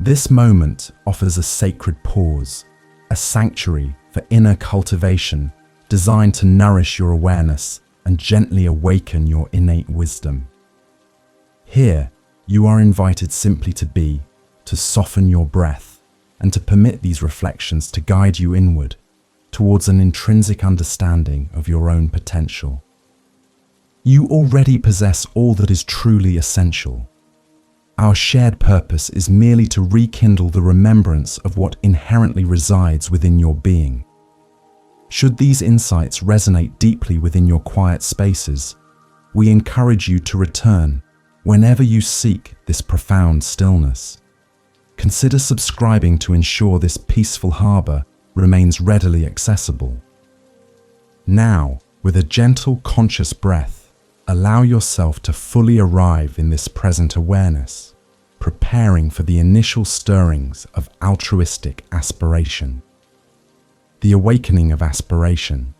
This moment offers a sacred pause, a sanctuary for inner cultivation designed to nourish your awareness and gently awaken your innate wisdom. Here, you are invited simply to be, to soften your breath, and to permit these reflections to guide you inward towards an intrinsic understanding of your own potential. You already possess all that is truly essential. Our shared purpose is merely to rekindle the remembrance of what inherently resides within your being. Should these insights resonate deeply within your quiet spaces, we encourage you to return whenever you seek this profound stillness. Consider subscribing to ensure this peaceful harbor remains readily accessible. Now, with a gentle, conscious breath, allow yourself to fully arrive in this present awareness, preparing for the initial stirrings of altruistic aspiration. The awakening of aspiration,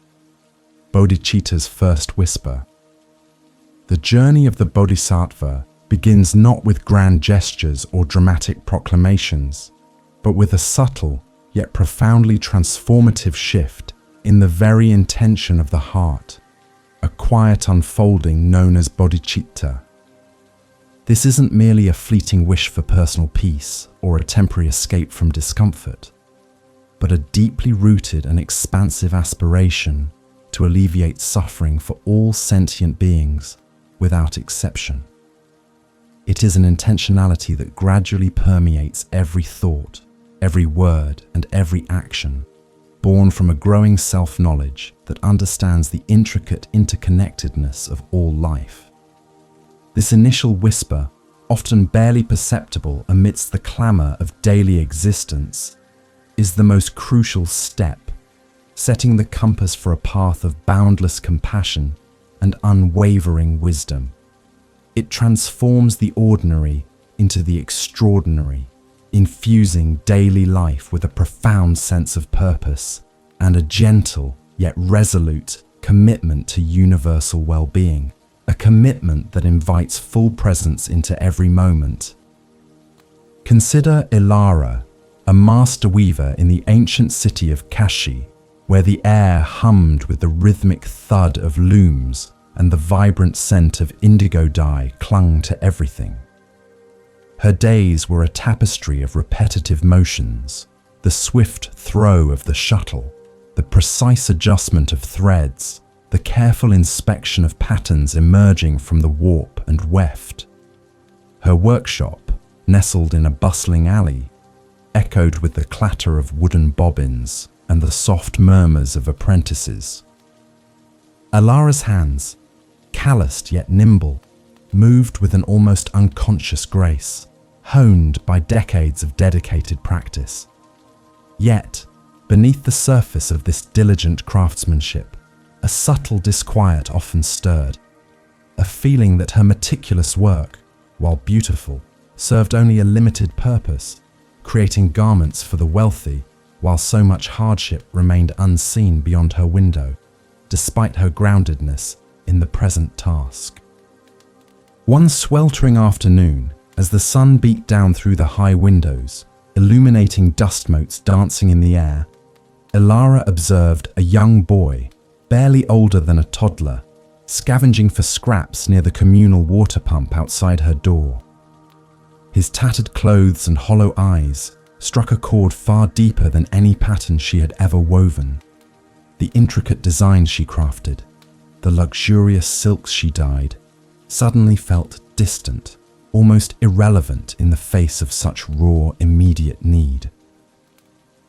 Bodhicitta's first whisper. The journey of the Bodhisattva begins not with grand gestures or dramatic proclamations, but with a subtle yet profoundly transformative shift in the very intention of the heart, a quiet unfolding known as bodhicitta. This isn't merely a fleeting wish for personal peace or a temporary escape from discomfort, but a deeply rooted and expansive aspiration to alleviate suffering for all sentient beings without exception. It is an intentionality that gradually permeates every thought, every word, and every action, born from a growing self-knowledge that understands the intricate interconnectedness of all life. This initial whisper, often barely perceptible amidst the clamor of daily existence, is the most crucial step, setting the compass for a path of boundless compassion and unwavering wisdom. It transforms the ordinary into the extraordinary, infusing daily life with a profound sense of purpose and a gentle yet resolute commitment to universal well-being, a commitment that invites full presence into every moment. Consider Ilara, a master weaver in the ancient city of Kashi, where the air hummed with the rhythmic thud of looms and the vibrant scent of indigo dye clung to everything. Her days were a tapestry of repetitive motions, the swift throw of the shuttle, the precise adjustment of threads, the careful inspection of patterns emerging from the warp and weft. Her workshop, nestled in a bustling alley, echoed with the clatter of wooden bobbins and the soft murmurs of apprentices. Alara's hands, calloused yet nimble, moved with an almost unconscious grace, honed by decades of dedicated practice. Yet, beneath the surface of this diligent craftsmanship, a subtle disquiet often stirred, a feeling that her meticulous work, while beautiful, served only a limited purpose, creating garments for the wealthy, while so much hardship remained unseen beyond her window, despite her groundedness in the present task. One sweltering afternoon, as the sun beat down through the high windows, illuminating dust motes dancing in the air, Ilara observed a young boy, barely older than a toddler, scavenging for scraps near the communal water pump outside her door. His tattered clothes and hollow eyes struck a chord far deeper than any pattern she had ever woven. The intricate designs she crafted, the luxurious silks she dyed, suddenly felt distant, almost irrelevant in the face of such raw, immediate need.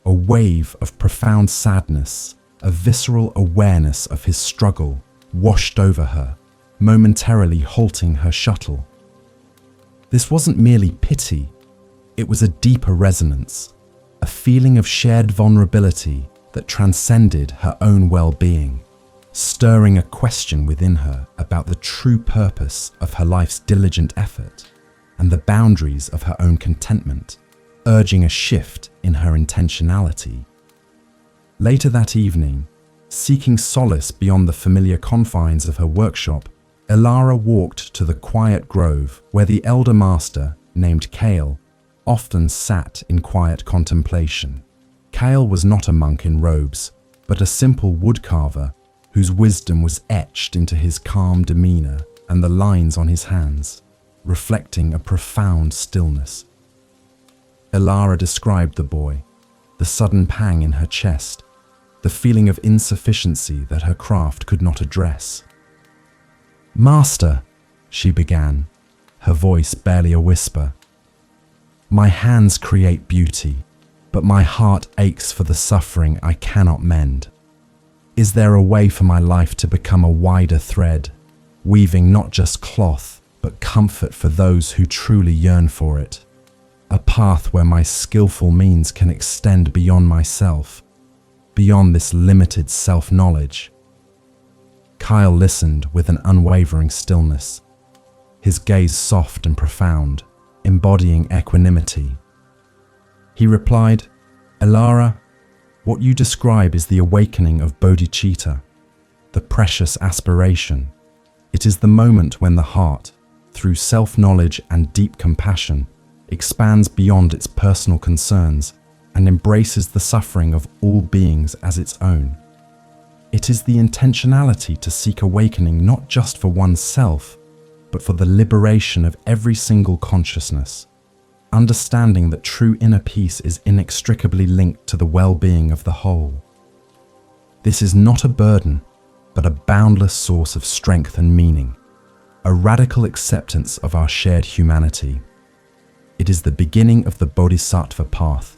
A wave of profound sadness, a visceral awareness of his struggle, washed over her, momentarily halting her shuttle. This wasn't merely pity, it was a deeper resonance, a feeling of shared vulnerability that transcended her own well-being, stirring a question within her about the true purpose of her life's diligent effort and the boundaries of her own contentment, urging a shift in her intentionality. Later that evening, seeking solace beyond the familiar confines of her workshop, Ilara walked to the quiet grove where the elder master, named Kale, often sat in quiet contemplation. Kyle was not a monk in robes, but a simple woodcarver whose wisdom was etched into his calm demeanor and the lines on his hands, reflecting a profound stillness. Ilara described the boy, the sudden pang in her chest, the feeling of insufficiency that her craft could not address. "Master," she began, her voice barely a whisper, "my hands create beauty, but my heart aches for the suffering I cannot mend. Is there a way for my life to become a wider thread, weaving not just cloth, but comfort for those who truly yearn for it? A path where my skillful means can extend beyond myself, beyond this limited self-knowledge?" Kyle listened with an unwavering stillness, his gaze soft and profound, embodying equanimity. He replied, "Ilara, what you describe is the awakening of Bodhicitta, the precious aspiration. It is the moment when the heart, through self-knowledge and deep compassion, expands beyond its personal concerns and embraces the suffering of all beings as its own. It is the intentionality to seek awakening not just for oneself, but for the liberation of every single consciousness, understanding that true inner peace is inextricably linked to the well-being of the whole. This is not a burden, but a boundless source of strength and meaning, a radical acceptance of our shared humanity. It is the beginning of the Bodhisattva path,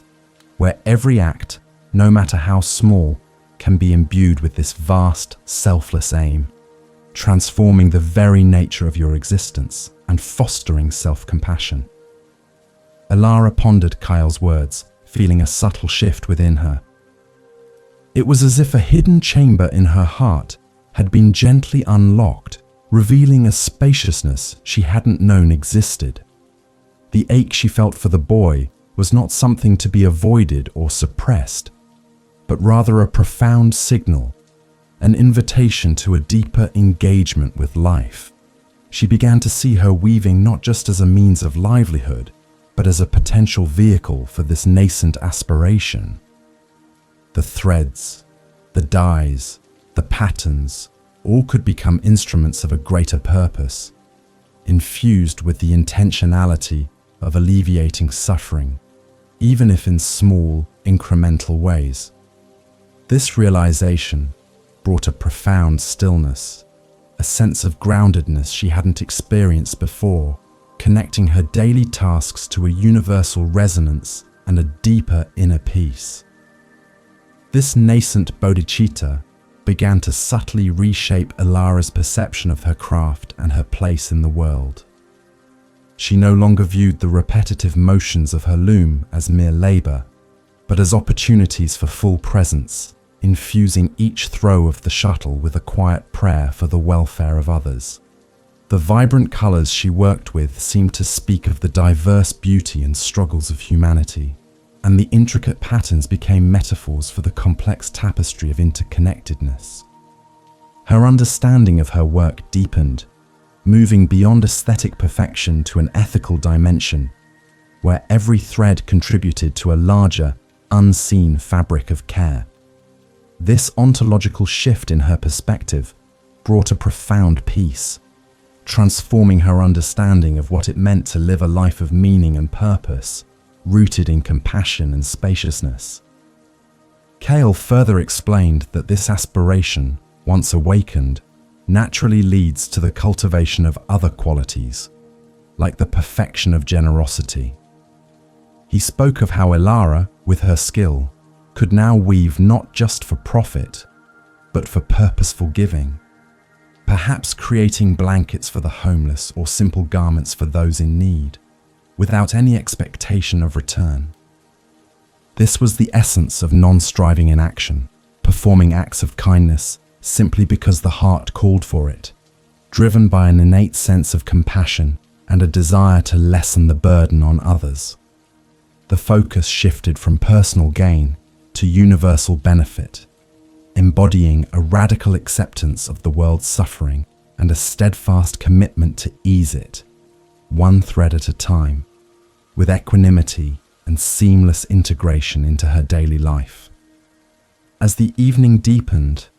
where every act, no matter how small, can be imbued with this vast, selfless aim, transforming the very nature of your existence and fostering self-compassion." Ilara pondered Kyle's words, feeling a subtle shift within her. It was as if a hidden chamber in her heart had been gently unlocked, revealing a spaciousness she hadn't known existed. The ache she felt for the boy was not something to be avoided or suppressed, but rather a profound signal, an invitation to a deeper engagement with life. She began to see her weaving not just as a means of livelihood, but as a potential vehicle for this nascent aspiration. The threads, the dyes, the patterns, all could become instruments of a greater purpose, infused with the intentionality of alleviating suffering, even if in small, incremental ways. This realization brought a profound stillness, a sense of groundedness she hadn't experienced before, connecting her daily tasks to a universal resonance and a deeper inner peace. This nascent bodhicitta began to subtly reshape Ilara's perception of her craft and her place in the world. She no longer viewed the repetitive motions of her loom as mere labor, but as opportunities for full presence, infusing each throw of the shuttle with a quiet prayer for the welfare of others. The vibrant colors she worked with seemed to speak of the diverse beauty and struggles of humanity, and the intricate patterns became metaphors for the complex tapestry of interconnectedness. Her understanding of her work deepened, moving beyond aesthetic perfection to an ethical dimension, where every thread contributed to a larger, unseen fabric of care. This ontological shift in her perspective brought a profound peace, transforming her understanding of what it meant to live a life of meaning and purpose, rooted in compassion and spaciousness. Kale further explained that this aspiration, once awakened, naturally leads to the cultivation of other qualities, like the perfection of generosity. He spoke of how Ilara, with her skill, could now weave not just for profit, but for purposeful giving, perhaps creating blankets for the homeless or simple garments for those in need, without any expectation of return. This was the essence of non-striving in action, performing acts of kindness simply because the heart called for it, driven by an innate sense of compassion and a desire to lessen the burden on others. The focus shifted from personal gain to universal benefit, embodying a radical acceptance of the world's suffering and a steadfast commitment to ease it, one thread at a time. with equanimity and seamless integration into her daily life. As the evening deepened,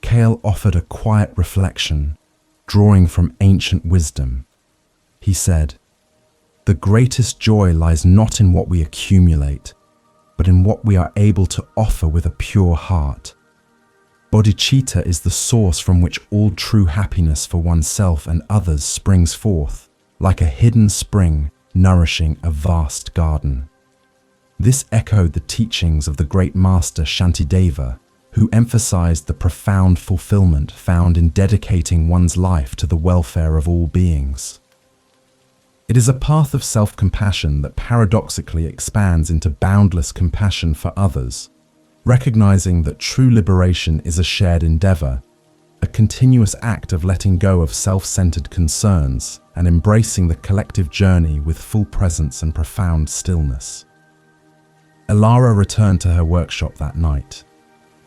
Kale offered a quiet reflection, drawing from ancient wisdom. He said, "The greatest joy lies not in what we accumulate, but in what we are able to offer with a pure heart. Bodhicitta is the source from which all true happiness for oneself and others springs forth, like a hidden spring nourishing a vast garden." This echoed the teachings of the great master Shantideva, who emphasized the profound fulfillment found in dedicating one's life to the welfare of all beings. It is a path of self-compassion that paradoxically expands into boundless compassion for others, recognizing that true liberation is a shared endeavor, a continuous act of letting go of self-centered concerns and embracing the collective journey with full presence and profound stillness. Elara returned to her workshop that night,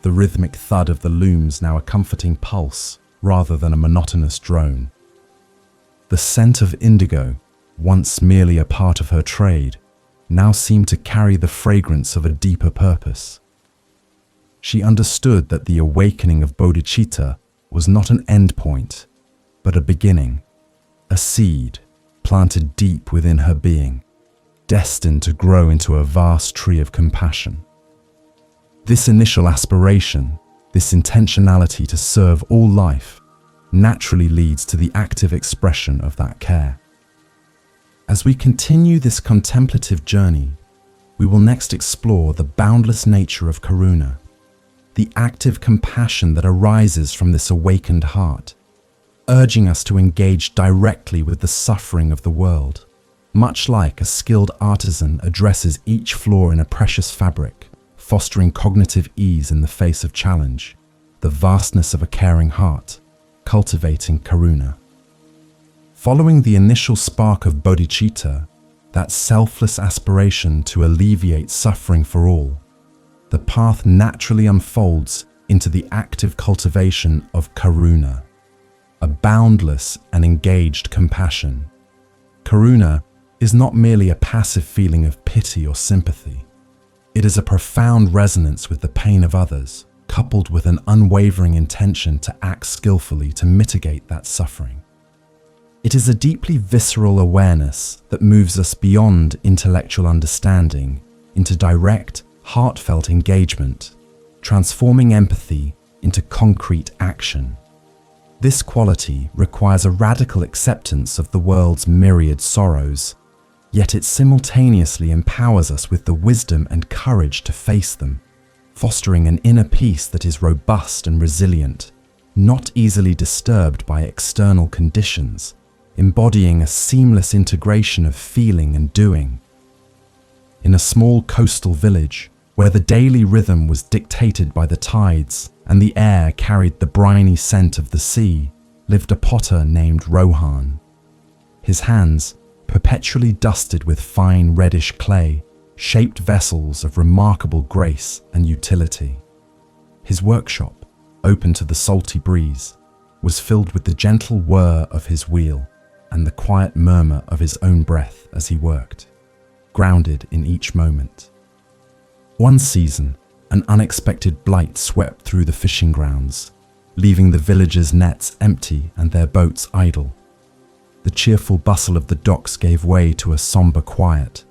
the rhythmic thud of the looms now a comforting pulse rather than a monotonous drone. The scent of indigo, once merely a part of her trade, now seemed to carry the fragrance of a deeper purpose. She understood that the awakening of Bodhicitta was not an endpoint, but a beginning, a seed planted deep within her being, destined to grow into a vast tree of compassion. This initial aspiration, this intentionality to serve all life, naturally leads to the active expression of that care. As we continue this contemplative journey, we will next explore the boundless nature of karuna, the active compassion that arises from this awakened heart, urging us to engage directly with the suffering of the world, much like a skilled artisan addresses each flaw in a precious fabric, fostering cognitive ease in the face of challenge, the vastness of a caring heart, cultivating karuna. Following the initial spark of bodhicitta, that selfless aspiration to alleviate suffering for all, the path naturally unfolds into the active cultivation of karuna, a boundless and engaged compassion. Karuna is not merely a passive feeling of pity or sympathy. It is a profound resonance with the pain of others, coupled with an unwavering intention to act skillfully to mitigate that suffering. It is a deeply visceral awareness that moves us beyond intellectual understanding into direct, heartfelt engagement, transforming empathy into concrete action. This quality requires a radical acceptance of the world's myriad sorrows, yet it simultaneously empowers us with the wisdom and courage to face them, fostering an inner peace that is robust and resilient, not easily disturbed by external conditions, embodying a seamless integration of feeling and doing. In a small coastal village, where the daily rhythm was dictated by the tides and the air carried the briny scent of the sea, lived a potter named Rohan. His hands, perpetually dusted with fine reddish clay, shaped vessels of remarkable grace and utility. His workshop, open to the salty breeze, was filled with the gentle whir of his wheel and the quiet murmur of his own breath as he worked, grounded in each moment. One season, an unexpected blight swept through the fishing grounds, leaving the villagers' nets empty and their boats idle. The cheerful bustle of the docks gave way to a somber quiet,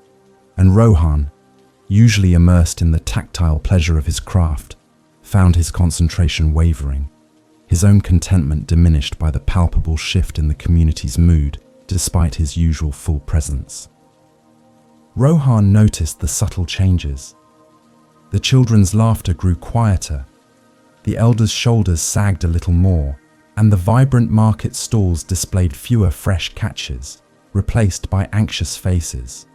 and Rohan, usually immersed in the tactile pleasure of his craft, found his concentration wavering, his own contentment diminished by the palpable shift in the community's mood despite his usual full presence. Rohan noticed the subtle changes. The children's laughter grew quieter, the elders' shoulders sagged a little more, and the vibrant market stalls displayed fewer fresh catches, replaced by anxious faces.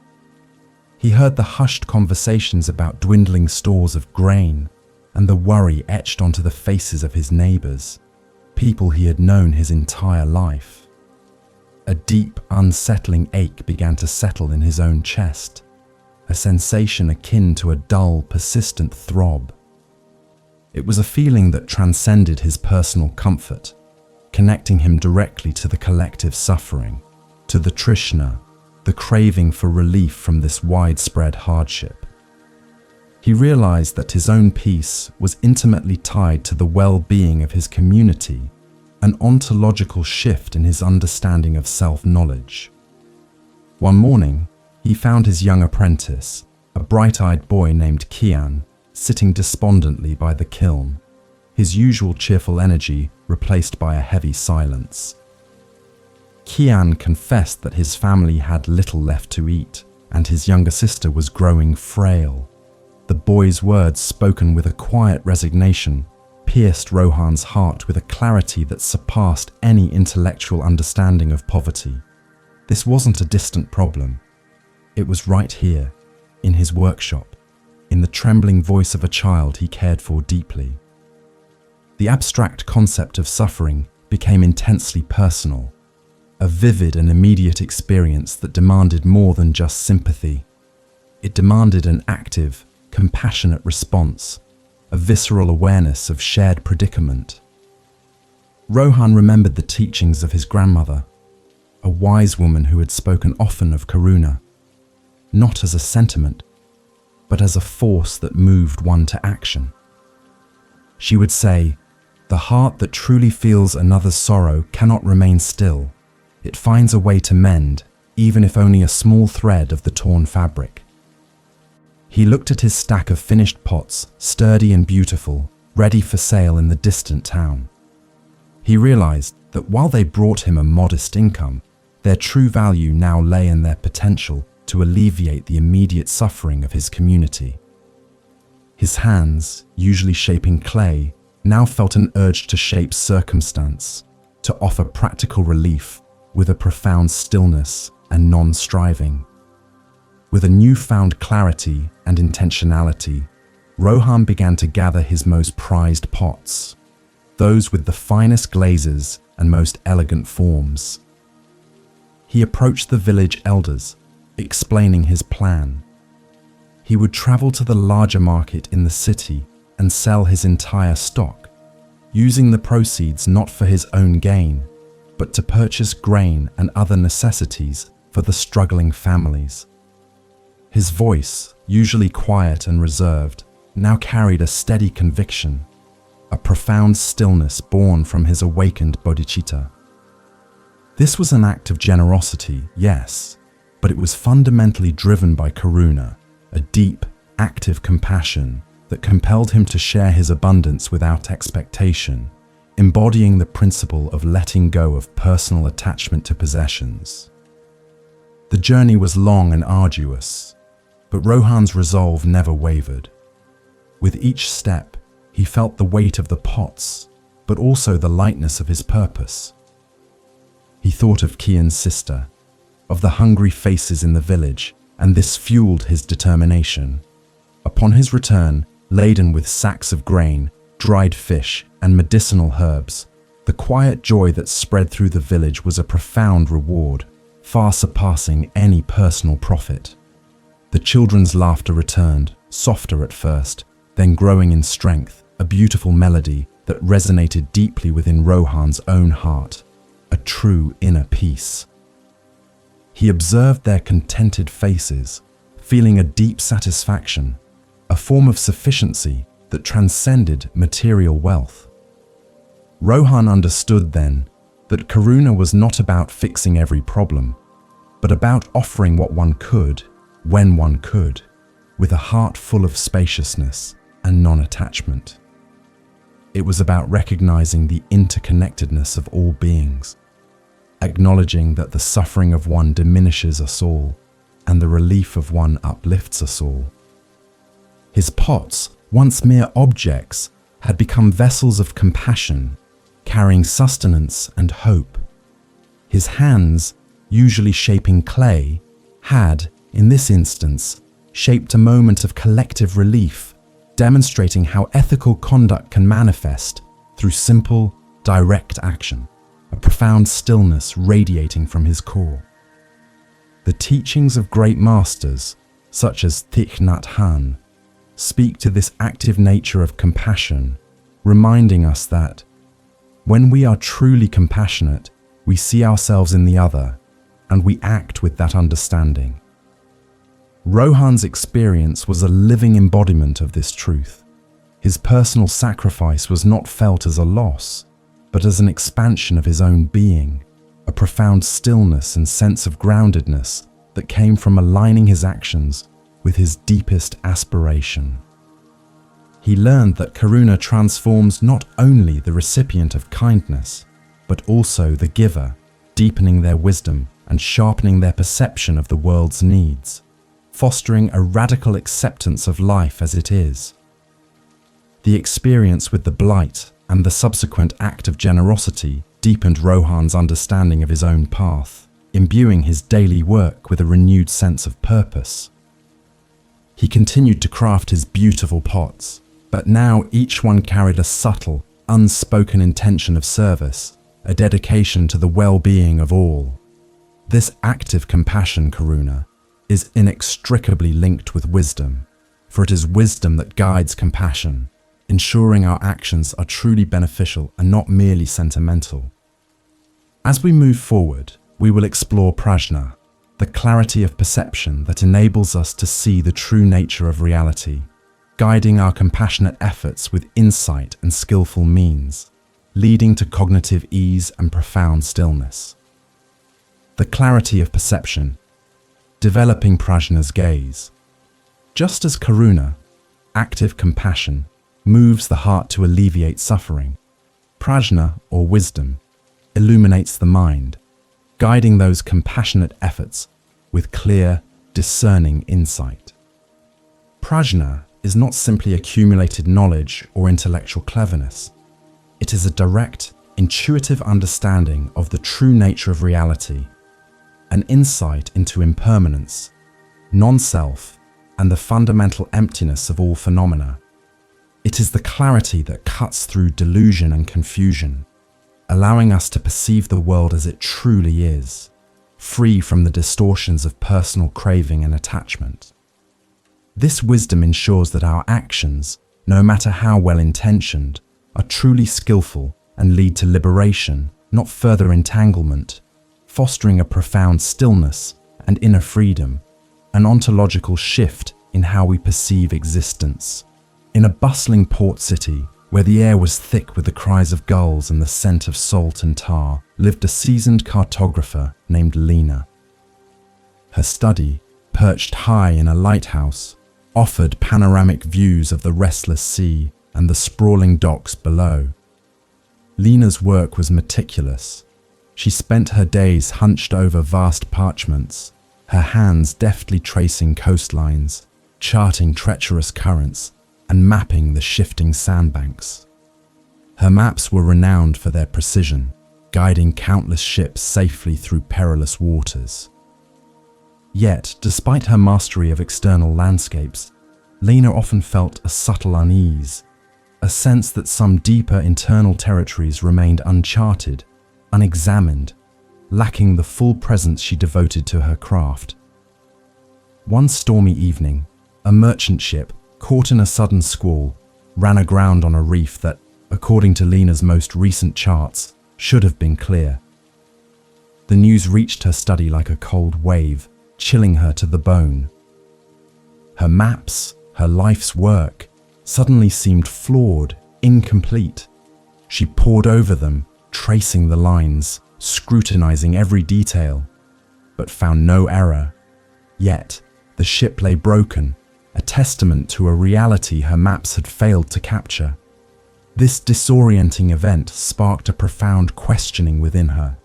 He heard the hushed conversations about dwindling stores of grain and the worry etched onto the faces of his neighbors, people he had known his entire life. A deep, unsettling ache began to settle in his own chest, a sensation akin to a dull, persistent throb. It was a feeling that transcended his personal comfort, connecting him directly to the collective suffering, to the Trishna, the craving for relief from this widespread hardship. He realized that his own peace was intimately tied to the well-being of his community, an ontological shift in his understanding of self-knowledge. One morning, he found his young apprentice, a bright-eyed boy named Kian, sitting despondently by the kiln, his usual cheerful energy replaced by a heavy silence. Kian confessed that his family had little left to eat, and his younger sister was growing frail. The boy's words, spoken with a quiet resignation, pierced Rohan's heart with a clarity that surpassed any intellectual understanding of poverty. This wasn't a distant problem. It was right here, in his workshop, in the trembling voice of a child he cared for deeply. The abstract concept of suffering became intensely personal, a vivid and immediate experience that demanded more than just sympathy. It demanded an active, compassionate response, a visceral awareness of shared predicament. Rohan remembered the teachings of his grandmother, a wise woman who had spoken often of karuna, not as a sentiment, but as a force that moved one to action. She would say, "The heart that truly feels another's sorrow cannot remain still. It finds a way to mend, even if only a small thread of the torn fabric." He looked at his stack of finished pots, sturdy and beautiful, ready for sale in the distant town. He realized that while they brought him a modest income, their true value now lay in their potential to alleviate the immediate suffering of his community. His hands, usually shaping clay, now felt an urge to shape circumstance, to offer practical relief with a profound stillness and non-striving. With a newfound clarity and intentionality, Rohan began to gather his most prized pots, those with the finest glazes and most elegant forms. He approached the village elders, explaining his plan. He would travel to the larger market in the city and sell his entire stock, using the proceeds not for his own gain, but to purchase grain and other necessities for the struggling families. His voice, usually quiet and reserved, now carried a steady conviction, a profound stillness born from his awakened Bodhicitta. This was an act of generosity, yes, but it was fundamentally driven by karuna, a deep, active compassion that compelled him to share his abundance without expectation, embodying the principle of letting go of personal attachment to possessions. The journey was long and arduous, but Rohan's resolve never wavered. With each step, he felt the weight of the pots, but also the lightness of his purpose. He thought of Kian's sister, of the hungry faces in the village, and this fueled his determination. Upon his return, laden with sacks of grain, dried fish, and medicinal herbs, the quiet joy that spread through the village was a profound reward, far surpassing any personal profit. The children's laughter returned, softer at first, then growing in strength, a beautiful melody that resonated deeply within Rohan's own heart, a true inner peace. He observed their contented faces, feeling a deep satisfaction, a form of sufficiency that transcended material wealth. Rohan understood then that karuna was not about fixing every problem, but about offering what one could, when one could, with a heart full of spaciousness and non-attachment. It was about recognizing the interconnectedness of all beings, acknowledging that the suffering of one diminishes us all, and the relief of one uplifts us all. His pots, once mere objects, had become vessels of compassion, carrying sustenance and hope. His hands, usually shaping clay, had, in this instance, shaped a moment of collective relief, demonstrating how ethical conduct can manifest through simple, direct action, a profound stillness radiating from his core. The teachings of great masters, such as Thich Nhat Hanh, speak to this active nature of compassion, reminding us that when we are truly compassionate, we see ourselves in the other, and we act with that understanding. Rohan's experience was a living embodiment of this truth. His personal sacrifice was not felt as a loss, but as an expansion of his own being, a profound stillness and sense of groundedness that came from aligning his actions with his deepest aspiration. He learned that karuna transforms not only the recipient of kindness, but also the giver, deepening their wisdom and sharpening their perception of the world's needs, fostering a radical acceptance of life as it is. The experience with the blight and the subsequent act of generosity deepened Rohan's understanding of his own path, imbuing his daily work with a renewed sense of purpose. He continued to craft his beautiful pots, but now each one carried a subtle, unspoken intention of service, a dedication to the well-being of all. This active compassion, karuna, is inextricably linked with wisdom, for it is wisdom that guides compassion, ensuring our actions are truly beneficial and not merely sentimental. As we move forward, we will explore prajna, the clarity of perception that enables us to see the true nature of reality, guiding our compassionate efforts with insight and skillful means, leading to cognitive ease and profound stillness. The clarity of perception, developing prajna's gaze. Just as karuna, active compassion, moves the heart to alleviate suffering, prajna, or wisdom, illuminates the mind, guiding those compassionate efforts with clear, discerning insight. Prajna is not simply accumulated knowledge or intellectual cleverness. It is a direct, intuitive understanding of the true nature of reality, an insight into impermanence, non-self, and the fundamental emptiness of all phenomena. It is the clarity that cuts through delusion and confusion, allowing us to perceive the world as it truly is, free from the distortions of personal craving and attachment. This wisdom ensures that our actions, no matter how well-intentioned, are truly skillful and lead to liberation, not further entanglement, fostering a profound stillness and inner freedom, an ontological shift in how we perceive existence. In a bustling port city, where the air was thick with the cries of gulls and the scent of salt and tar, lived a seasoned cartographer named Lena. Her study, perched high in a lighthouse, offered panoramic views of the restless sea and the sprawling docks below. Lena's work was meticulous. She spent her days hunched over vast parchments, her hands deftly tracing coastlines, charting treacherous currents, and mapping the shifting sandbanks. Her maps were renowned for their precision, guiding countless ships safely through perilous waters. Yet, despite her mastery of external landscapes, Lena often felt a subtle unease, a sense that some deeper internal territories remained uncharted, unexamined, lacking the full presence she devoted to her craft. One stormy evening, a merchant ship, caught in a sudden squall, ran aground on a reef that, according to Lena's most recent charts, should have been clear. The news reached her study like a cold wave, chilling her to the bone. Her maps, her life's work, suddenly seemed flawed, incomplete. She pored over them, tracing the lines, scrutinizing every detail, but found no error. Yet, the ship lay broken, a testament to a reality her maps had failed to capture. This disorienting event sparked a profound questioning within her,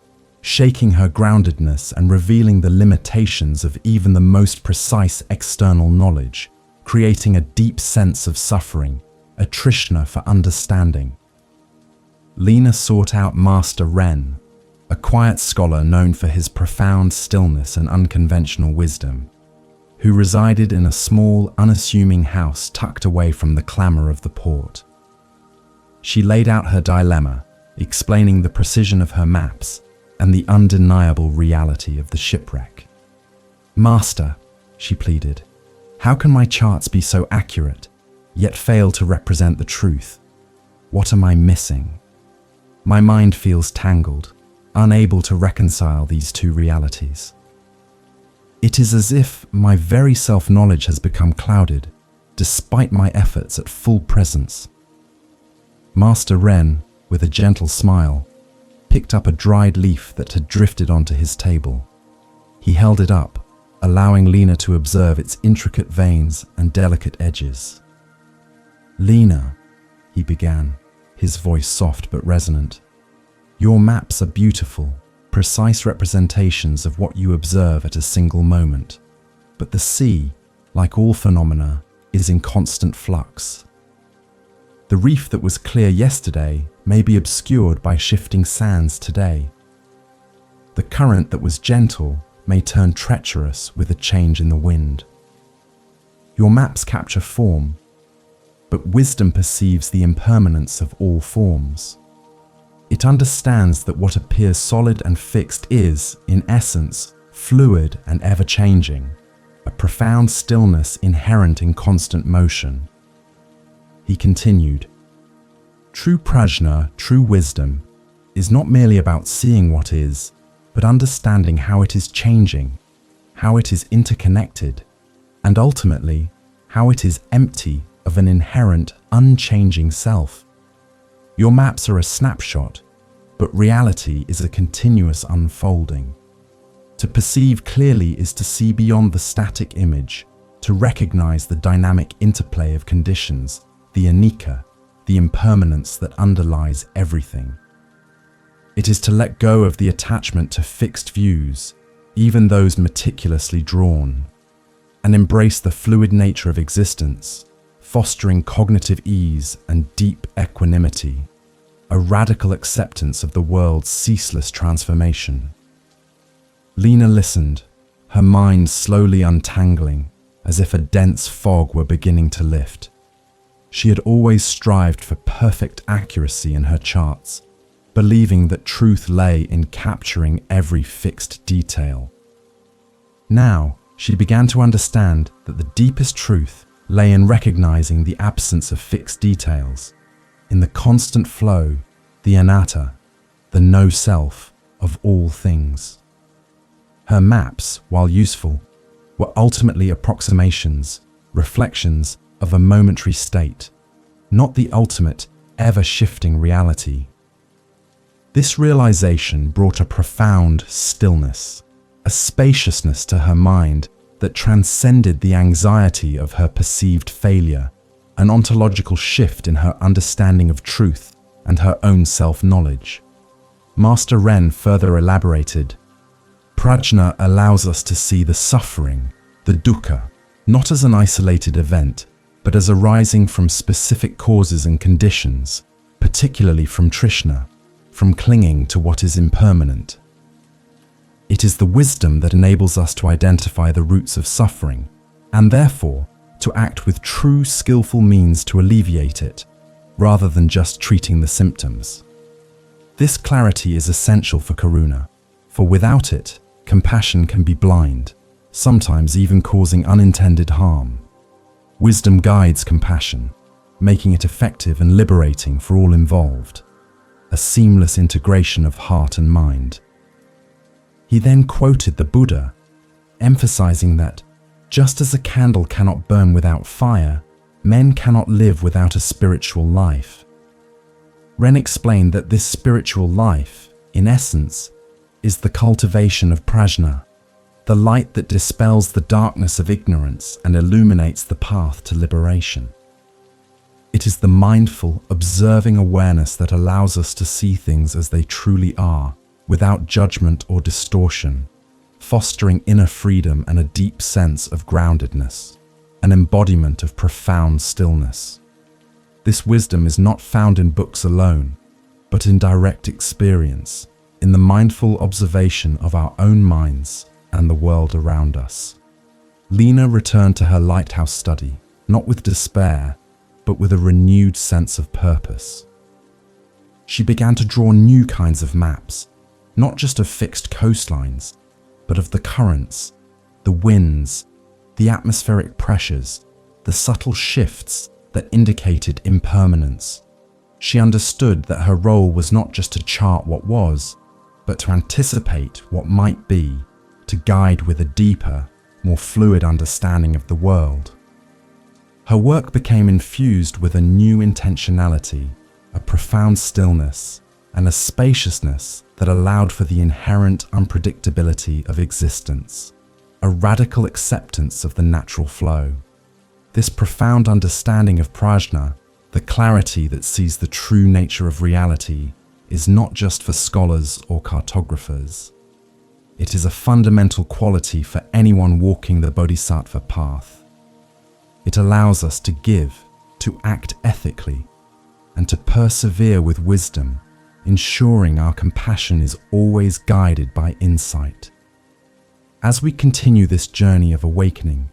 shaking her groundedness and revealing the limitations of even the most precise external knowledge, creating a deep sense of suffering, a trishna for understanding. Lena sought out Master Ren, a quiet scholar known for his profound stillness and unconventional wisdom, who resided in a small, unassuming house tucked away from the clamor of the port. She laid out her dilemma, explaining the precision of her maps and the undeniable reality of the shipwreck. "Master," she pleaded, "how can my charts be so accurate, yet fail to represent the truth? What am I missing? My mind feels tangled. unable to reconcile these two realities. It is as if my very self-knowledge has become clouded, despite my efforts at full presence. Master Ren, with a gentle smile, picked up a dried leaf that had drifted onto his table. He held it up, allowing Lena to observe its intricate veins and delicate edges. "Lena," he began, his voice soft but resonant, "your maps are beautiful, precise representations of what you observe at a single moment. But the sea, like all phenomena, is in constant flux. The reef that was clear yesterday may be obscured by shifting sands today. The current that was gentle may turn treacherous with a change in the wind. Your maps capture form, but wisdom perceives the impermanence of all forms. It understands that what appears solid and fixed is, in essence, fluid and ever-changing, a profound stillness inherent in constant motion." He continued, "True prajna, true wisdom, is not merely about seeing what is, but understanding how it is changing, how it is interconnected, and ultimately, how it is empty of an inherent, unchanging self. Your maps are a snapshot, but reality is a continuous unfolding. To perceive clearly is to see beyond the static image, to recognize the dynamic interplay of conditions, the anicca, the impermanence that underlies everything. It is to let go of the attachment to fixed views, even those meticulously drawn, and embrace the fluid nature of existence, fostering cognitive ease and deep equanimity, a radical acceptance of the world's ceaseless transformation." Lena listened, her mind slowly untangling, as if a dense fog were beginning to lift. She had always strived for perfect accuracy in her charts, believing that truth lay in capturing every fixed detail. Now, she began to understand that the deepest truth lay in recognizing the absence of fixed details, in the constant flow, the anatta, the no-self of all things. Her maps, while useful, were ultimately approximations, reflections of a momentary state, not the ultimate, ever-shifting reality. This realization brought a profound stillness, a spaciousness to her mind that transcended the anxiety of her perceived failure, an ontological shift in her understanding of truth and her own self-knowledge. Master Ren further elaborated, "Prajna allows us to see the suffering, the dukkha, not as an isolated event, but as arising from specific causes and conditions, particularly from trishna, from clinging to what is impermanent. It is the wisdom that enables us to identify the roots of suffering, and therefore to act with true skillful means to alleviate it, rather than just treating the symptoms. This clarity is essential for karuna, for without it, compassion can be blind, sometimes even causing unintended harm. Wisdom guides compassion, making it effective and liberating for all involved, a seamless integration of heart and mind." He then quoted the Buddha, emphasizing that, just as a candle cannot burn without fire, men cannot live without a spiritual life. Ren explained that this spiritual life, in essence, is the cultivation of prajna, the light that dispels the darkness of ignorance and illuminates the path to liberation. It is the mindful, observing awareness that allows us to see things as they truly are, without judgment or distortion, fostering inner freedom and a deep sense of groundedness, an embodiment of profound stillness. This wisdom is not found in books alone, but in direct experience, in the mindful observation of our own minds and the world around us. Lena returned to her lighthouse study, not with despair, but with a renewed sense of purpose. She began to draw new kinds of maps, not just of fixed coastlines, but of the currents, the winds, the atmospheric pressures, the subtle shifts that indicated impermanence. She understood that her role was not just to chart what was, but but to anticipate what might be, to guide with a deeper, more fluid understanding of the world. Her work became infused with a new intentionality, a profound stillness, and a spaciousness that allowed for the inherent unpredictability of existence, a radical acceptance of the natural flow. This profound understanding of prajna, the clarity that sees the true nature of reality, is not just for scholars or cartographers. It is a fundamental quality for anyone walking the Bodhisattva path. It allows us to give, to act ethically, and to persevere with wisdom, ensuring our compassion is always guided by insight. As we continue this journey of awakening,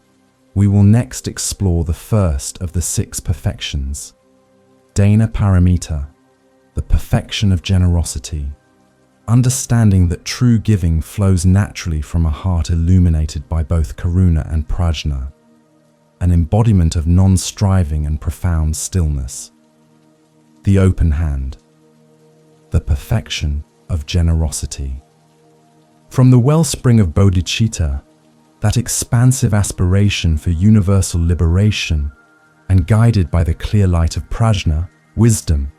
we will next explore the first of the 6 perfections, Dana Paramita, the perfection of generosity, understanding that true giving flows naturally from a heart illuminated by both karuna and prajna, an embodiment of non-striving and profound stillness. The open hand, the perfection of generosity. From the wellspring of Bodhicitta, that expansive aspiration for universal liberation, and guided by the clear light of prajna, wisdom,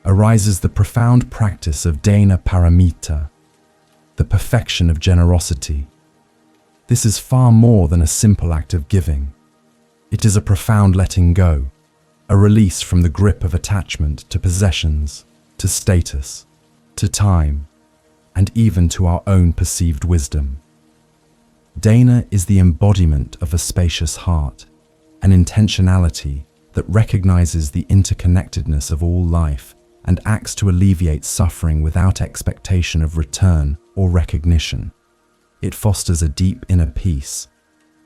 arises the profound practice of Dana Paramita, the perfection of generosity. This is far more than a simple act of giving. It is a profound letting go, a release from the grip of attachment to possessions, to status, to time, and even to our own perceived wisdom. Dana is the embodiment of a spacious heart, an intentionality that recognizes the interconnectedness of all life and acts to alleviate suffering without expectation of return or recognition. It fosters a deep inner peace,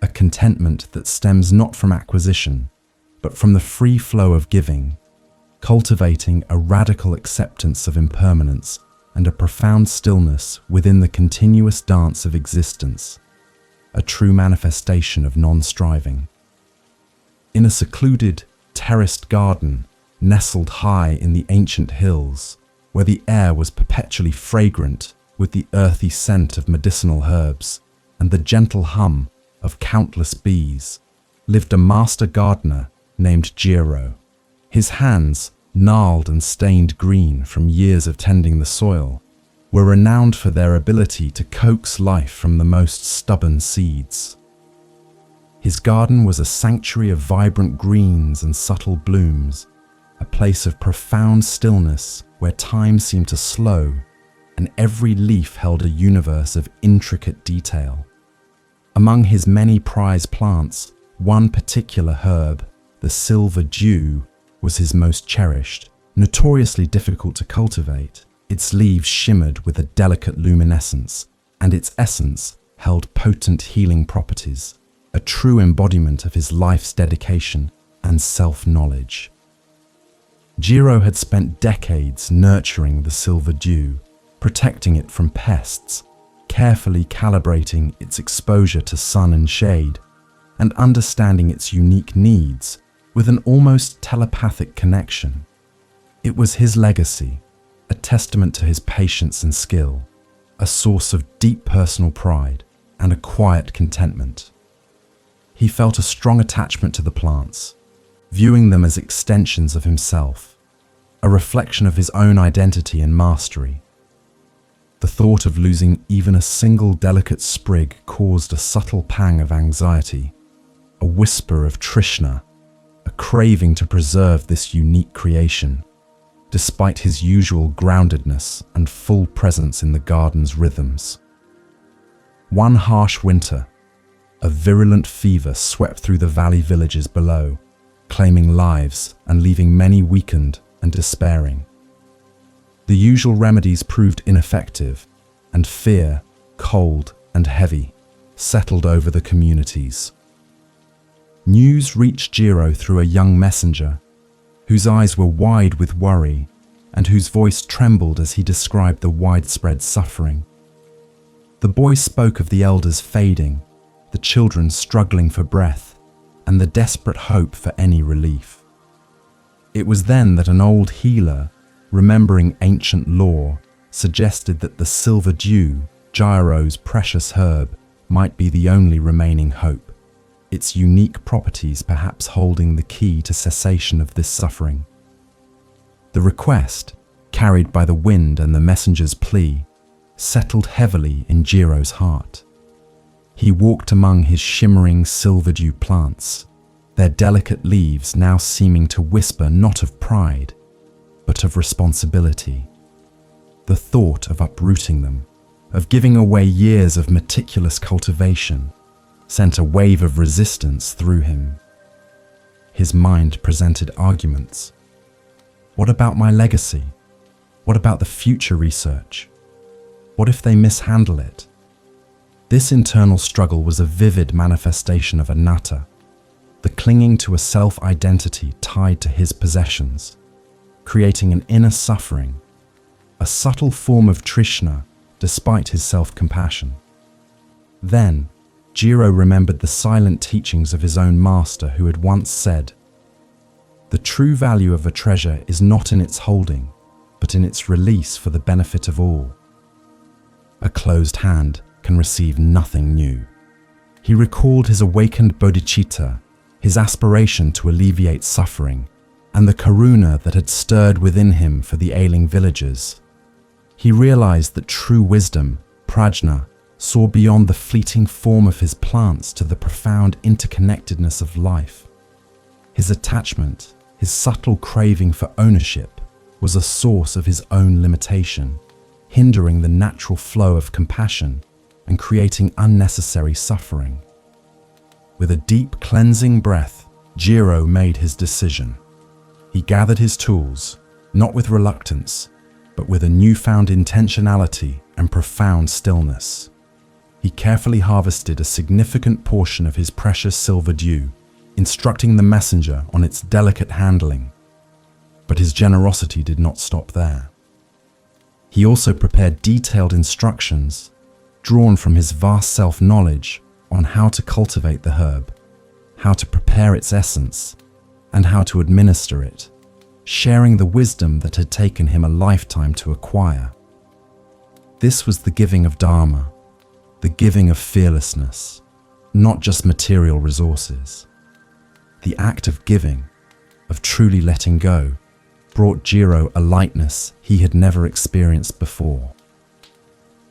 a contentment that stems not from acquisition, but from the free flow of giving, cultivating a radical acceptance of impermanence and a profound stillness within the continuous dance of existence, a true manifestation of non-striving. In a secluded, terraced garden, nestled high in the ancient hills, where the air was perpetually fragrant with the earthy scent of medicinal herbs and the gentle hum of countless bees, lived a master gardener named Jiro. His hands, gnarled and stained green from years of tending the soil, were renowned for their ability to coax life from the most stubborn seeds. His garden was a sanctuary of vibrant greens and subtle blooms, a place of profound stillness where time seemed to slow and every leaf held a universe of intricate detail. Among his many prized plants, one particular herb, the silver dew, was his most cherished. Notoriously difficult to cultivate, its leaves shimmered with a delicate luminescence, and its essence held potent healing properties, a true embodiment of his life's dedication and self-knowledge. Jiro had spent decades nurturing the silver dew, protecting it from pests, carefully calibrating its exposure to sun and shade, and understanding its unique needs with an almost telepathic connection. It was his legacy, a testament to his patience and skill, a source of deep personal pride and a quiet contentment. He felt a strong attachment to the plants, viewing them as extensions of himself, a reflection of his own identity and mastery. The thought of losing even a single delicate sprig caused a subtle pang of anxiety, a whisper of Trishna, a craving to preserve this unique creation, despite his usual groundedness and full presence in the garden's rhythms. One harsh winter, a virulent fever swept through the valley villages below, claiming lives and leaving many weakened and despairing. The usual remedies proved ineffective, and fear, cold and heavy, settled over the communities. News reached Jiro through a young messenger, whose eyes were wide with worry and whose voice trembled as he described the widespread suffering. The boy spoke of the elders fading, the children struggling for breath, and the desperate hope for any relief. It was then that an old healer, remembering ancient lore, suggested that the silver dew, Jiro's precious herb, might be the only remaining hope, its unique properties perhaps holding the key to cessation of this suffering. The request, carried by the wind and the messenger's plea, settled heavily in Jiro's heart. He walked among his shimmering silver dew plants, their delicate leaves now seeming to whisper not of pride, but of responsibility. The thought of uprooting them, of giving away years of meticulous cultivation, sent a wave of resistance through him. His mind presented arguments. What about my legacy? What about the future research? What if they mishandle it? This internal struggle was a vivid manifestation of anatta, the clinging to a self-identity tied to his possessions, creating an inner suffering, a subtle form of Trishna despite his self-compassion. Then, Jiro remembered the silent teachings of his own master who had once said, "The true value of a treasure is not in its holding, but in its release for the benefit of all." A closed hand can receive nothing new. He recalled his awakened Bodhicitta, his aspiration to alleviate suffering, and the karuna that had stirred within him for the ailing villagers. He realized that true wisdom, prajna, saw beyond the fleeting form of his plants to the profound interconnectedness of life. His attachment, his subtle craving for ownership, was a source of his own limitation, hindering the natural flow of compassion and creating unnecessary suffering. With a deep cleansing breath, Jiro made his decision. He gathered his tools, not with reluctance, but with a newfound intentionality and profound stillness. He carefully harvested a significant portion of his precious silver dew, instructing the messenger on its delicate handling. But his generosity did not stop there. He also prepared detailed instructions, drawn from his vast self-knowledge, on how to cultivate the herb, how to prepare its essence, and how to administer it, sharing the wisdom that had taken him a lifetime to acquire. This was the giving of Dharma, the giving of fearlessness, not just material resources. The act of giving, of truly letting go, brought Jiro a lightness he had never experienced before.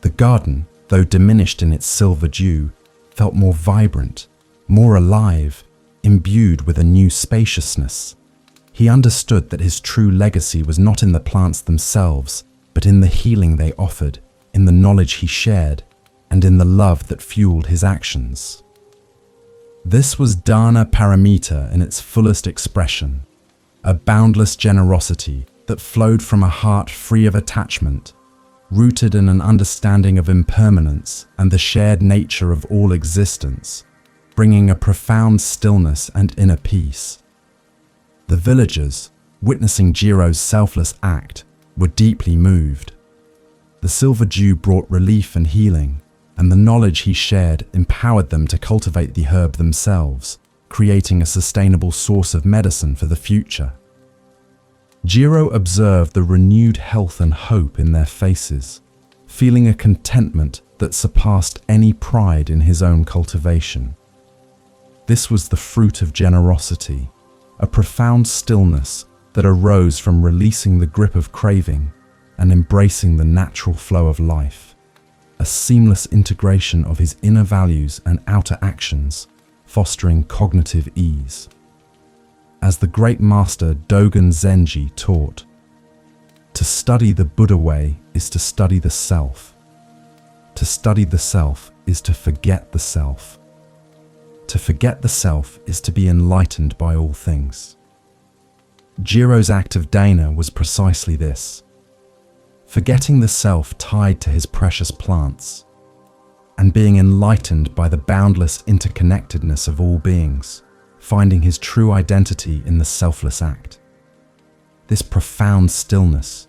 The garden, though diminished in its silver dew, felt more vibrant, more alive, imbued with a new spaciousness. He understood that his true legacy was not in the plants themselves, but in the healing they offered, in the knowledge he shared, and in the love that fueled his actions. This was dana paramita in its fullest expression, a boundless generosity that flowed from a heart free of attachment, rooted in an understanding of impermanence and the shared nature of all existence, bringing a profound stillness and inner peace. The villagers, witnessing Jiro's selfless act, were deeply moved. The silver dew brought relief and healing, and the knowledge he shared empowered them to cultivate the herb themselves, creating a sustainable source of medicine for the future. Jiro observed the renewed health and hope in their faces, feeling a contentment that surpassed any pride in his own cultivation. This was the fruit of generosity, a profound stillness that arose from releasing the grip of craving and embracing the natural flow of life, a seamless integration of his inner values and outer actions, fostering cognitive ease. As the great master Dogen Zenji taught, to study the Buddha way is to study the self. To study the self is to forget the self. To forget the self is to be enlightened by all things. Jiro's act of dana was precisely this, forgetting the self tied to his precious plants, and being enlightened by the boundless interconnectedness of all beings, finding his true identity in the selfless act. This profound stillness,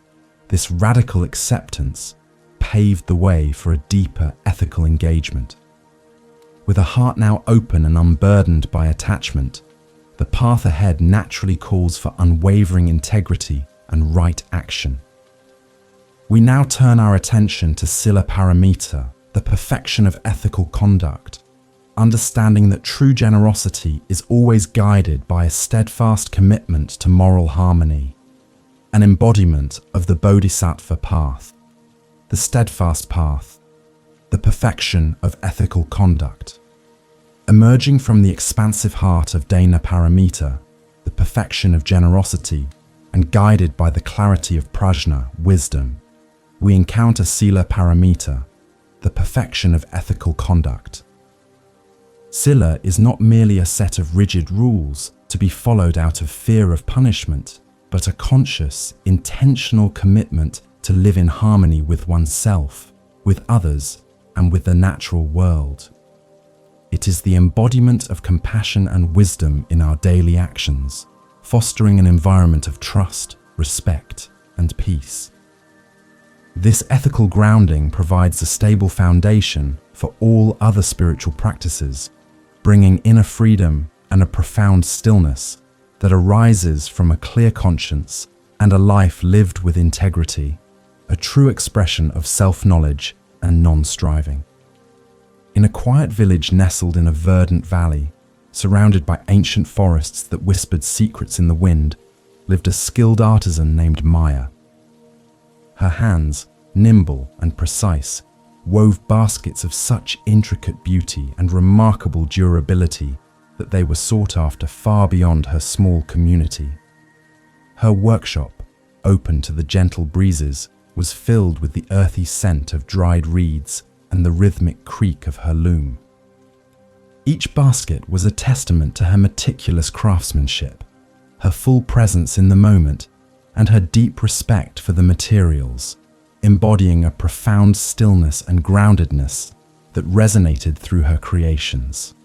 this radical acceptance, paved the way for a deeper ethical engagement. With a heart now open and unburdened by attachment, the path ahead naturally calls for unwavering integrity and right action. We now turn our attention to sila paramita, the perfection of ethical conduct, understanding that true generosity is always guided by a steadfast commitment to moral harmony, an embodiment of the Bodhisattva path, the steadfast path, the perfection of ethical conduct. Emerging from the expansive heart of Dana Paramita, the perfection of generosity, and guided by the clarity of prajna, wisdom, we encounter Sila Paramita, the perfection of ethical conduct. Sila is not merely a set of rigid rules to be followed out of fear of punishment, but a conscious, intentional commitment to live in harmony with oneself, with others, and with the natural world. It is the embodiment of compassion and wisdom in our daily actions, fostering an environment of trust, respect, and peace. This ethical grounding provides a stable foundation for all other spiritual practices, bringing inner freedom and a profound stillness that arises from a clear conscience and a life lived with integrity, a true expression of self-knowledge and non-striving. In a quiet village nestled in a verdant valley, surrounded by ancient forests that whispered secrets in the wind, lived a skilled artisan named Maya. Her hands, nimble and precise, wove baskets of such intricate beauty and remarkable durability that they were sought after far beyond her small community. Her workshop, open to the gentle breezes, was filled with the earthy scent of dried reeds and the rhythmic creak of her loom. Each basket was a testament to her meticulous craftsmanship, her full presence in the moment, and her deep respect for the materials, embodying a profound stillness and groundedness that resonated through her creations.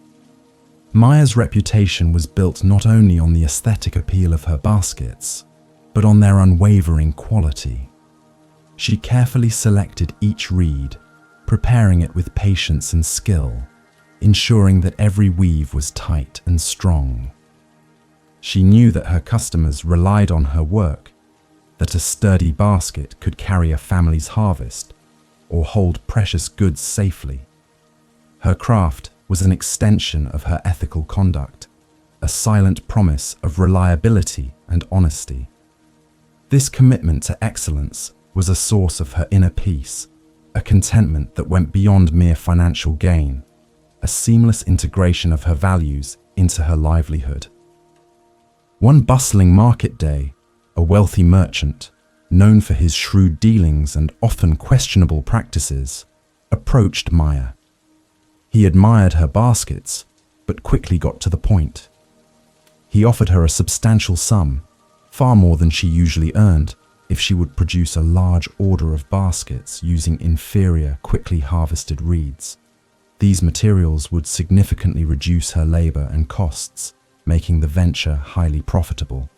Maya's reputation was built not only on the aesthetic appeal of her baskets, but on their unwavering quality. She carefully selected each reed, preparing it with patience and skill, ensuring that every weave was tight and strong. She knew that her customers relied on her work, that a sturdy basket could carry a family's harvest or hold precious goods safely. Her craft was an extension of her ethical conduct, a silent promise of reliability and honesty. This commitment to excellence was a source of her inner peace, a contentment that went beyond mere financial gain, a seamless integration of her values into her livelihood. One bustling market day, a wealthy merchant, known for his shrewd dealings and often questionable practices, approached Maya. He admired her baskets, but quickly got to the point. He offered her a substantial sum, far more than she usually earned, if she would produce a large order of baskets using inferior, quickly harvested reeds. These materials would significantly reduce her labor and costs, making the venture highly profitable.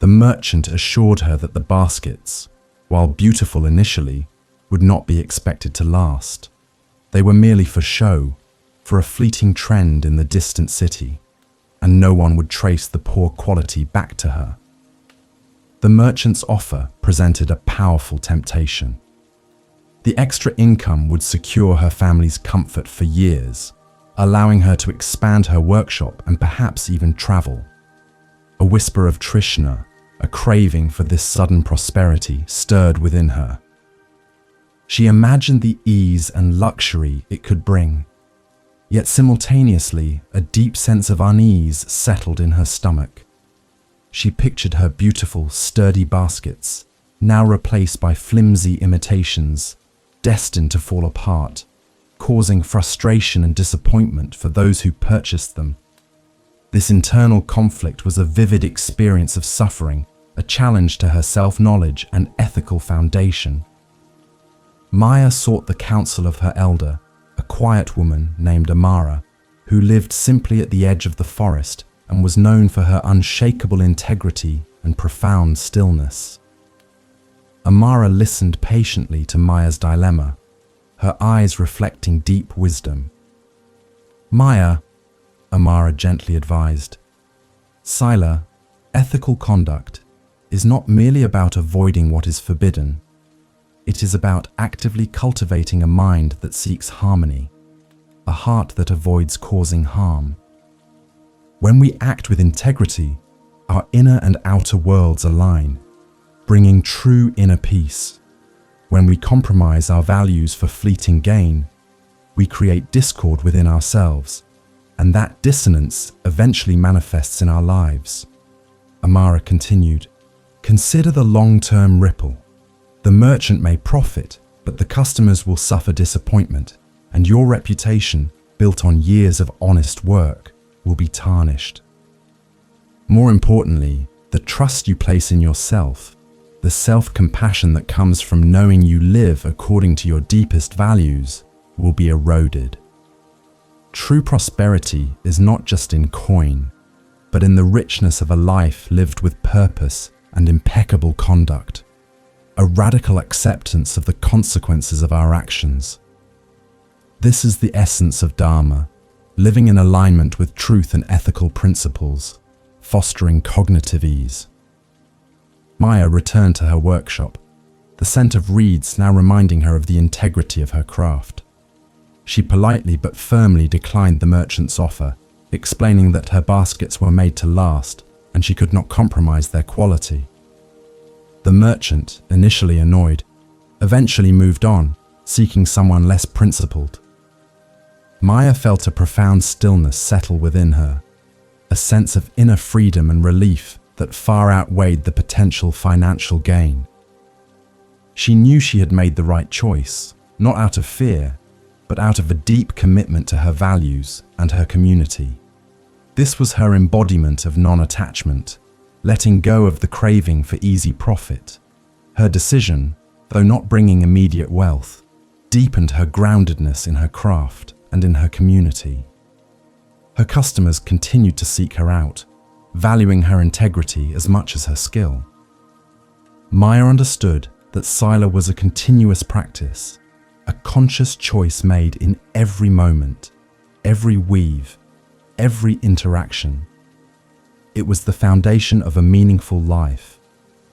The merchant assured her that the baskets, while beautiful initially, would not be expected to last. They were merely for show, for a fleeting trend in the distant city, and no one would trace the poor quality back to her. The merchant's offer presented a powerful temptation. The extra income would secure her family's comfort for years, allowing her to expand her workshop and perhaps even travel. A whisper of Trishna, a craving for this sudden prosperity, stirred within her. She imagined the ease and luxury it could bring, yet simultaneously a deep sense of unease settled in her stomach. She pictured her beautiful, sturdy baskets, now replaced by flimsy imitations, destined to fall apart, causing frustration and disappointment for those who purchased them. This internal conflict was a vivid experience of suffering, a challenge to her self-knowledge and ethical foundation. Maya sought the counsel of her elder, a quiet woman named Amara, who lived simply at the edge of the forest and was known for her unshakable integrity and profound stillness. Amara listened patiently to Maya's dilemma, her eyes reflecting deep wisdom. "Maya," Amara gently advised, "Sila, ethical conduct is not merely about avoiding what is forbidden. It is about actively cultivating a mind that seeks harmony, a heart that avoids causing harm. When we act with integrity, our inner and outer worlds align, bringing true inner peace. When we compromise our values for fleeting gain, we create discord within ourselves, and that dissonance eventually manifests in our lives. Amara continued, "Consider the long-term ripple. The merchant may profit, but the customers will suffer disappointment, and your reputation, built on years of honest work, will be tarnished. More importantly, the trust you place in yourself, the self-compassion that comes from knowing you live according to your deepest values, will be eroded. True prosperity is not just in coin, but in the richness of a life lived with purpose and impeccable conduct, a radical acceptance of the consequences of our actions. This is the essence of Dharma, living in alignment with truth and ethical principles, fostering cognitive ease." Maya returned to her workshop, the scent of reeds now reminding her of the integrity of her craft. She politely but firmly declined the merchant's offer, explaining that her baskets were made to last and she could not compromise their quality. The merchant, initially annoyed, eventually moved on, seeking someone less principled. Maya felt a profound stillness settle within her, a sense of inner freedom and relief that far outweighed the potential financial gain. She knew she had made the right choice, not out of fear, but out of a deep commitment to her values and her community. This was her embodiment of non-attachment, letting go of the craving for easy profit. Her decision, though not bringing immediate wealth, deepened her groundedness in her craft and in her community. Her customers continued to seek her out, valuing her integrity as much as her skill. Maya understood that Sila was a continuous practice, a conscious choice made in every moment, every weave, every interaction. It was the foundation of a meaningful life,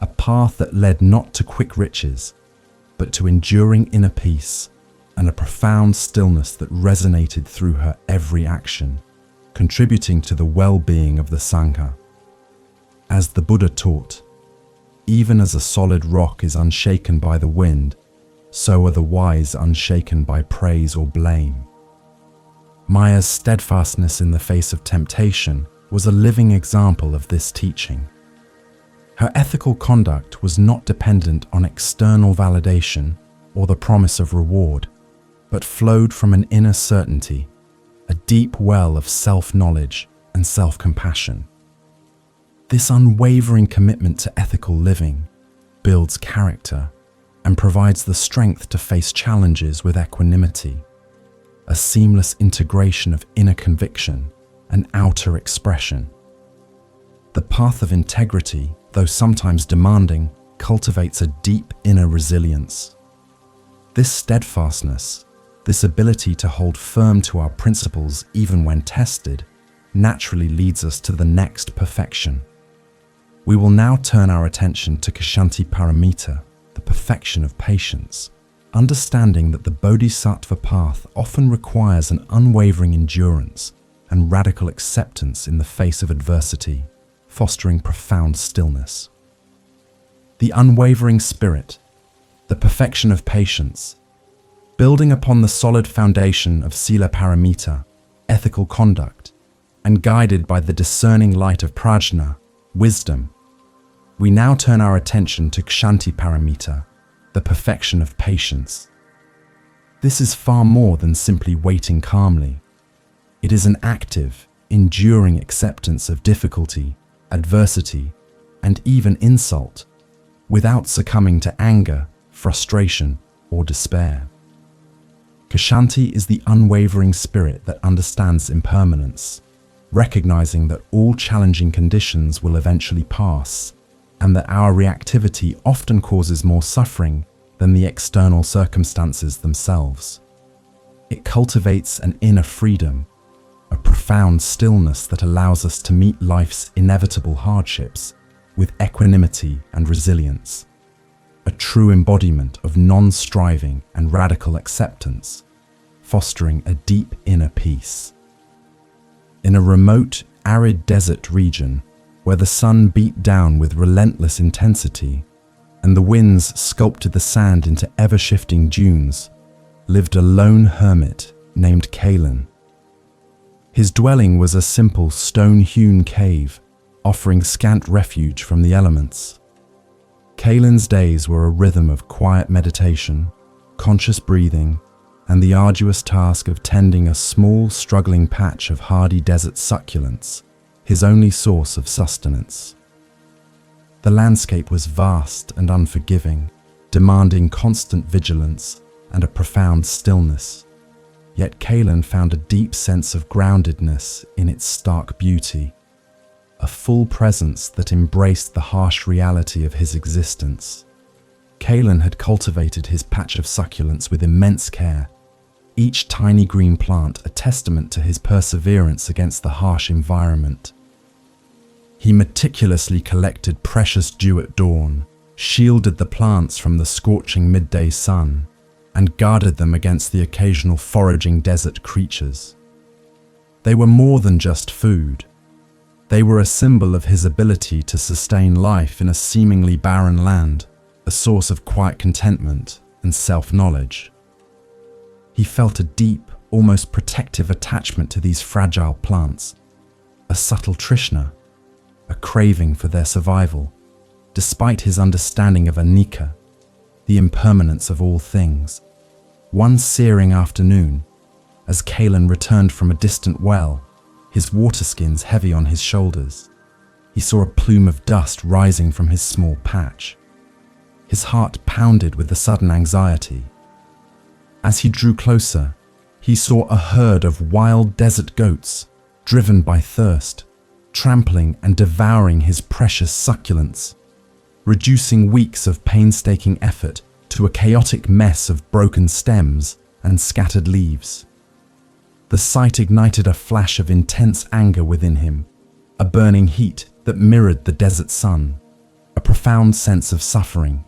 a path that led not to quick riches, but to enduring inner peace and a profound stillness that resonated through her every action, contributing to the well-being of the Sangha. As the Buddha taught, even as a solid rock is unshaken by the wind, so are the wise unshaken by praise or blame. Maya's steadfastness in the face of temptation was a living example of this teaching. Her ethical conduct was not dependent on external validation or the promise of reward, but flowed from an inner certainty, a deep well of self-knowledge and self-compassion. This unwavering commitment to ethical living builds character and provides the strength to face challenges with equanimity, a seamless integration of inner conviction and outer expression. The path of integrity, though sometimes demanding, cultivates a deep inner resilience. This steadfastness, this ability to hold firm to our principles even when tested, naturally leads us to the next perfection. We will now turn our attention to Kshanti Paramita, the perfection of patience, understanding that the Bodhisattva path often requires an unwavering endurance and radical acceptance in the face of adversity, fostering profound stillness. The unwavering spirit, the perfection of patience, building upon the solid foundation of Sila Paramita, ethical conduct, and guided by the discerning light of prajna, wisdom, we now turn our attention to Kshanti Paramita, the perfection of patience. This is far more than simply waiting calmly. It is an active, enduring acceptance of difficulty, adversity, and even insult, without succumbing to anger, frustration, or despair. Kshanti is the unwavering spirit that understands impermanence, recognizing that all challenging conditions will eventually pass, and that our reactivity often causes more suffering than the external circumstances themselves. It cultivates an inner freedom, a profound stillness that allows us to meet life's inevitable hardships with equanimity and resilience. a true embodiment of non-striving and radical acceptance, fostering a deep inner peace. In a remote, arid desert region where the sun beat down with relentless intensity and the winds sculpted the sand into ever-shifting dunes, lived a lone hermit named Kalen. His dwelling was a simple stone-hewn cave, offering scant refuge from the elements. Kalen's days were a rhythm of quiet meditation, conscious breathing, and the arduous task of tending a small, struggling patch of hardy desert succulents, his only source of sustenance. The landscape was vast and unforgiving, demanding constant vigilance and a profound stillness. Yet Kalen found a deep sense of groundedness in its stark beauty, a full presence that embraced the harsh reality of his existence. Kalen had cultivated his patch of succulents with immense care, each tiny green plant a testament to his perseverance against the harsh environment. He meticulously collected precious dew at dawn, shielded the plants from the scorching midday sun, and guarded them against the occasional foraging desert creatures. They were more than just food. They were a symbol of his ability to sustain life in a seemingly barren land, a source of quiet contentment and self-knowledge. He felt a deep, almost protective attachment to these fragile plants, a subtle trishna, a craving for their survival, despite his understanding of anicca, the impermanence of all things. One searing afternoon, as Kalen returned from a distant well, his water skins heavy on his shoulders, he saw a plume of dust rising from his small patch. His heart pounded with a sudden anxiety. As he drew closer, he saw a herd of wild desert goats, driven by thirst, trampling and devouring his precious succulents, reducing weeks of painstaking effort to a chaotic mess of broken stems and scattered leaves. The sight ignited a flash of intense anger within him, a burning heat that mirrored the desert sun, a profound sense of suffering,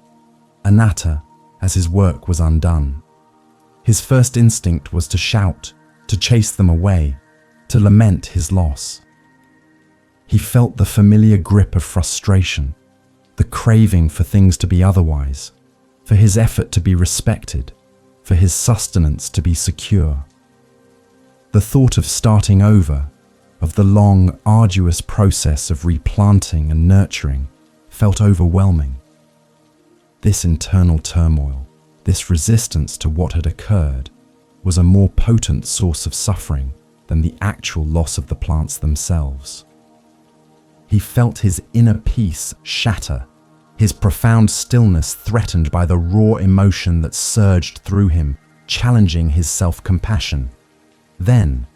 anatta, as his work was undone. His first instinct was to shout, to chase them away, to lament his loss. He felt the familiar grip of frustration, the craving for things to be otherwise, for his effort to be respected, for his sustenance to be secure. The thought of starting over, of the long, arduous process of replanting and nurturing, felt overwhelming. This internal turmoil, this resistance to what had occurred, was a more potent source of suffering than the actual loss of the plants themselves. He felt his inner peace shatter, his profound stillness threatened by the raw emotion that surged through him, challenging his self-compassion. Then,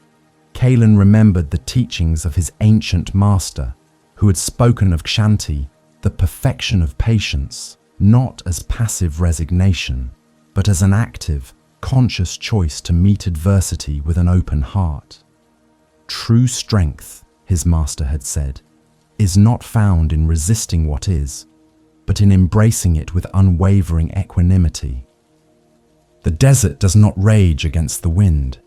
Kalen remembered the teachings of his ancient master, who had spoken of kshanti, the perfection of patience, not as passive resignation, but as an active, conscious choice to meet adversity with an open heart. True strength, his master had said, is not found in resisting what is, but in embracing it with unwavering equanimity. The desert does not rage against the wind.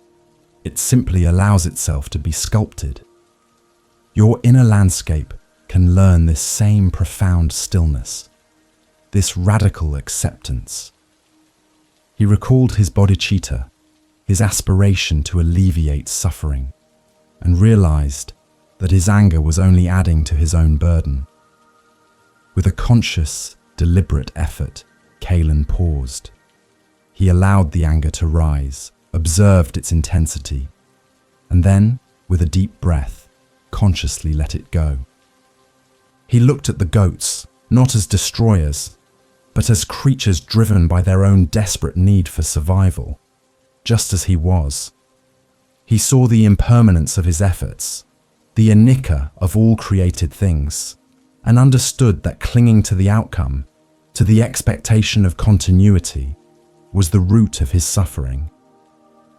It simply allows itself to be sculpted. Your inner landscape can learn this same profound stillness, this radical acceptance. He recalled his bodhicitta, his aspiration to alleviate suffering, and realized that his anger was only adding to his own burden. With a conscious, deliberate effort, Kalen paused. He allowed the anger to rise, observed its intensity, and then, with a deep breath, consciously let it go. He looked at the goats, not as destroyers, but as creatures driven by their own desperate need for survival, just as he was. He saw the impermanence of his efforts, the anicca of all created things, and understood that clinging to the outcome, to the expectation of continuity, was the root of his suffering.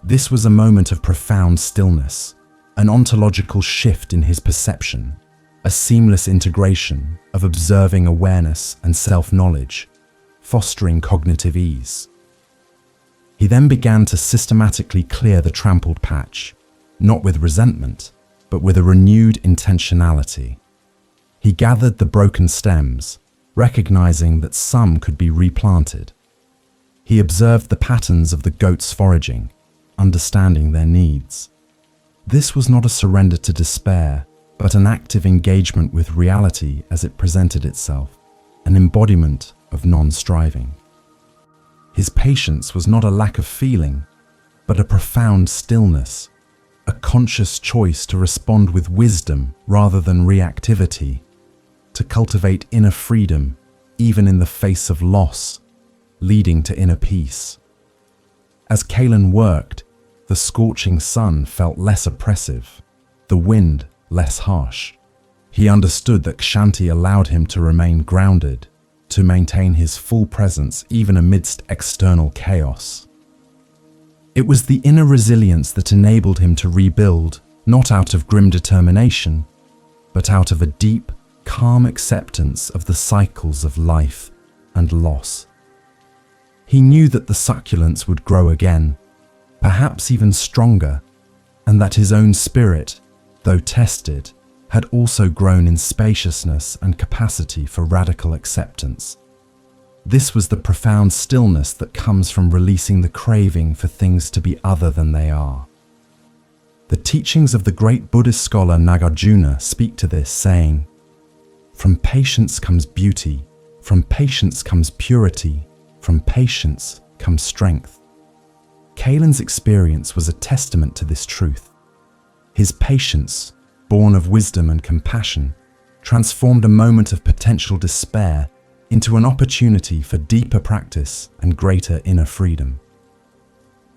This was a moment of profound stillness, an ontological shift in his perception, a seamless integration of observing awareness and self-knowledge, fostering cognitive ease. He then began to systematically clear the trampled patch, not with resentment, but with a renewed intentionality. He gathered the broken stems, recognizing that some could be replanted. He observed the patterns of the goats foraging, understanding their needs. This was not a surrender to despair, but an active engagement with reality as it presented itself, an embodiment of non-striving. His patience was not a lack of feeling, but a profound stillness, a conscious choice to respond with wisdom rather than reactivity, to cultivate inner freedom even in the face of loss, leading to inner peace. As Kalen worked, the scorching sun felt less oppressive, the wind less harsh. He understood that Kshanti allowed him to remain grounded, to maintain his full presence even amidst external chaos. It was the inner resilience that enabled him to rebuild, not out of grim determination, but out of a deep, calm acceptance of the cycles of life and loss. He knew that the succulents would grow again, perhaps even stronger, and that his own spirit, though tested, had also grown in spaciousness and capacity for radical acceptance. This was the profound stillness that comes from releasing the craving for things to be other than they are. The teachings of the great Buddhist scholar Nagarjuna speak to this, saying, "From patience comes beauty, from patience comes purity, from patience comes strength." Kalen's experience was a testament to this truth. His patience, born of wisdom and compassion, transformed a moment of potential despair into an opportunity for deeper practice and greater inner freedom.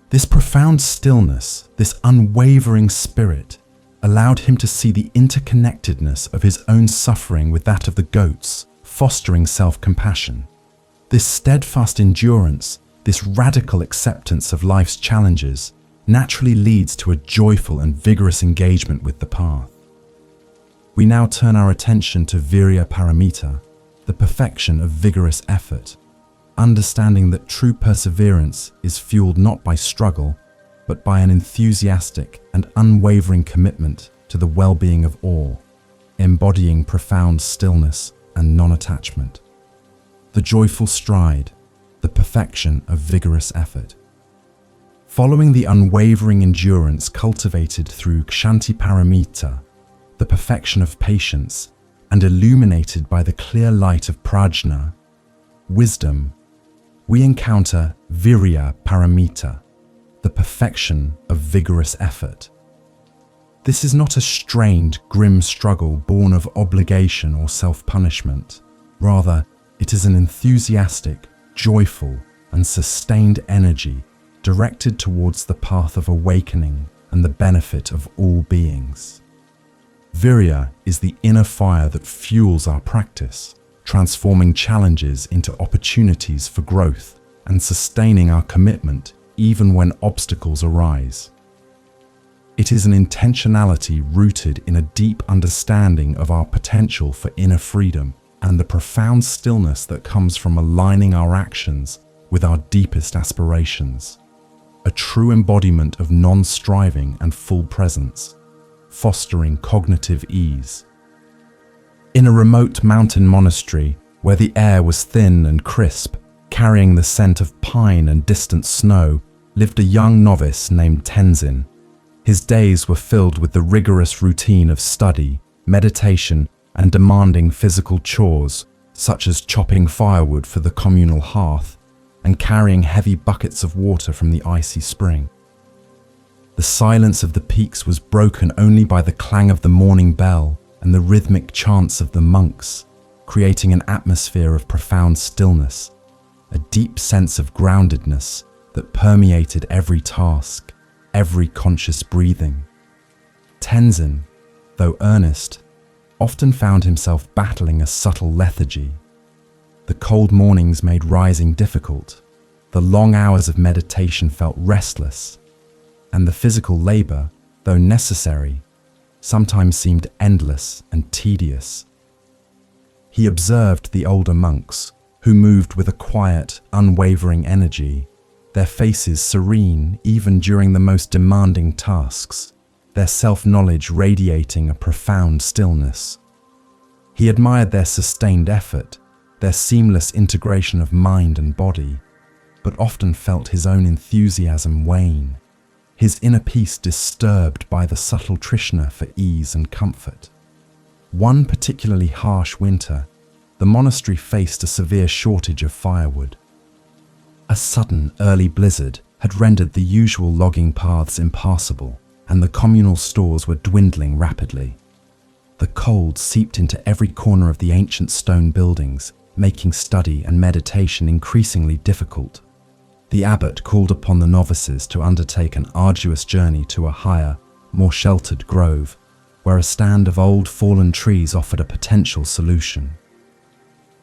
This profound stillness, this unwavering spirit, allowed him to see the interconnectedness of his own suffering with that of the goats, fostering self-compassion. This steadfast endurance, this radical acceptance of life's challenges, naturally leads to a joyful and vigorous engagement with the path. We now turn our attention to virya paramita, the perfection of vigorous effort, understanding that true perseverance is fueled not by struggle, but by an enthusiastic and unwavering commitment to the well-being of all, embodying profound stillness and non-attachment. The joyful stride, the perfection of vigorous effort. Following the unwavering endurance cultivated through Kshanti Paramita, the perfection of patience, and illuminated by the clear light of prajna, wisdom, we encounter virya paramita, the perfection of vigorous effort. This is not a strained, grim struggle born of obligation or self-punishment. Rather, it is an enthusiastic, joyful, and sustained energy directed towards the path of awakening and the benefit of all beings. Virya is the inner fire that fuels our practice, transforming challenges into opportunities for growth and sustaining our commitment even when obstacles arise. It is an intentionality rooted in a deep understanding of our potential for inner freedom and the profound stillness that comes from aligning our actions with our deepest aspirations. A true embodiment of non-striving and full presence, fostering cognitive ease. In a remote mountain monastery where the air was thin and crisp, carrying the scent of pine and distant snow, lived a young novice named Tenzin. His days were filled with the rigorous routine of study, meditation, and demanding physical chores, such as chopping firewood for the communal hearth and carrying heavy buckets of water from the icy spring. The silence of the peaks was broken only by the clang of the morning bell and the rhythmic chants of the monks, creating an atmosphere of profound stillness, a deep sense of groundedness that permeated every task, every conscious breathing. Tenzin, though earnest, often found himself battling a subtle lethargy. The cold mornings made rising difficult, the long hours of meditation felt restless, and the physical labor, though necessary, sometimes seemed endless and tedious. He observed the older monks, who moved with a quiet, unwavering energy, their faces serene even during the most demanding tasks, their self-knowledge radiating a profound stillness. He admired their sustained effort, their seamless integration of mind and body, but often felt his own enthusiasm wane, his inner peace disturbed by the subtle tryshna for ease and comfort. One particularly harsh winter, the monastery faced a severe shortage of firewood. A sudden early blizzard had rendered the usual logging paths impassable, and the communal stores were dwindling rapidly. The cold seeped into every corner of the ancient stone buildings, making study and meditation increasingly difficult. The abbot called upon the novices to undertake an arduous journey to a higher, more sheltered grove, where a stand of old fallen trees offered a potential solution.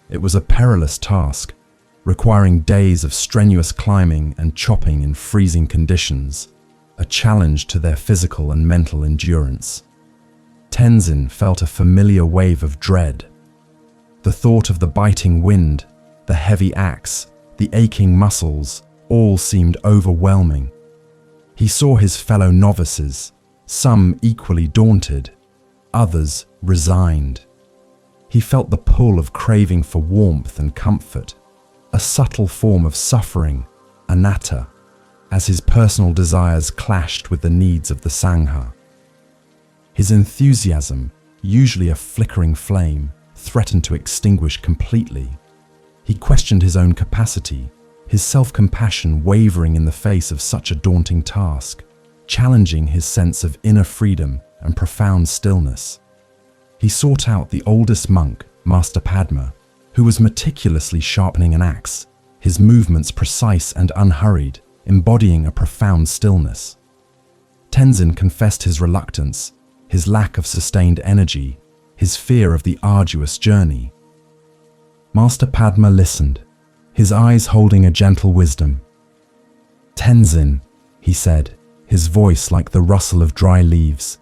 It was a perilous task, requiring days of strenuous climbing and chopping in freezing conditions, a challenge to their physical and mental endurance. Tenzin felt a familiar wave of dread. The thought of the biting wind, the heavy axe, the aching muscles, all seemed overwhelming. He saw his fellow novices, some equally daunted, others resigned. He felt the pull of craving for warmth and comfort, a subtle form of suffering, anatta, as his personal desires clashed with the needs of the Sangha. His enthusiasm, usually a flickering flame, threatened to extinguish completely. He questioned his own capacity, his self-compassion wavering in the face of such a daunting task, challenging his sense of inner freedom and profound stillness. He sought out the oldest monk, Master Padma, who was meticulously sharpening an axe, his movements precise and unhurried, embodying a profound stillness. Tenzin confessed his reluctance, his lack of sustained energy, his fear of the arduous journey. Master Padma listened, his eyes holding a gentle wisdom. "Tenzin," he said, his voice like the rustle of dry leaves,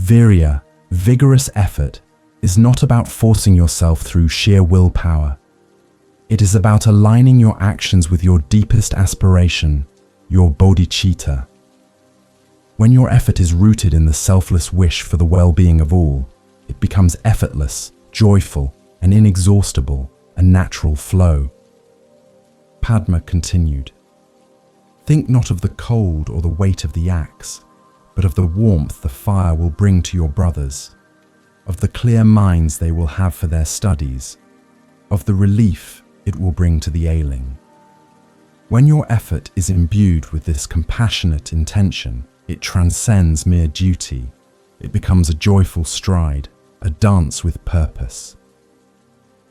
"Virya, vigorous effort, is not about forcing yourself through sheer willpower. It is about aligning your actions with your deepest aspiration, your Bodhicitta. When your effort is rooted in the selfless wish for the well-being of all, it becomes effortless, joyful, and inexhaustible, a natural flow." Padma continued, "Think not of the cold or the weight of the axe, but of the warmth the fire will bring to your brothers, of the clear minds they will have for their studies, of the relief it will bring to the ailing. When your effort is imbued with this compassionate intention, it transcends mere duty. It becomes a joyful stride, a dance with purpose.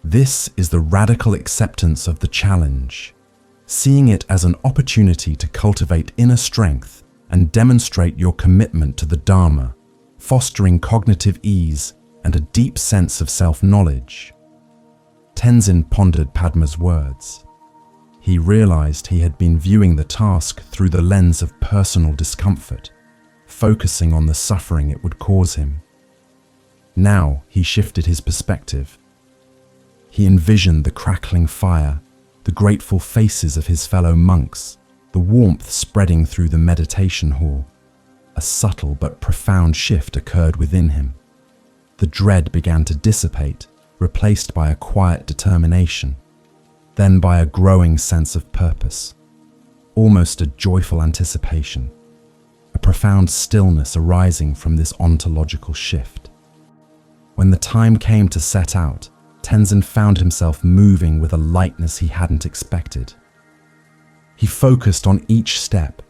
This is the radical acceptance of the challenge, seeing it as an opportunity to cultivate inner strength and demonstrate your commitment to the Dharma, fostering cognitive ease and a deep sense of self-knowledge." Tenzin pondered Padma's words. He realized he had been viewing the task through the lens of personal discomfort, focusing on the suffering it would cause him. Now he shifted his perspective. He envisioned the crackling fire, the grateful faces of his fellow monks, the warmth spreading through the meditation hall. A subtle but profound shift occurred within him. The dread began to dissipate, replaced by a quiet determination, then by a growing sense of purpose, almost a joyful anticipation, a profound stillness arising from this ontological shift. When the time came to set out, Tenzin found himself moving with a lightness he hadn't expected. He focused on each step,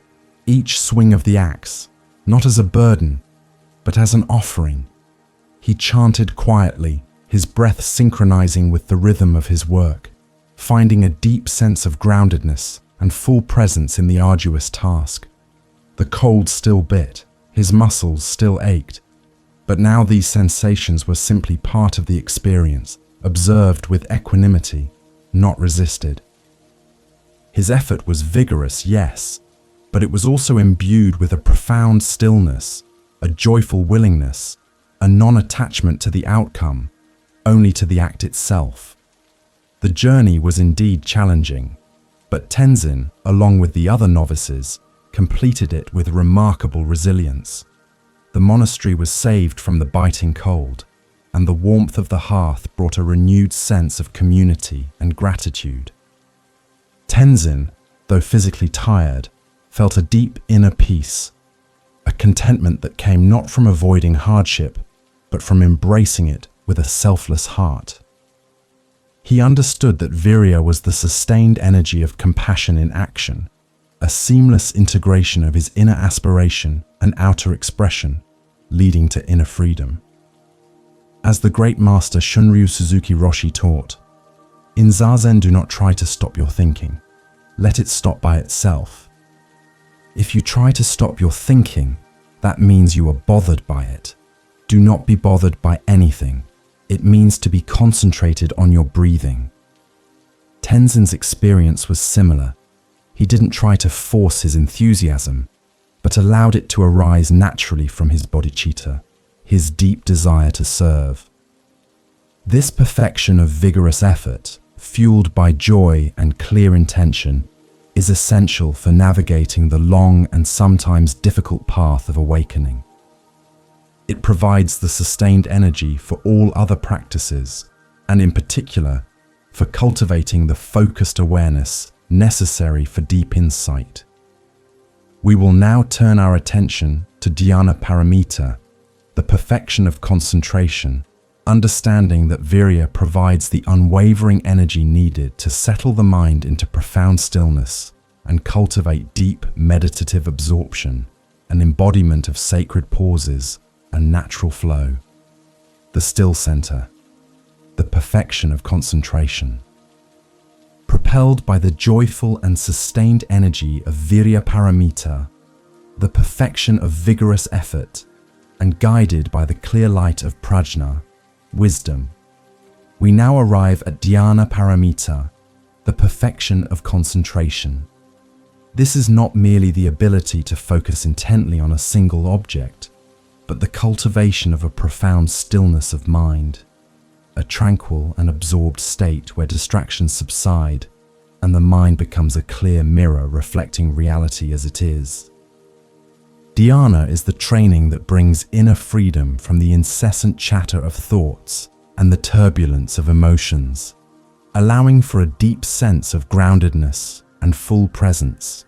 each swing of the axe, not as a burden, but as an offering. He chanted quietly, his breath synchronizing with the rhythm of his work, finding a deep sense of groundedness and full presence in the arduous task. The cold still bit, his muscles still ached, but now these sensations were simply part of the experience, observed with equanimity, not resisted. His effort was vigorous, yes, but it was also imbued with a profound stillness, a joyful willingness, a non-attachment to the outcome, only to the act itself. The journey was indeed challenging, but Tenzin, along with the other novices, completed it with remarkable resilience. The monastery was saved from the biting cold, and the warmth of the hearth brought a renewed sense of community and gratitude. Tenzin, though physically tired, felt a deep inner peace, a contentment that came not from avoiding hardship, but from embracing it with a selfless heart. He understood that virya was the sustained energy of compassion in action, a seamless integration of his inner aspiration and outer expression, leading to inner freedom. As the great master Shunryu Suzuki Roshi taught, in Zazen do not try to stop your thinking, let it stop by itself. If you try to stop your thinking, that means you are bothered by it. Do not be bothered by anything. It means to be concentrated on your breathing. Tenzin's experience was similar. He didn't try to force his enthusiasm, but allowed it to arise naturally from his bodhicitta, his deep desire to serve. This perfection of vigorous effort, fueled by joy and clear intention, is essential for navigating the long and sometimes difficult path of awakening. It provides the sustained energy for all other practices, and in particular, for cultivating the focused awareness necessary for deep insight. We will now turn our attention to dhyana paramita, the perfection of concentration, understanding that virya provides the unwavering energy needed to settle the mind into profound stillness and cultivate deep meditative absorption, an embodiment of sacred pauses and natural flow. The still center, the perfection of concentration. Propelled by the joyful and sustained energy of virya paramita, the perfection of vigorous effort, and guided by the clear light of prajna, wisdom, we now arrive at dhyana paramita, the perfection of concentration. This is not merely the ability to focus intently on a single object, but the cultivation of a profound stillness of mind, a tranquil and absorbed state where distractions subside and the mind becomes a clear mirror reflecting reality as it is. Dhyana is the training that brings inner freedom from the incessant chatter of thoughts and the turbulence of emotions, allowing for a deep sense of groundedness and full presence,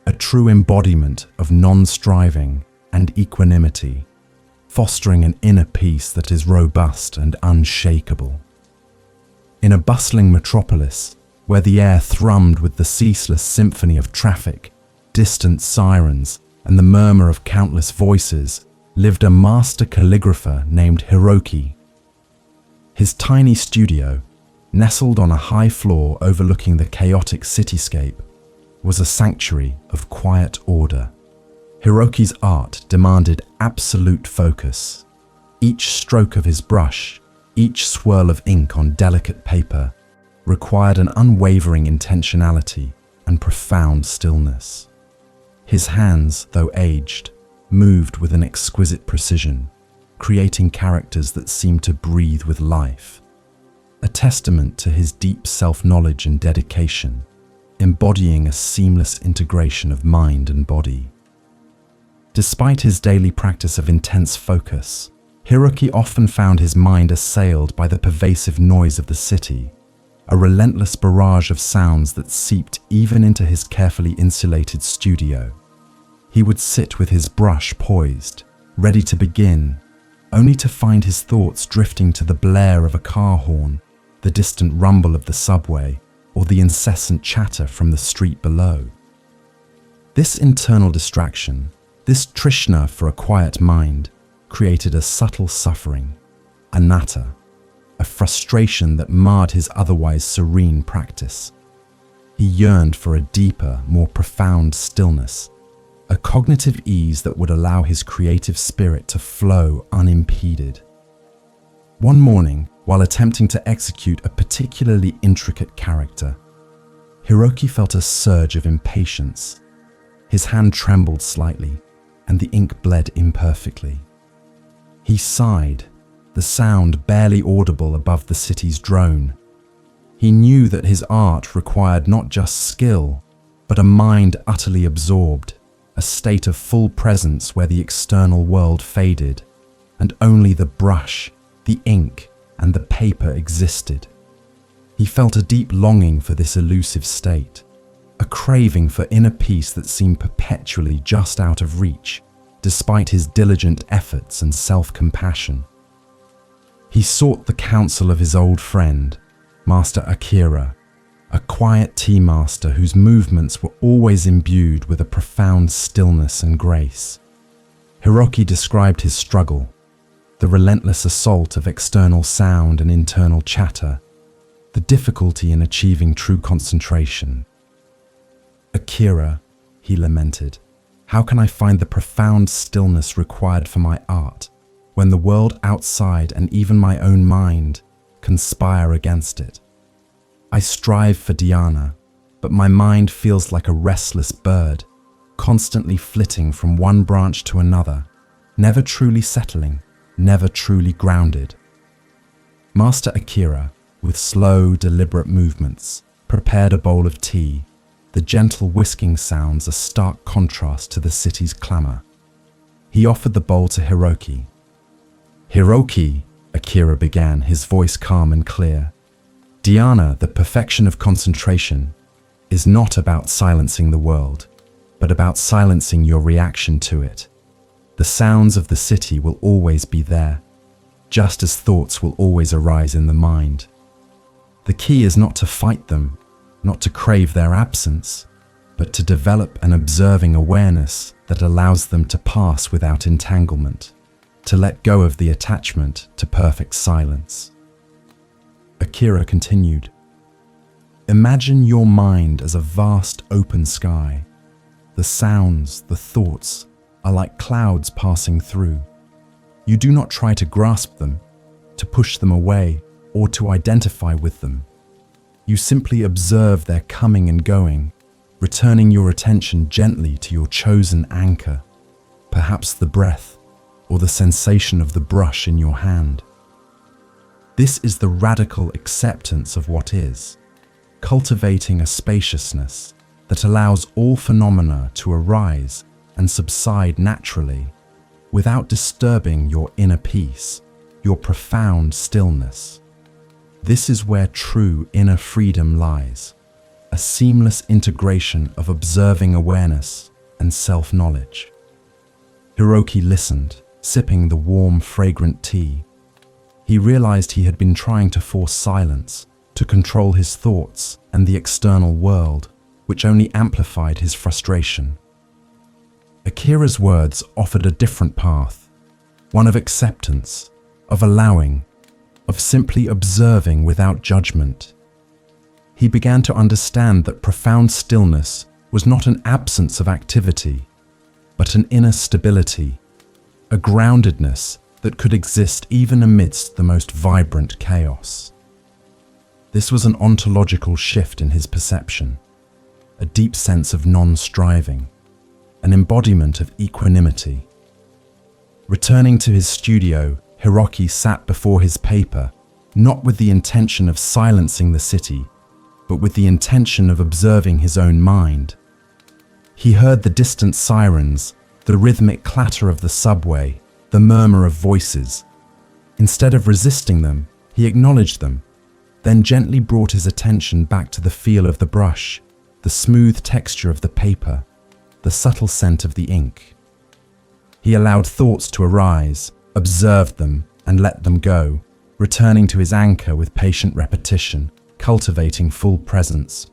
a true embodiment of non-striving and equanimity, fostering an inner peace that is robust and unshakable. In a bustling metropolis, where the air thrummed with the ceaseless symphony of traffic, distant sirens, and the murmur of countless voices, lived a master calligrapher named Hiroki. His tiny studio, nestled on a high floor overlooking the chaotic cityscape, was a sanctuary of quiet order. Hiroki's art demanded absolute focus. Each stroke of his brush, each swirl of ink on delicate paper, required an unwavering intentionality and profound stillness. His hands, though aged, moved with an exquisite precision, creating characters that seemed to breathe with life, a testament to his deep self-knowledge and dedication, embodying a seamless integration of mind and body. Despite his daily practice of intense focus, Hiroki often found his mind assailed by the pervasive noise of the city, a relentless barrage of sounds that seeped even into his carefully insulated studio. He would sit with his brush poised, ready to begin, only to find his thoughts drifting to the blare of a car horn, the distant rumble of the subway, or the incessant chatter from the street below. This internal distraction, this trishna for a quiet mind, created a subtle suffering, anatta, a frustration that marred his otherwise serene practice. He yearned for a deeper, more profound stillness, a cognitive ease that would allow his creative spirit to flow unimpeded. One morning, while attempting to execute a particularly intricate character, Hiroki felt a surge of impatience. His hand trembled slightly, and the ink bled imperfectly. He sighed, the sound barely audible above the city's drone. He knew that his art required not just skill, but a mind utterly absorbed, a state of full presence where the external world faded, and only the brush, the ink, and the paper existed. He felt a deep longing for this elusive state, a craving for inner peace that seemed perpetually just out of reach, despite his diligent efforts and self-compassion. He sought the counsel of his old friend, Master Akira, a quiet tea master whose movements were always imbued with a profound stillness and grace. Hiroki described his struggle, the relentless assault of external sound and internal chatter, the difficulty in achieving true concentration. "Akira," he lamented, "how can I find the profound stillness required for my art when the world outside and even my own mind conspire against it? I strive for dhyana, but my mind feels like a restless bird, constantly flitting from one branch to another, never truly settling, never truly grounded." Master Akira, with slow, deliberate movements, prepared a bowl of tea, the gentle whisking sounds a stark contrast to the city's clamor. He offered the bowl to Hiroki. "Hiroki," Akira began, his voice calm and clear, "dhyana, the perfection of concentration, is not about silencing the world, but about silencing your reaction to it. The sounds of the city will always be there, just as thoughts will always arise in the mind. The key is not to fight them, not to crave their absence, but to develop an observing awareness that allows them to pass without entanglement, to let go of the attachment to perfect silence." Akira continued, "Imagine your mind as a vast open sky. The sounds, the thoughts, are like clouds passing through. You do not try to grasp them, to push them away, or to identify with them. You simply observe their coming and going, returning your attention gently to your chosen anchor, perhaps the breath or the sensation of the brush in your hand. This is the radical acceptance of what is, cultivating a spaciousness that allows all phenomena to arise and subside naturally, without disturbing your inner peace, your profound stillness. This is where true inner freedom lies, a seamless integration of observing awareness and self-knowledge." Hiroki listened, sipping the warm, fragrant tea. He realized he had been trying to force silence, to control his thoughts and the external world, which only amplified his frustration. Akira's words offered a different path, one of acceptance, of allowing, of simply observing without judgment. He began to understand that profound stillness was not an absence of activity, but an inner stability, a groundedness that could exist even amidst the most vibrant chaos. This was an ontological shift in his perception, a deep sense of non-striving, an embodiment of equanimity. Returning to his studio, Hiroki sat before his paper, not with the intention of silencing the city, but with the intention of observing his own mind. He heard the distant sirens, the rhythmic clatter of the subway, the murmur of voices. Instead of resisting them, he acknowledged them, then gently brought his attention back to the feel of the brush, the smooth texture of the paper, the subtle scent of the ink. He allowed thoughts to arise, observed them, and let them go, returning to his anchor with patient repetition, cultivating full presence.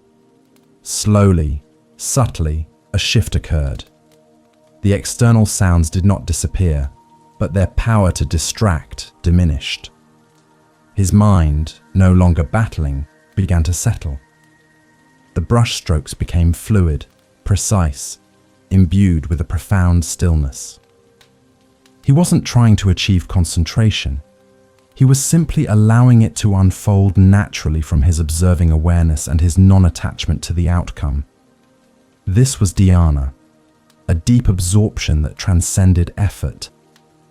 Slowly, subtly, a shift occurred. The external sounds did not disappear, but their power to distract diminished. His mind, no longer battling, began to settle. The brushstrokes became fluid, precise, imbued with a profound stillness. He wasn't trying to achieve concentration. He was simply allowing it to unfold naturally from his observing awareness and his non-attachment to the outcome. This was dhyana, a deep absorption that transcended effort,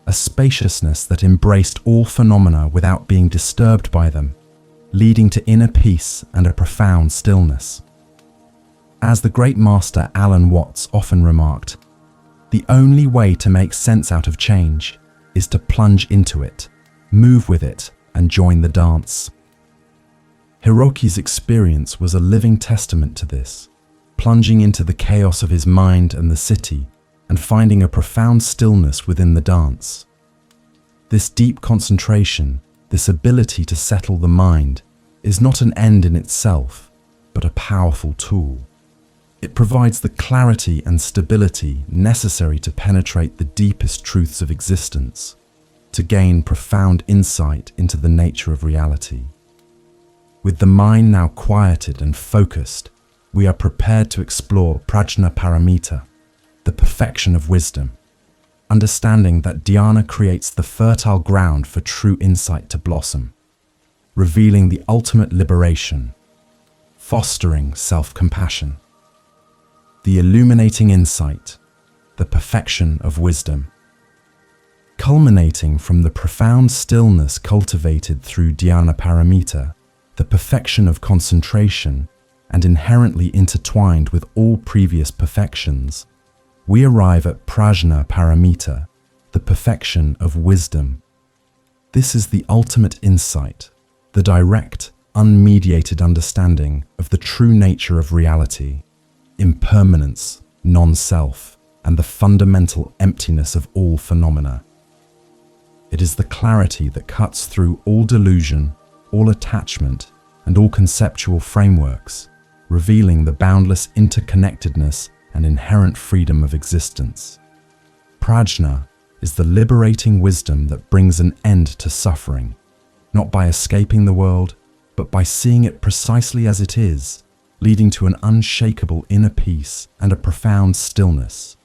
a spaciousness that embraced all phenomena without being disturbed by them, leading to inner peace and a profound stillness. As the great master Alan Watts often remarked, the only way to make sense out of change is to plunge into it, move with it, and join the dance. Hiroki's experience was a living testament to this, plunging into the chaos of his mind and the city, and finding a profound stillness within the dance. This deep concentration, this ability to settle the mind, is not an end in itself, but a powerful tool. It provides the clarity and stability necessary to penetrate the deepest truths of existence, to gain profound insight into the nature of reality. With the mind now quieted and focused, we are prepared to explore prajna paramita, the perfection of wisdom, understanding that dhyana creates the fertile ground for true insight to blossom, revealing the ultimate liberation, fostering self-compassion. The illuminating insight, the perfection of wisdom. Culminating from the profound stillness cultivated through dhyana paramita, the perfection of concentration, and inherently intertwined with all previous perfections, we arrive at prajna paramita, the perfection of wisdom. This is the ultimate insight, the direct, unmediated understanding of the true nature of reality, impermanence, non-self, and the fundamental emptiness of all phenomena. It is the clarity that cuts through all delusion, all attachment, and all conceptual frameworks, revealing the boundless interconnectedness and inherent freedom of existence. Prajna is the liberating wisdom that brings an end to suffering, not by escaping the world, but by seeing it precisely as it is, leading to an unshakable inner peace and a profound stillness,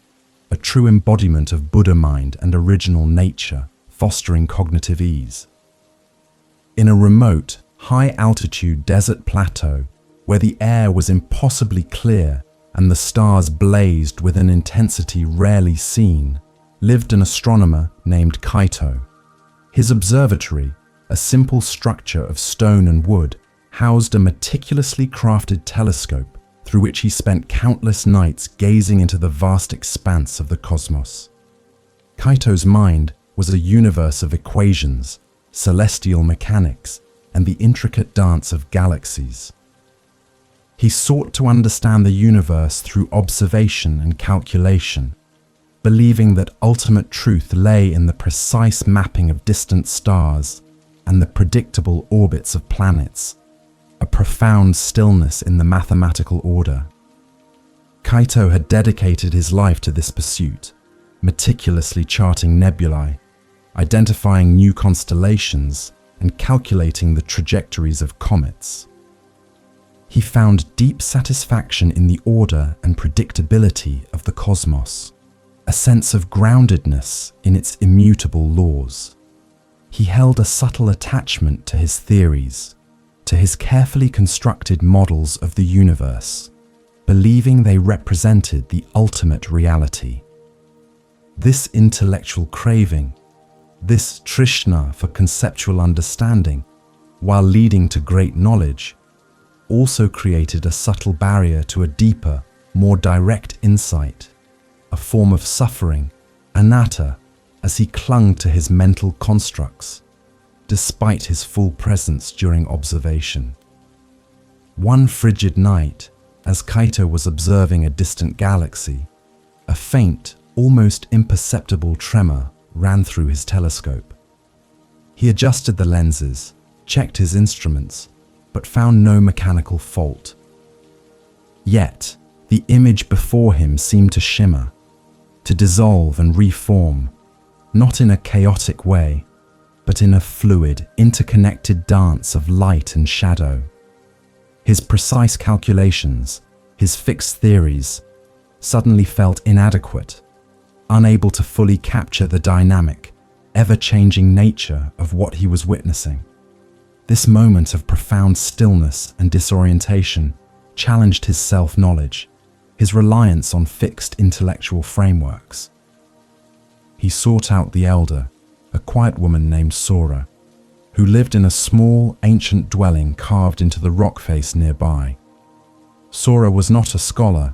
a true embodiment of Buddha mind and original nature, fostering cognitive ease. In a remote, high-altitude desert plateau, where the air was impossibly clear and the stars blazed with an intensity rarely seen, lived an astronomer named Kaito. His observatory, a simple structure of stone and wood, housed a meticulously crafted telescope through which he spent countless nights gazing into the vast expanse of the cosmos. Kaito's mind was a universe of equations, celestial mechanics, and the intricate dance of galaxies. He sought to understand the universe through observation and calculation, believing that ultimate truth lay in the precise mapping of distant stars and the predictable orbits of planets, a profound stillness in the mathematical order. Kaito had dedicated his life to this pursuit, meticulously charting nebulae, identifying new constellations, and calculating the trajectories of comets. He found deep satisfaction in the order and predictability of the cosmos, a sense of groundedness in its immutable laws. He held a subtle attachment to his theories, to his carefully constructed models of the universe, believing they represented the ultimate reality. This intellectual craving, this trishna for conceptual understanding, while leading to great knowledge, also created a subtle barrier to a deeper, more direct insight, a form of suffering, anatta, as he clung to his mental constructs, despite his full presence during observation. One frigid night, as Kaito was observing a distant galaxy, a faint, almost imperceptible tremor ran through his telescope. He adjusted the lenses, checked his instruments, but found no mechanical fault. Yet, the image before him seemed to shimmer, to dissolve and reform, not in a chaotic way, but in a fluid, interconnected dance of light and shadow. His precise calculations, his fixed theories, suddenly felt inadequate, unable to fully capture the dynamic, ever-changing nature of what he was witnessing. This moment of profound stillness and disorientation challenged his self-knowledge, his reliance on fixed intellectual frameworks. He sought out the elder, a quiet woman named Sora, who lived in a small, ancient dwelling carved into the rock face nearby. Sora was not a scholar,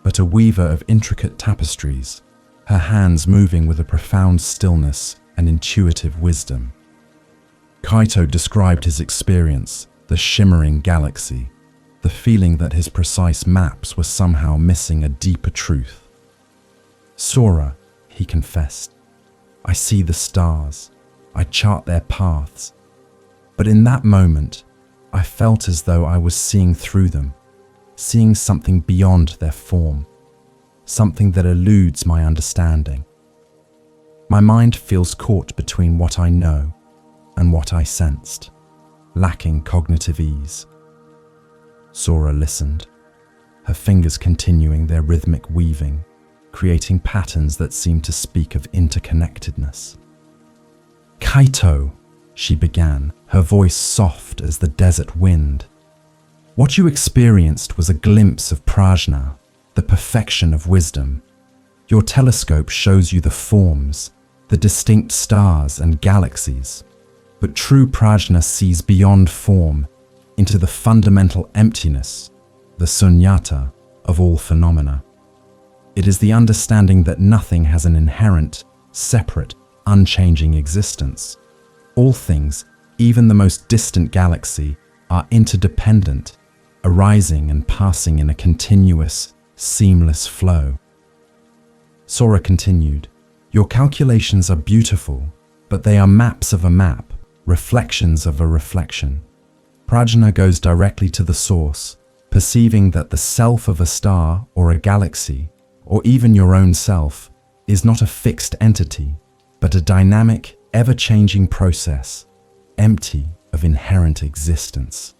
but a weaver of intricate tapestries, her hands moving with a profound stillness and intuitive wisdom. Kaito described his experience, the shimmering galaxy, the feeling that his precise maps were somehow missing a deeper truth. "Sora," he confessed, "I see the stars, I chart their paths, but in that moment, I felt as though I was seeing through them, seeing something beyond their form, something that eludes my understanding. My mind feels caught between what I know and what I sensed, lacking cognitive ease." Sora listened, her fingers continuing their rhythmic weaving, creating patterns that seemed to speak of interconnectedness. "Kaito," she began, her voice soft as the desert wind. "What you experienced was a glimpse of prajna, the perfection of wisdom. Your telescope shows you the forms, the distinct stars and galaxies, but true prajna sees beyond form into the fundamental emptiness, the sunyata, of all phenomena. It is the understanding that nothing has an inherent, separate, unchanging existence. All things, even the most distant galaxy, are interdependent, arising and passing in a continuous, seamless flow." Sora continued, "Your calculations are beautiful, but they are maps of a map, reflections of a reflection. Prajna goes directly to the source, perceiving that the self of a star or a galaxy, or even your own self, is not a fixed entity, but a dynamic, ever-changing process, empty of inherent existence.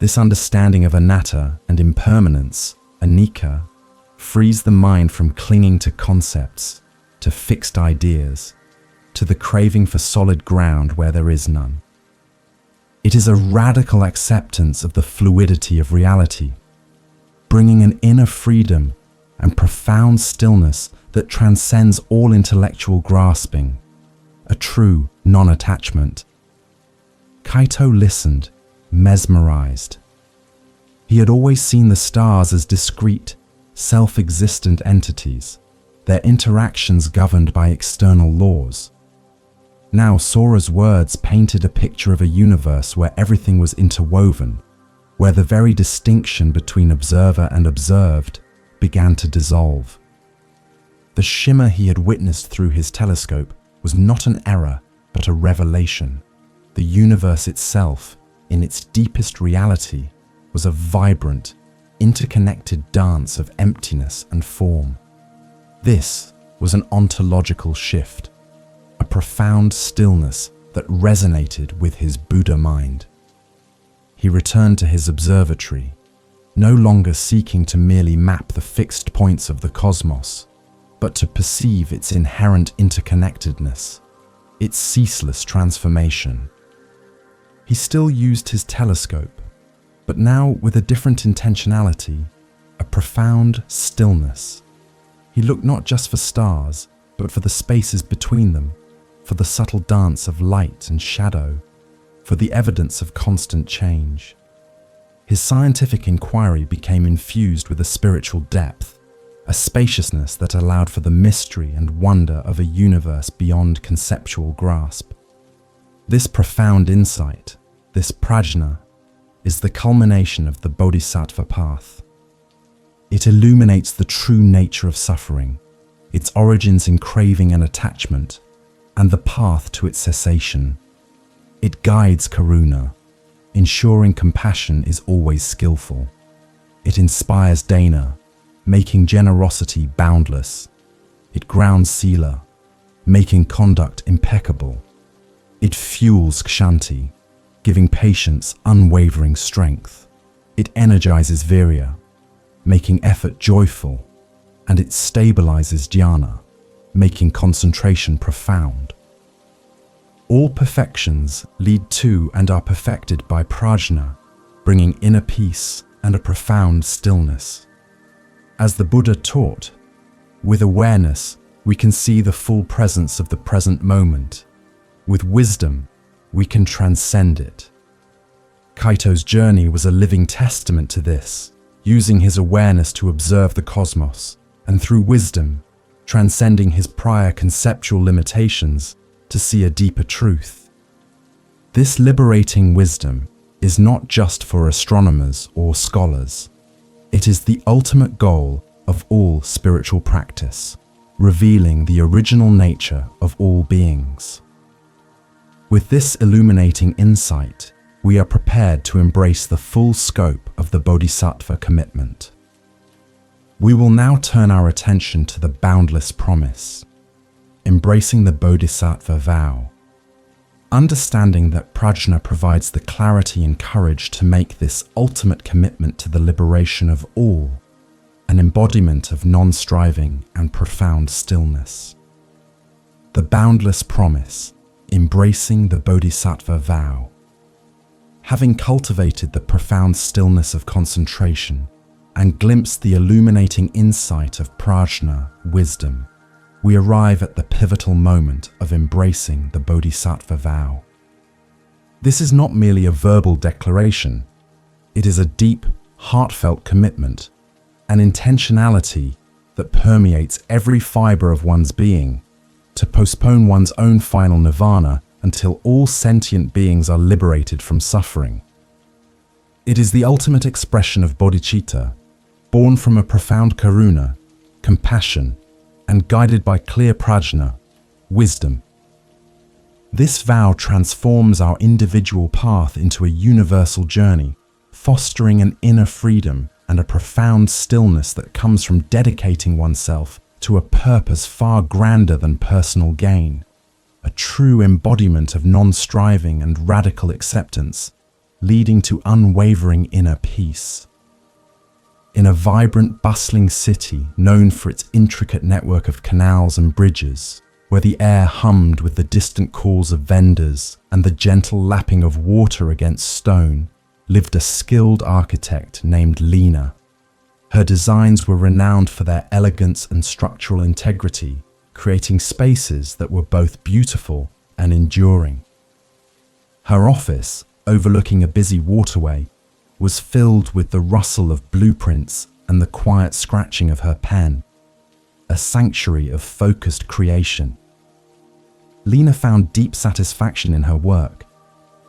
This understanding of anatta and impermanence, anicca, frees the mind from clinging to concepts, to fixed ideas, to the craving for solid ground where there is none. It is a radical acceptance of the fluidity of reality, bringing an inner freedom and profound stillness that transcends all intellectual grasping, a true non-attachment." Kaito listened, mesmerized. He had always seen the stars as discrete, self-existent entities, their interactions governed by external laws. Now Sora's words painted a picture of a universe where everything was interwoven, where the very distinction between observer and observed began to dissolve. The shimmer he had witnessed through his telescope was not an error, but a revelation. The universe itself, in its deepest reality, was a vibrant, interconnected dance of emptiness and form. This was an ontological shift, a profound stillness that resonated with his Buddha mind. He returned to his observatory, no longer seeking to merely map the fixed points of the cosmos, but to perceive its inherent interconnectedness, its ceaseless transformation. He still used his telescope, but now with a different intentionality, a profound stillness. He looked not just for stars, but for the spaces between them, for the subtle dance of light and shadow, for the evidence of constant change. His scientific inquiry became infused with a spiritual depth, a spaciousness that allowed for the mystery and wonder of a universe beyond conceptual grasp. This profound insight, this prajna, is the culmination of the Bodhisattva path. It illuminates the true nature of suffering, its origins in craving and attachment, and the path to its cessation. It guides karuna, ensuring compassion is always skillful. It inspires dana, making generosity boundless. It grounds sila, making conduct impeccable. It fuels kshanti, giving patience unwavering strength. It energizes virya, making effort joyful, and it stabilizes dhyana, making concentration profound. All perfections lead to and are perfected by prajna, bringing inner peace and a profound stillness. As the Buddha taught, with awareness we can see the full presence of the present moment. With wisdom, we can transcend it. Kaito's journey was a living testament to this, using his awareness to observe the cosmos, and through wisdom, transcending his prior conceptual limitations to see a deeper truth. This liberating wisdom is not just for astronomers or scholars. It is the ultimate goal of all spiritual practice, revealing the original nature of all beings. With this illuminating insight, we are prepared to embrace the full scope of the Bodhisattva commitment. We will now turn our attention to the boundless promise, embracing the Bodhisattva vow. Understanding that prajna provides the clarity and courage to make this ultimate commitment to the liberation of all, an embodiment of non-striving and profound stillness. The boundless promise, embracing the Bodhisattva vow. Having cultivated the profound stillness of concentration and glimpsed the illuminating insight of prajna, wisdom, we arrive at the pivotal moment of embracing the Bodhisattva vow. This is not merely a verbal declaration. It is a deep, heartfelt commitment, an intentionality that permeates every fiber of one's being to postpone one's own final nirvana until all sentient beings are liberated from suffering. It is the ultimate expression of bodhicitta, born from a profound karuna, compassion, and guided by clear prajna, wisdom. This vow transforms our individual path into a universal journey, fostering an inner freedom and a profound stillness that comes from dedicating oneself to a purpose far grander than personal gain, a true embodiment of non-striving and radical acceptance, leading to unwavering inner peace. In a vibrant, bustling city known for its intricate network of canals and bridges, where the air hummed with the distant calls of vendors and the gentle lapping of water against stone, lived a skilled architect named Lena. Her designs were renowned for their elegance and structural integrity, creating spaces that were both beautiful and enduring. Her office, overlooking a busy waterway, was filled with the rustle of blueprints and the quiet scratching of her pen, a sanctuary of focused creation. Lena found deep satisfaction in her work,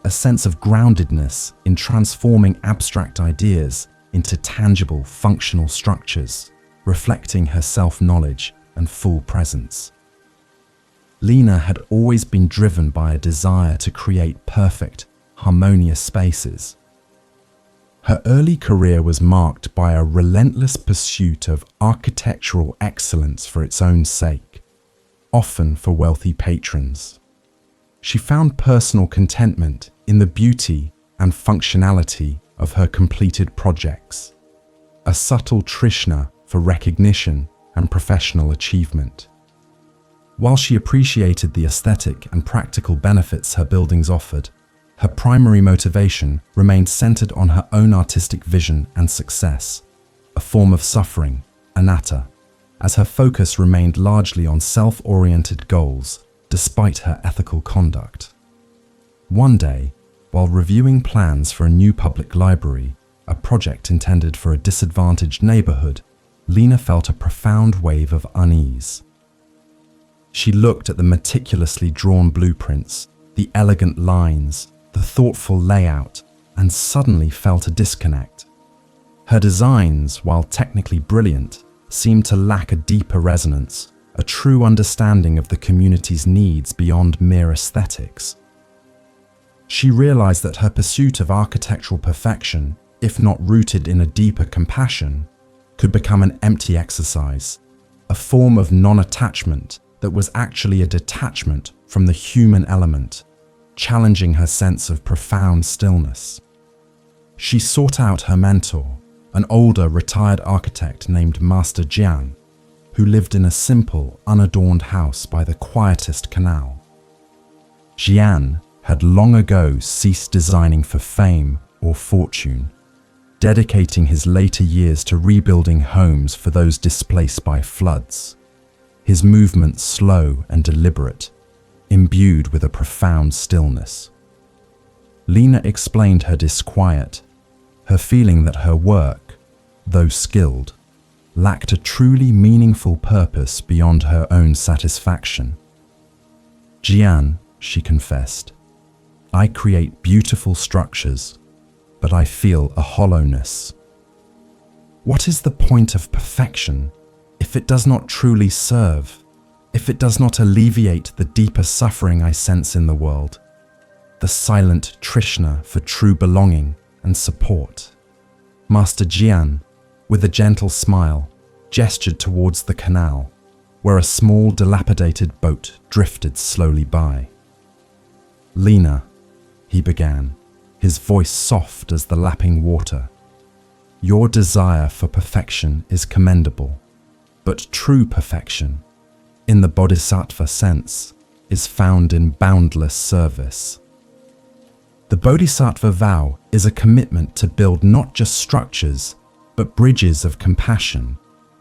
a sense of groundedness in transforming abstract ideas into tangible, functional structures, reflecting her self-knowledge and full presence. Lena had always been driven by a desire to create perfect, harmonious spaces. Her early career was marked by a relentless pursuit of architectural excellence for its own sake, often for wealthy patrons. She found personal contentment in the beauty and functionality of her completed projects, a subtle trishna for recognition and professional achievement. While she appreciated the aesthetic and practical benefits her buildings offered, her primary motivation remained centered on her own artistic vision and success, a form of suffering, anatta, as her focus remained largely on self-oriented goals despite her ethical conduct. One day, while reviewing plans for a new public library, a project intended for a disadvantaged neighborhood, Lena felt a profound wave of unease. She looked at the meticulously drawn blueprints, the elegant lines, the thoughtful layout, and suddenly felt a disconnect. Her designs, while technically brilliant, seemed to lack a deeper resonance, a true understanding of the community's needs beyond mere aesthetics. She realized that her pursuit of architectural perfection, if not rooted in a deeper compassion, could become an empty exercise, a form of non-attachment that was actually a detachment from the human element, challenging her sense of profound stillness. She sought out her mentor, an older retired architect named Master Jian, who lived in a simple, unadorned house by the quietest canal. Jian had long ago ceased designing for fame or fortune, dedicating his later years to rebuilding homes for those displaced by floods, his movements slow and deliberate, imbued with a profound stillness. Lena explained her disquiet, her feeling that her work, though skilled, lacked a truly meaningful purpose beyond her own satisfaction. "Jian," she confessed, "I create beautiful structures, but I feel a hollowness. What is the point of perfection if it does not truly serve, if it does not alleviate the deeper suffering I sense in the world, the silent Trishna for true belonging and support?" Master Jian, with a gentle smile, gestured towards the canal, where a small dilapidated boat drifted slowly by. "Lena," he began, his voice soft as the lapping water, "your desire for perfection is commendable, but true perfection, in the Bodhisattva sense, is found in boundless service. The Bodhisattva vow is a commitment to build not just structures, but bridges of compassion,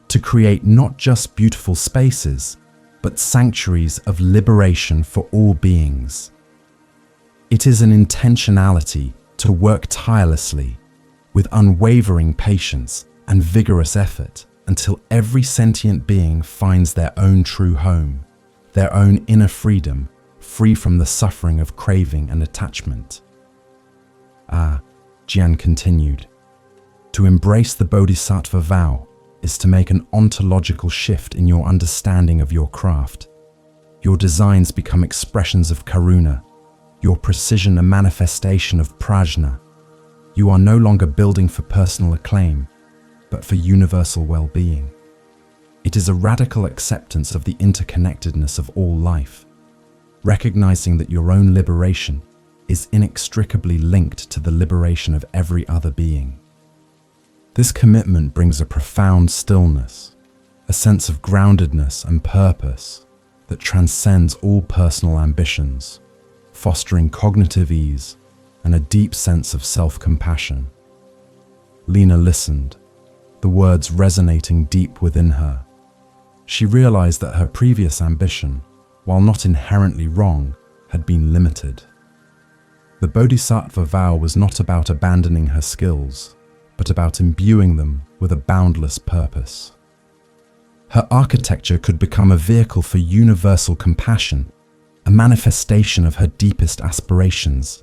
to create not just beautiful spaces, but sanctuaries of liberation for all beings. It is an intentionality to work tirelessly, with unwavering patience and vigorous effort, until every sentient being finds their own true home, their own inner freedom, free from the suffering of craving and attachment." Jian continued, "To embrace the Bodhisattva vow is to make an ontological shift in your understanding of your craft. Your designs become expressions of karuna, your precision a manifestation of prajna. You are no longer building for personal acclaim, but for universal well-being. It is a radical acceptance of the interconnectedness of all life, recognizing that your own liberation is inextricably linked to the liberation of every other being. This commitment brings a profound stillness, a sense of groundedness and purpose that transcends all personal ambitions, fostering cognitive ease and a deep sense of self-compassion." Lena listened, the words resonating deep within her. She realized that her previous ambition, while not inherently wrong, had been limited. The Bodhisattva vow was not about abandoning her skills, but about imbuing them with a boundless purpose. Her architecture could become a vehicle for universal compassion, a manifestation of her deepest aspirations.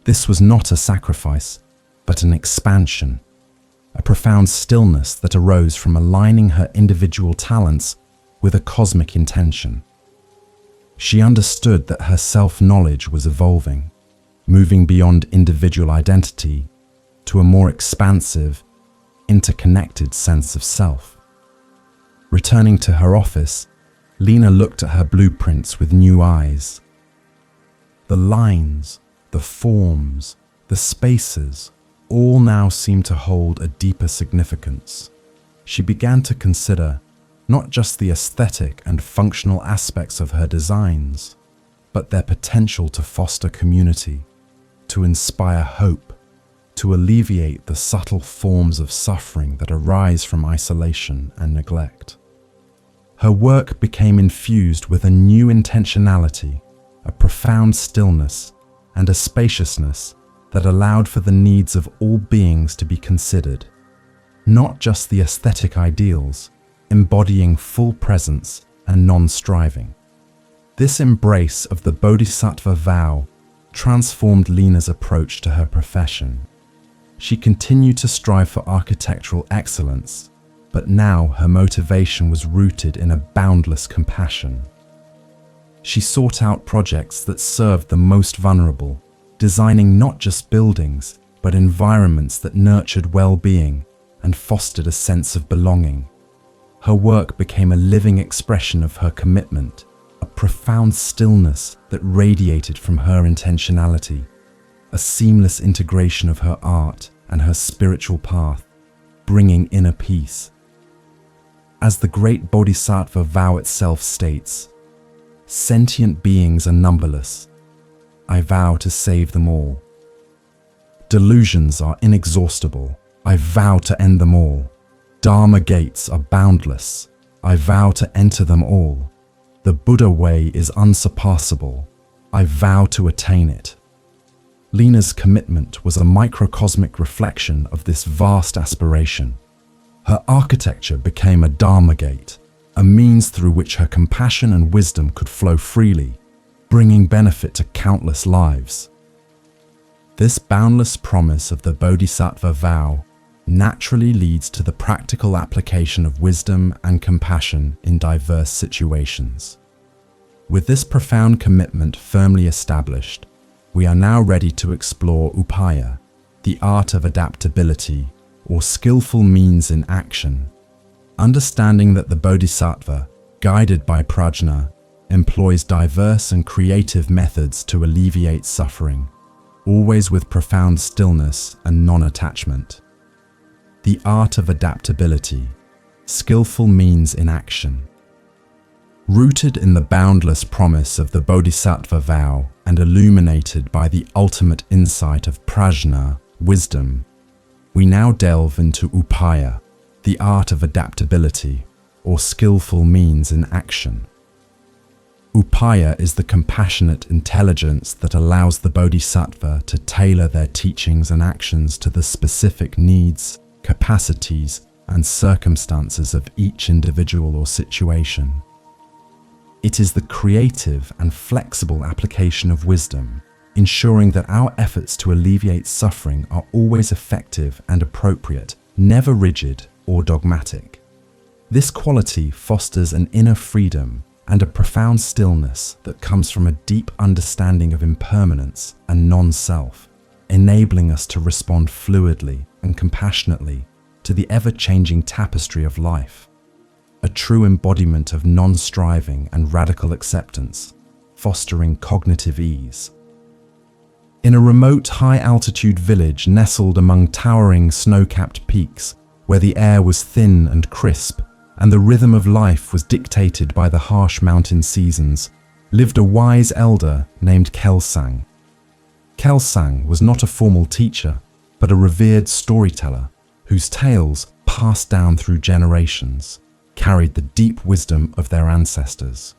This was not a sacrifice, but an expansion, a profound stillness that arose from aligning her individual talents with a cosmic intention. She understood that her self-knowledge was evolving, moving beyond individual identity to a more expansive, interconnected sense of self. Returning to her office, Lena looked at her blueprints with new eyes. The lines, the forms, the spaces, all now seemed to hold a deeper significance. She began to consider not just the aesthetic and functional aspects of her designs, but their potential to foster community, to inspire hope, to alleviate the subtle forms of suffering that arise from isolation and neglect. Her work became infused with a new intentionality, a profound stillness, and a spaciousness that allowed for the needs of all beings to be considered, not just the aesthetic ideals, embodying full presence and non-striving. This embrace of the Bodhisattva vow transformed Lena's approach to her profession. She continued to strive for architectural excellence, but now her motivation was rooted in a boundless compassion. She sought out projects that served the most vulnerable, designing not just buildings, but environments that nurtured well-being and fostered a sense of belonging. Her work became a living expression of her commitment, a profound stillness that radiated from her intentionality, a seamless integration of her art and her spiritual path, bringing inner peace. As the great Bodhisattva vow itself states, "Sentient beings are numberless. I vow to save them all. Delusions are inexhaustible. I vow to end them all. Dharma gates are boundless. I vow to enter them all. The Buddha way is unsurpassable. I vow to attain it. Lena's commitment was a microcosmic reflection of this vast aspiration. Her architecture became a Dharma gate, a means through which her compassion and wisdom could flow freely, bringing benefit to countless lives. This boundless promise of the Bodhisattva vow naturally leads to the practical application of wisdom and compassion in diverse situations. With this profound commitment firmly established, we are now ready to explore upaya, the art of adaptability, or skillful means in action, understanding that the Bodhisattva, guided by prajna, employs diverse and creative methods to alleviate suffering, always with profound stillness and non-attachment. The art of adaptability, skillful means in action. Rooted in the boundless promise of the Bodhisattva vow and illuminated by the ultimate insight of prajna, wisdom, we now delve into upaya, the art of adaptability, or skillful means in action. Upaya is the compassionate intelligence that allows the Bodhisattva to tailor their teachings and actions to the specific needs, capacities, and circumstances of each individual or situation. It is the creative and flexible application of wisdom, ensuring that our efforts to alleviate suffering are always effective and appropriate, never rigid or dogmatic. This quality fosters an inner freedom and a profound stillness that comes from a deep understanding of impermanence and non-self, enabling us to respond fluidly and compassionately to the ever-changing tapestry of life. A true embodiment of non-striving and radical acceptance, fostering cognitive ease. In a remote, high-altitude village nestled among towering snow-capped peaks, where the air was thin and crisp, and the rhythm of life was dictated by the harsh mountain seasons, lived a wise elder named Kelsang. Kelsang was not a formal teacher, but a revered storyteller, whose tales, passed down through generations, carried the deep wisdom of their ancestors.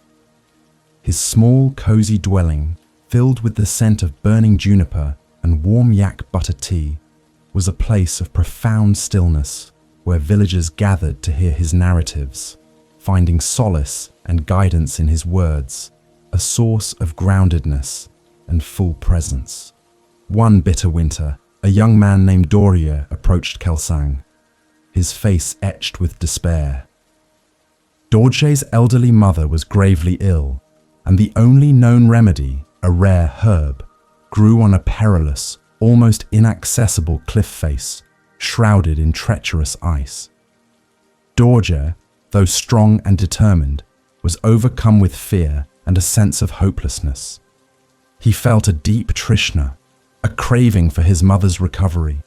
His small, cozy dwelling, filled with the scent of burning juniper and warm yak butter tea, was a place of profound stillness where villagers gathered to hear his narratives, finding solace and guidance in his words, a source of groundedness and full presence. One bitter winter, a young man named Dorje approached Kelsang, his face etched with despair. Dorje's elderly mother was gravely ill, and the only known remedy, a rare herb, grew on a perilous, almost inaccessible cliff face, shrouded in treacherous ice. Dorje, though strong and determined, was overcome with fear and a sense of hopelessness. He felt a deep trishna, a craving for his mother's recovery,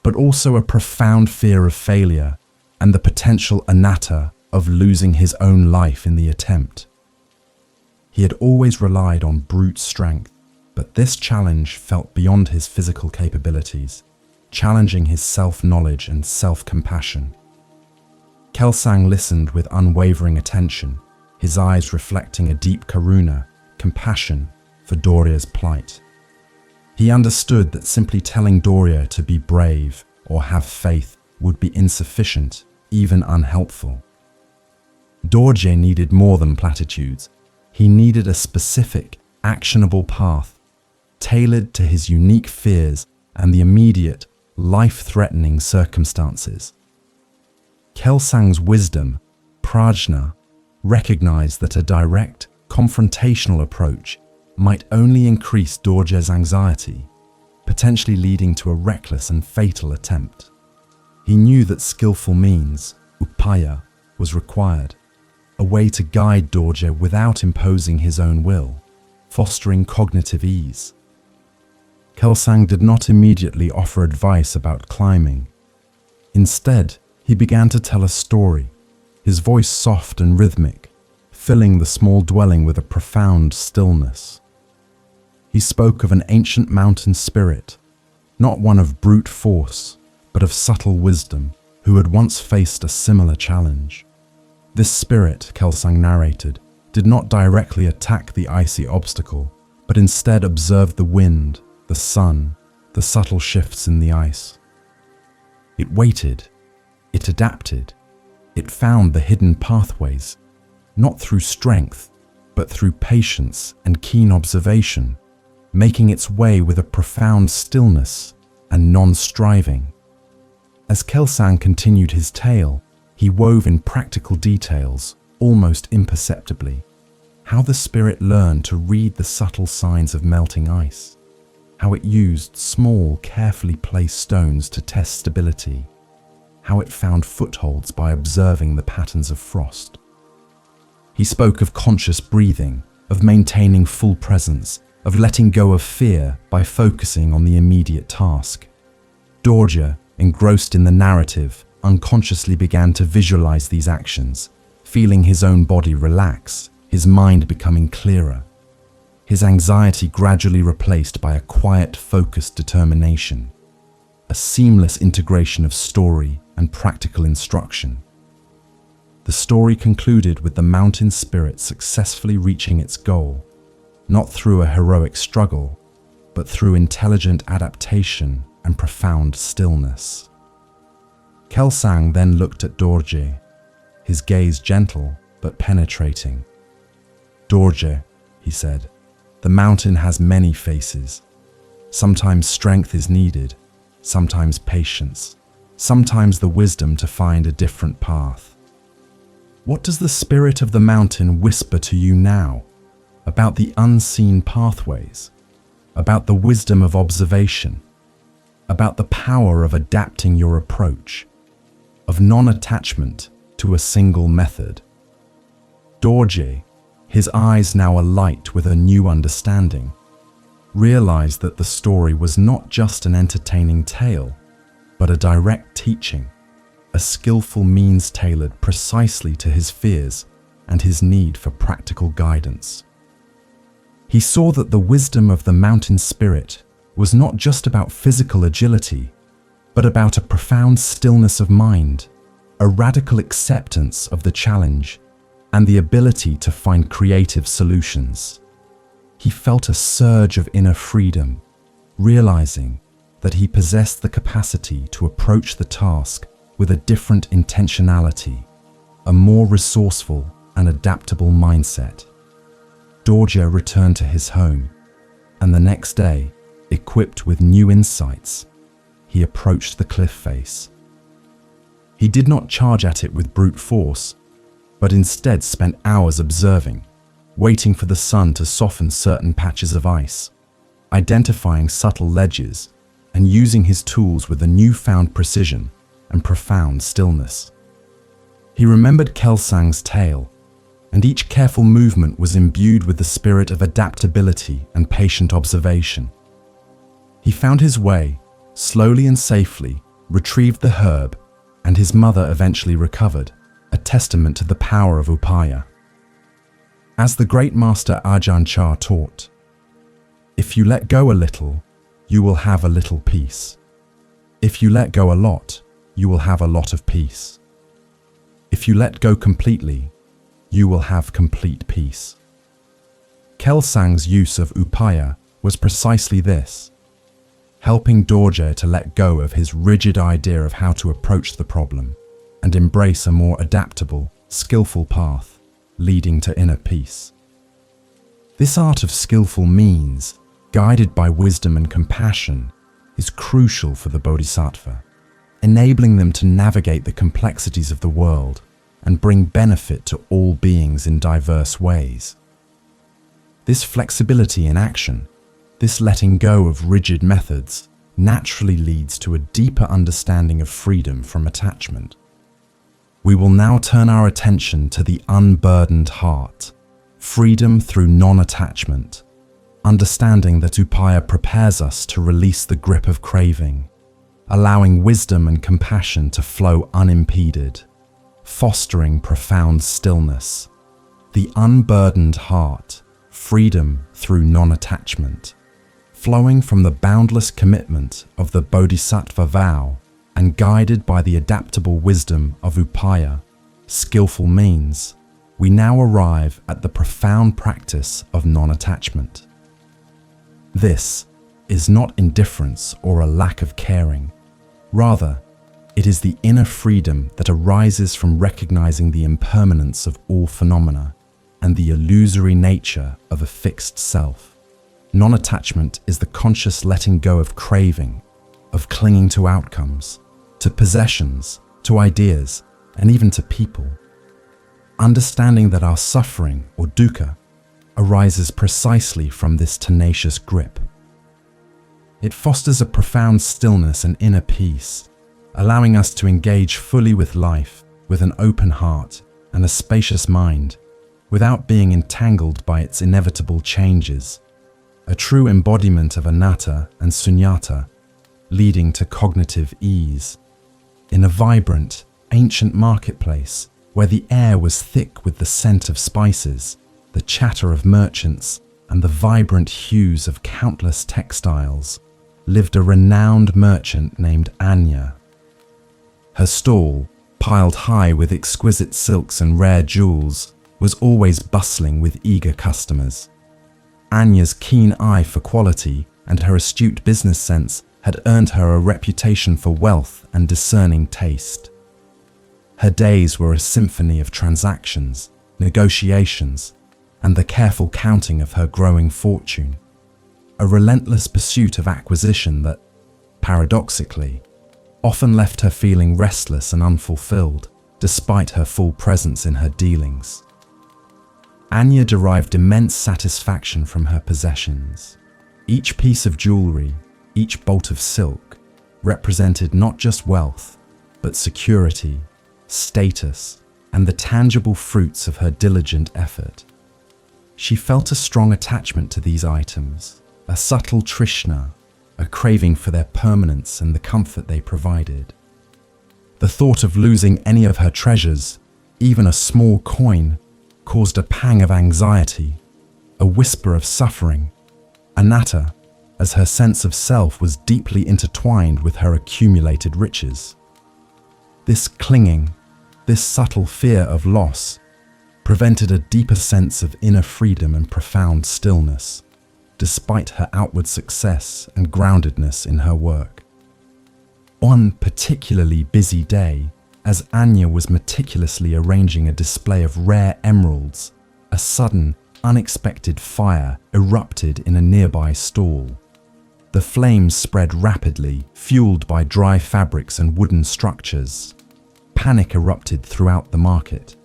but also a profound fear of failure and the potential anatta of losing his own life in the attempt. He had always relied on brute strength, but this challenge felt beyond his physical capabilities, challenging his self-knowledge and self-compassion. Kelsang listened with unwavering attention, his eyes reflecting a deep karuna, compassion, for Dorje's plight. He understood that simply telling Dorje to be brave or have faith would be insufficient, even unhelpful. Dorje needed more than platitudes. He needed a specific, actionable path, tailored to his unique fears and the immediate, life-threatening circumstances. Kelsang's wisdom, prajna, recognized that a direct, confrontational approach might only increase Dorje's anxiety, potentially leading to a reckless and fatal attempt. He knew that skillful means, upaya, was required, a way to guide Dorje without imposing his own will, fostering cognitive ease. Kelsang did not immediately offer advice about climbing. Instead, he began to tell a story, his voice soft and rhythmic, filling the small dwelling with a profound stillness. He spoke of an ancient mountain spirit, not one of brute force, but of subtle wisdom, who had once faced a similar challenge. This spirit, Kelsang narrated, did not directly attack the icy obstacle, but instead observed the wind, the sun, the subtle shifts in the ice. It waited, it adapted, it found the hidden pathways, not through strength, but through patience and keen observation, making its way with a profound stillness and non-striving. As Kelsang continued his tale, he wove in practical details, almost imperceptibly, how the spirit learned to read the subtle signs of melting ice, how it used small, carefully placed stones to test stability, how it found footholds by observing the patterns of frost. He spoke of conscious breathing, of maintaining full presence, of letting go of fear by focusing on the immediate task. Dorje, engrossed in the narrative, unconsciously began to visualize these actions, feeling his own body relax, his mind becoming clearer, his anxiety gradually replaced by a quiet, focused determination, a seamless integration of story and practical instruction. The story concluded with the mountain spirit successfully reaching its goal, not through a heroic struggle, but through intelligent adaptation and profound stillness. Kelsang then looked at Dorje, his gaze gentle but penetrating. "Dorje," he said, "the mountain has many faces. Sometimes strength is needed, sometimes patience, sometimes the wisdom to find a different path. What does the spirit of the mountain whisper to you now about the unseen pathways, about the wisdom of observation, about the power of adapting your approach, of non-attachment to a single method?" Dorje, his eyes now alight with a new understanding, realized that the story was not just an entertaining tale, but a direct teaching, a skillful means tailored precisely to his fears and his need for practical guidance. He saw that the wisdom of the mountain spirit was not just about physical agility, but about a profound stillness of mind, a radical acceptance of the challenge, and the ability to find creative solutions. He felt a surge of inner freedom, realizing that he possessed the capacity to approach the task with a different intentionality, a more resourceful and adaptable mindset. Dorje returned to his home, and the next day, equipped with new insights, he approached the cliff face. He did not charge at it with brute force, but instead spent hours observing, waiting for the sun to soften certain patches of ice, identifying subtle ledges, and using his tools with a newfound precision and profound stillness. He remembered Kelsang's tale, and each careful movement was imbued with the spirit of adaptability and patient observation. He found his way, slowly and safely, retrieved the herb, and his mother eventually recovered, a testament to the power of upaya. As the great master Ajahn Chah taught, "If you let go a little, you will have a little peace. If you let go a lot, you will have a lot of peace. If you let go completely, you will have complete peace." Kelsang's use of upaya was precisely this, helping Dorje to let go of his rigid idea of how to approach the problem and embrace a more adaptable, skillful path leading to inner peace. This art of skillful means, guided by wisdom and compassion, is crucial for the Bodhisattva, enabling them to navigate the complexities of the world and bring benefit to all beings in diverse ways. This flexibility in action, this letting go of rigid methods, naturally leads to a deeper understanding of freedom from attachment. We will now turn our attention to the unburdened heart, freedom through non-attachment, understanding that upaya prepares us to release the grip of craving, allowing wisdom and compassion to flow unimpeded, fostering profound stillness. The unburdened heart, freedom through non-attachment, flowing from the boundless commitment of the Bodhisattva vow and guided by the adaptable wisdom of upaya, skillful means, we now arrive at the profound practice of non-attachment. This, is not indifference or a lack of caring. Rather, it is the inner freedom that arises from recognizing the impermanence of all phenomena and the illusory nature of a fixed self. Non-attachment is the conscious letting go of craving, of clinging to outcomes, to possessions, to ideas, and even to people. Understanding that our suffering, or dukkha, arises precisely from this tenacious grip. It fosters a profound stillness and inner peace, allowing us to engage fully with life with an open heart and a spacious mind, without being entangled by its inevitable changes, a true embodiment of anatta and sunyata, leading to cognitive ease. In a vibrant, ancient marketplace, where the air was thick with the scent of spices, the chatter of merchants, and the vibrant hues of countless textiles, lived a renowned merchant named Anya. Her stall, piled high with exquisite silks and rare jewels, was always bustling with eager customers. Anya's keen eye for quality and her astute business sense had earned her a reputation for wealth and discerning taste. Her days were a symphony of transactions, negotiations, and the careful counting of her growing fortune, a relentless pursuit of acquisition that, paradoxically, often left her feeling restless and unfulfilled, despite her full presence in her dealings. Anya derived immense satisfaction from her possessions. Each piece of jewelry, each bolt of silk, represented not just wealth, but security, status, and the tangible fruits of her diligent effort. She felt a strong attachment to these items, a subtle trishna, a craving for their permanence and the comfort they provided. The thought of losing any of her treasures, even a small coin, caused a pang of anxiety, a whisper of suffering. Anatta, as her sense of self was deeply intertwined with her accumulated riches. This clinging, this subtle fear of loss, prevented a deeper sense of inner freedom and profound stillness, despite her outward success and groundedness in her work. One particularly busy day, as Anya was meticulously arranging a display of rare emeralds, a sudden, unexpected fire erupted in a nearby stall. The flames spread rapidly, fueled by dry fabrics and wooden structures. Panic erupted throughout the market.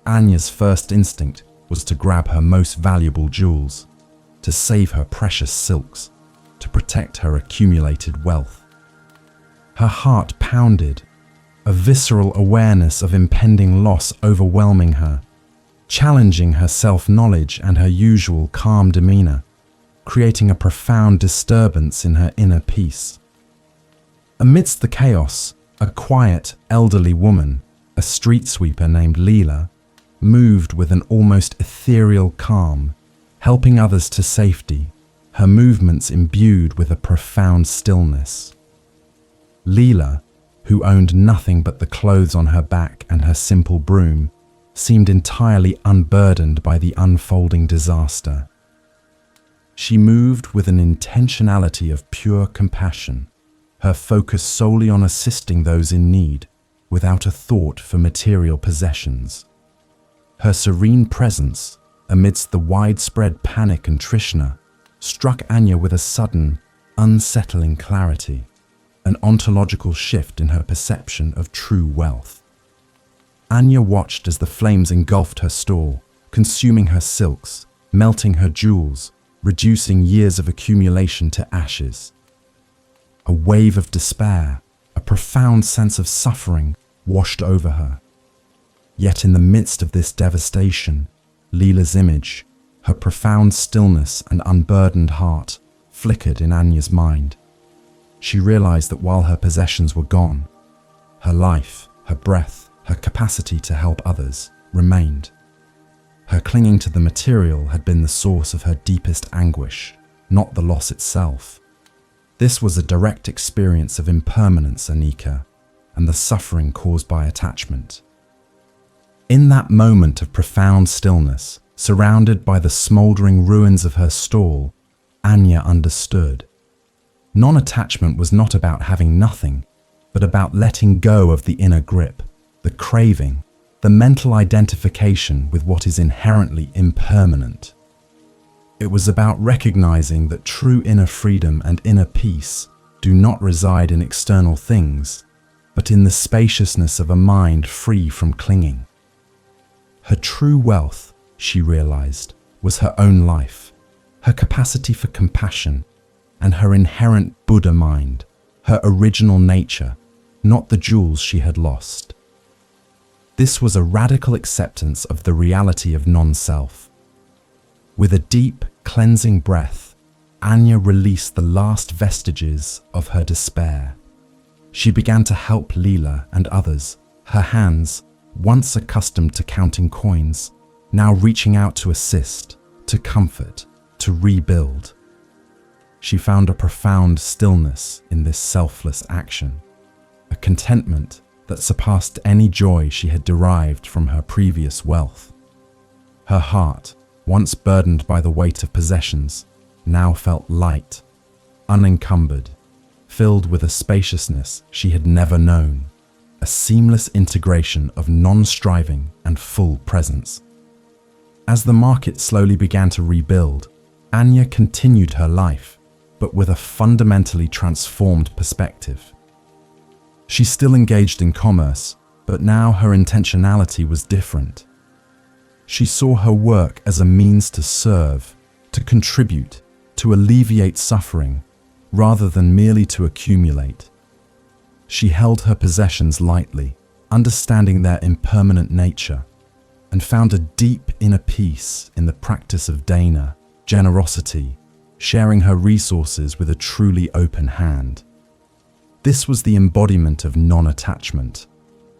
Anya's first instinct was to grab her most valuable jewels, to save her precious silks, to protect her accumulated wealth. Her heart pounded, a visceral awareness of impending loss overwhelming her, challenging her self-knowledge and her usual calm demeanor, creating a profound disturbance in her inner peace. Amidst the chaos, a quiet, elderly woman, a street sweeper named Leela, moved with an almost ethereal calm, helping others to safety, her movements imbued with a profound stillness. Leela, who owned nothing but the clothes on her back and her simple broom, seemed entirely unburdened by the unfolding disaster. She moved with an intentionality of pure compassion, her focus solely on assisting those in need, without a thought for material possessions. Her serene presence, amidst the widespread panic and trishna, struck Anya with a sudden, unsettling clarity, an ontological shift in her perception of true wealth. Anya watched as the flames engulfed her stall, consuming her silks, melting her jewels, reducing years of accumulation to ashes. A wave of despair, a profound sense of suffering washed over her. Yet in the midst of this devastation, Leela's image, her profound stillness and unburdened heart, flickered in Anya's mind. She realized that while her possessions were gone, her life, her breath, her capacity to help others remained. Her clinging to the material had been the source of her deepest anguish, not the loss itself. This was a direct experience of impermanence, anicca, and the suffering caused by attachment. In that moment of profound stillness, surrounded by the smouldering ruins of her stall, Anya understood. Non-attachment was not about having nothing, but about letting go of the inner grip, the craving, the mental identification with what is inherently impermanent. It was about recognizing that true inner freedom and inner peace do not reside in external things, but in the spaciousness of a mind free from clinging. Her true wealth, she realized, was her own life, her capacity for compassion, and her inherent Buddha mind, her original nature, not the jewels she had lost. This was a radical acceptance of the reality of non-self. With a deep, cleansing breath, Anya released the last vestiges of her despair. She began to help Leela and others, her hands, once accustomed to counting coins, now reaching out to assist, to comfort, to rebuild. She found a profound stillness in this selfless action, a contentment that surpassed any joy she had derived from her previous wealth. Her heart, once burdened by the weight of possessions, now felt light, unencumbered, filled with a spaciousness she had never known, a seamless integration of non-striving and full presence. As the market slowly began to rebuild, Anya continued her life, but with a fundamentally transformed perspective. She still engaged in commerce, but now her intentionality was different. She saw her work as a means to serve, to contribute, to alleviate suffering, rather than merely to accumulate. She held her possessions lightly, understanding their impermanent nature, and found a deep inner peace in the practice of dana, generosity, sharing her resources with a truly open hand. This was the embodiment of non-attachment,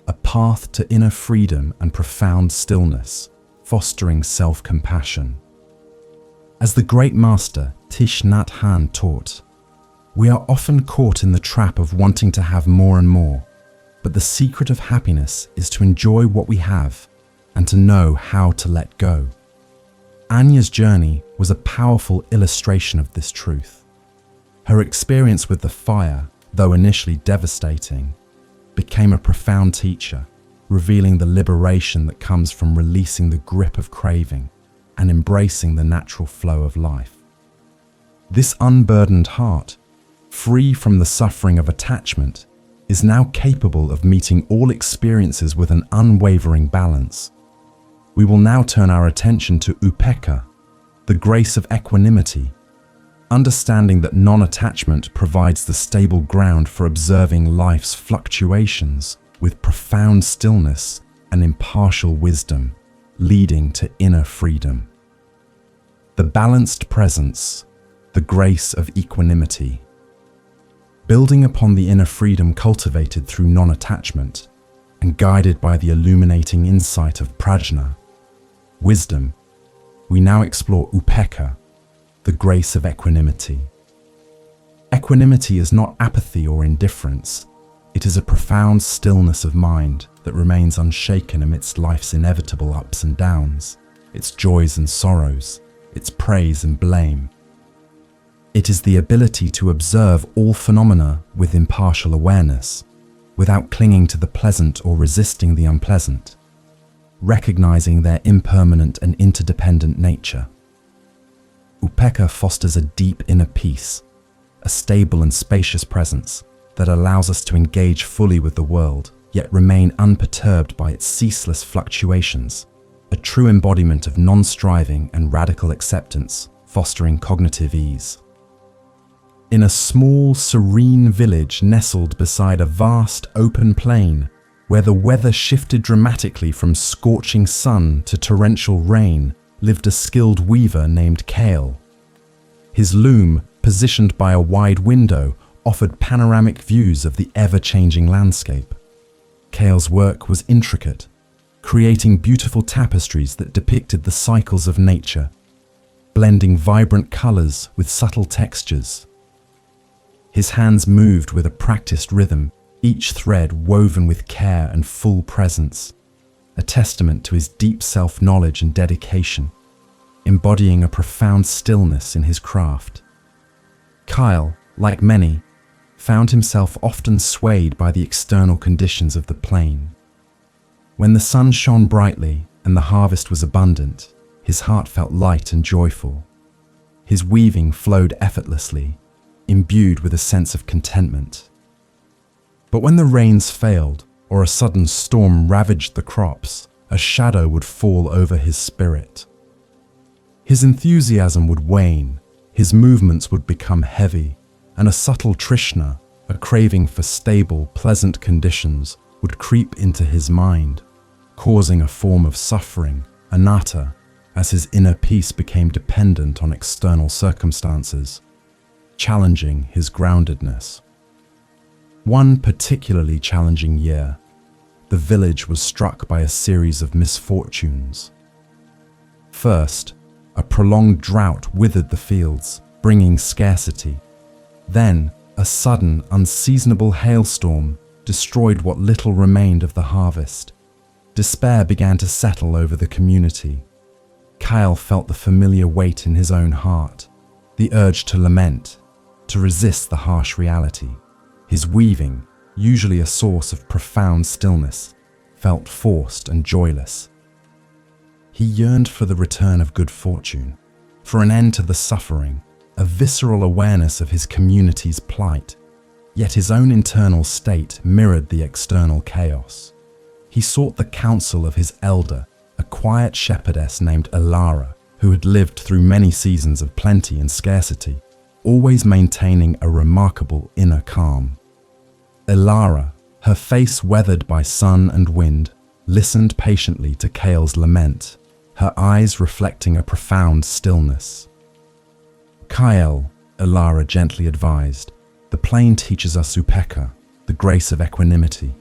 a path to inner freedom and profound stillness, fostering self-compassion. As the great master Thich Nhat Hanh taught, we are often caught in the trap of wanting to have more and more, but the secret of happiness is to enjoy what we have and to know how to let go. Anya's journey was a powerful illustration of this truth. Her experience with the fire, though initially devastating, became a profound teacher, revealing the liberation that comes from releasing the grip of craving and embracing the natural flow of life. This unburdened heart, free from the suffering of attachment, is now capable of meeting all experiences with an unwavering balance. We will now turn our attention to upekkha, the grace of equanimity, understanding that non-attachment provides the stable ground for observing life's fluctuations with profound stillness and impartial wisdom, leading to inner freedom. The balanced presence, the grace of equanimity. Building upon the inner freedom cultivated through non-attachment and guided by the illuminating insight of prajna, wisdom, we now explore upekkha, the grace of equanimity. Equanimity is not apathy or indifference. It is a profound stillness of mind that remains unshaken amidst life's inevitable ups and downs, its joys and sorrows, its praise and blame. It is the ability to observe all phenomena with impartial awareness, without clinging to the pleasant or resisting the unpleasant, recognizing their impermanent and interdependent nature. Upekkha fosters a deep inner peace, a stable and spacious presence that allows us to engage fully with the world, yet remain unperturbed by its ceaseless fluctuations, a true embodiment of non-striving and radical acceptance, fostering cognitive ease. In a small, serene village nestled beside a vast open plain, where the weather shifted dramatically from scorching sun to torrential rain, lived a skilled weaver named Kale. His loom, positioned by a wide window, offered panoramic views of the ever-changing landscape. Kale's work was intricate, creating beautiful tapestries that depicted the cycles of nature, blending vibrant colors with subtle textures. His hands moved with a practiced rhythm, each thread woven with care and full presence, a testament to his deep self-knowledge and dedication, embodying a profound stillness in his craft. Kyle, like many, found himself often swayed by the external conditions of the plain. When the sun shone brightly and the harvest was abundant, his heart felt light and joyful. His weaving flowed effortlessly, imbued with a sense of contentment. But when the rains failed or a sudden storm ravaged the crops, a shadow would fall over his spirit. His enthusiasm would wane, his movements would become heavy, and a subtle trishna, a craving for stable, pleasant conditions, would creep into his mind, causing a form of suffering, anatta, as his inner peace became dependent on external circumstances, challenging his groundedness. One particularly challenging year, the village was struck by a series of misfortunes. First, a prolonged drought withered the fields, bringing scarcity. Then, a sudden, unseasonable hailstorm destroyed what little remained of the harvest. Despair began to settle over the community. Kyle felt the familiar weight in his own heart, the urge to lament, to resist the harsh reality. His weaving, usually a source of profound stillness, felt forced and joyless. He yearned for the return of good fortune, for an end to the suffering, a visceral awareness of his community's plight, yet his own internal state mirrored the external chaos. He sought the counsel of his elder, a quiet shepherdess named Elara, who had lived through many seasons of plenty and scarcity, always maintaining a remarkable inner calm. Elara, her face weathered by sun and wind, listened patiently to Kale's lament, her eyes reflecting a profound stillness. Kyle, Elara gently advised, the plain teaches us upekkha, the grace of equanimity.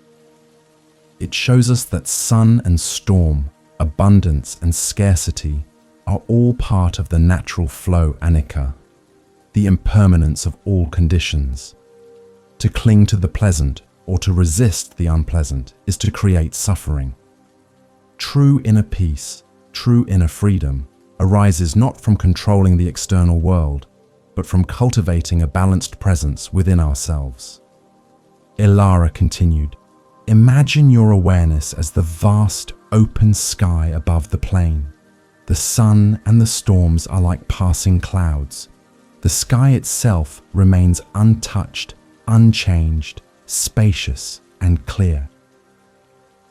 It shows us that sun and storm, abundance and scarcity are all part of the natural flow anicca, the impermanence of all conditions. To cling to the pleasant or to resist the unpleasant is to create suffering. True inner peace, true inner freedom, arises not from controlling the external world, but from cultivating a balanced presence within ourselves. Elara continued, imagine your awareness as the vast, open sky above the plain. The sun and the storms are like passing clouds. The sky itself remains untouched, unchanged, spacious, and clear.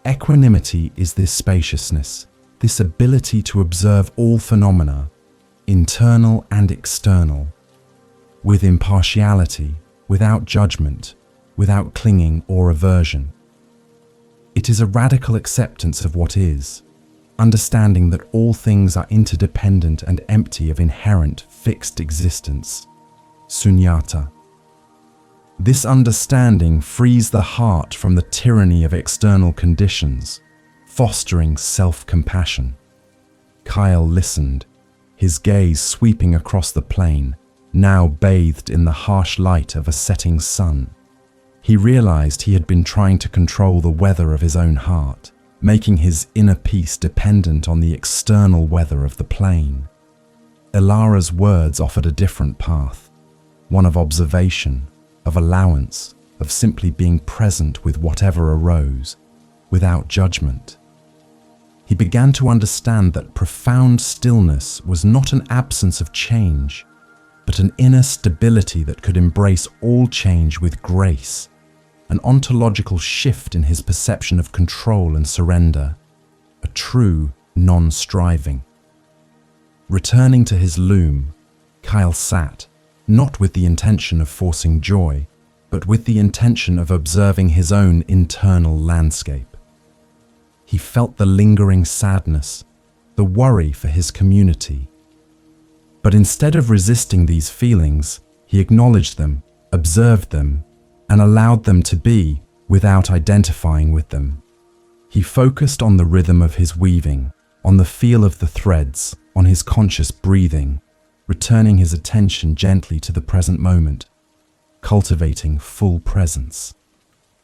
Equanimity is this spaciousness, this ability to observe all phenomena, internal and external, with impartiality, without judgment, without clinging or aversion. It is a radical acceptance of what is, understanding that all things are interdependent and empty of inherent fixed existence, sunyata. This understanding frees the heart from the tyranny of external conditions, fostering self-compassion. Kyle listened, his gaze sweeping across the plain, now bathed in the harsh light of a setting sun. He realized he had been trying to control the weather of his own heart, making his inner peace dependent on the external weather of the plain. Elara's words offered a different path, one of observation, of allowance, of simply being present with whatever arose, without judgment. He began to understand that profound stillness was not an absence of change, but an inner stability that could embrace all change with grace, an ontological shift in his perception of control and surrender, a true non-striving. Returning to his loom, Kyle sat, not with the intention of forcing joy, but with the intention of observing his own internal landscape. He felt the lingering sadness, the worry for his community. But instead of resisting these feelings, he acknowledged them, observed them, and allowed them to be without identifying with them. He focused on the rhythm of his weaving, on the feel of the threads, on his conscious breathing, returning his attention gently to the present moment, cultivating full presence.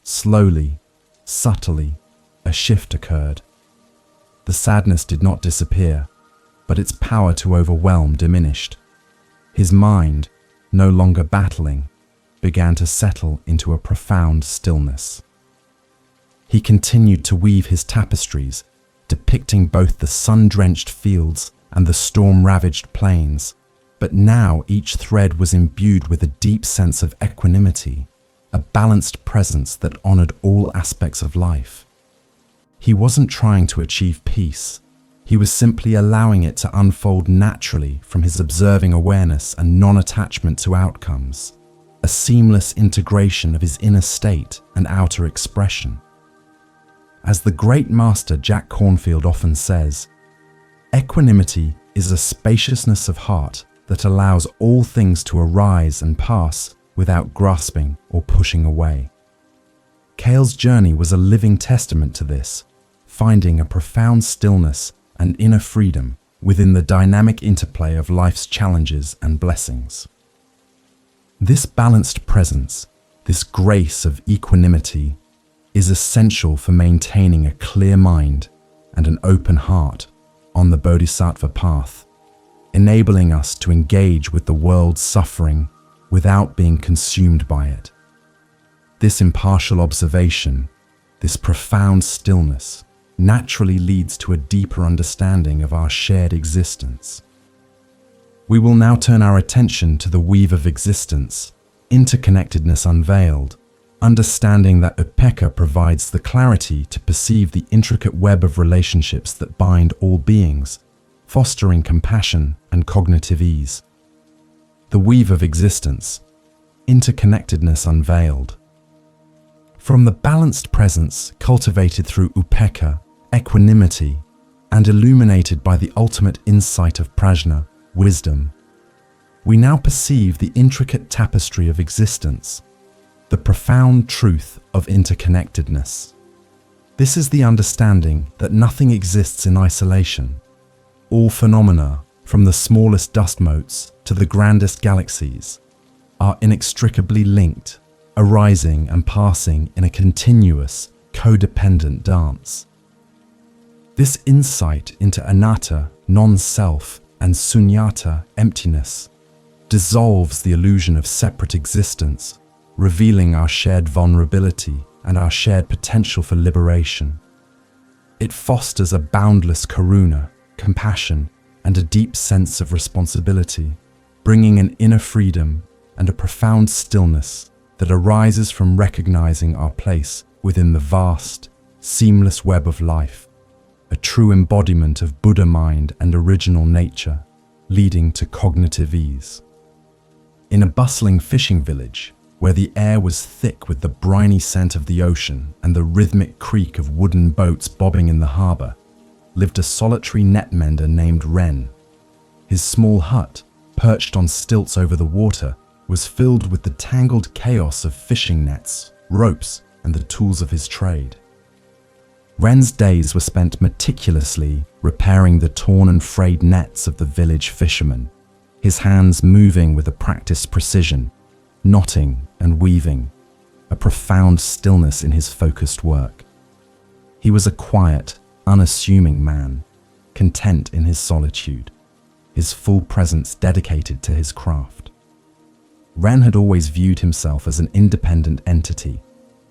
Slowly, subtly, a shift occurred. The sadness did not disappear, but its power to overwhelm diminished. His mind, no longer battling, began to settle into a profound stillness. He continued to weave his tapestries, depicting both the sun-drenched fields and the storm-ravaged plains, but now each thread was imbued with a deep sense of equanimity, a balanced presence that honored all aspects of life. He wasn't trying to achieve peace. He was simply allowing it to unfold naturally from his observing awareness and non-attachment to outcomes, a seamless integration of his inner state and outer expression. As the great master Jack Cornfield often says, equanimity is a spaciousness of heart that allows all things to arise and pass without grasping or pushing away. Cale's journey was a living testament to this, finding a profound stillness and inner freedom within the dynamic interplay of life's challenges and blessings. This balanced presence, this grace of equanimity, is essential for maintaining a clear mind and an open heart on the Bodhisattva path, enabling us to engage with the world's suffering without being consumed by it. This impartial observation, this profound stillness, naturally leads to a deeper understanding of our shared existence. We will now turn our attention to the weave of existence, interconnectedness unveiled, understanding that upekkha provides the clarity to perceive the intricate web of relationships that bind all beings, fostering compassion and cognitive ease. The weave of existence, interconnectedness unveiled. From the balanced presence cultivated through upekkha, equanimity, and illuminated by the ultimate insight of prajna, wisdom, we now perceive the intricate tapestry of existence, the profound truth of interconnectedness. This is the understanding that nothing exists in isolation. All phenomena, from the smallest dust motes to the grandest galaxies, are inextricably linked, arising and passing in a continuous, codependent dance. This insight into anatta, non-self, and sunyata, emptiness, dissolves the illusion of separate existence, revealing our shared vulnerability and our shared potential for liberation. It fosters a boundless karuna, compassion, and a deep sense of responsibility, bringing an inner freedom and a profound stillness that arises from recognizing our place within the vast, seamless web of life, a true embodiment of Buddha mind and original nature, leading to cognitive ease. In a bustling fishing village, where the air was thick with the briny scent of the ocean and the rhythmic creak of wooden boats bobbing in the harbor, lived a solitary net mender named Ren. His small hut, perched on stilts over the water, was filled with the tangled chaos of fishing nets, ropes, and the tools of his trade. Ren's days were spent meticulously repairing the torn and frayed nets of the village fishermen, his hands moving with a practiced precision, knotting and weaving, a profound stillness in his focused work. He was a quiet, unassuming man, content in his solitude, his full presence dedicated to his craft. Ren had always viewed himself as an independent entity,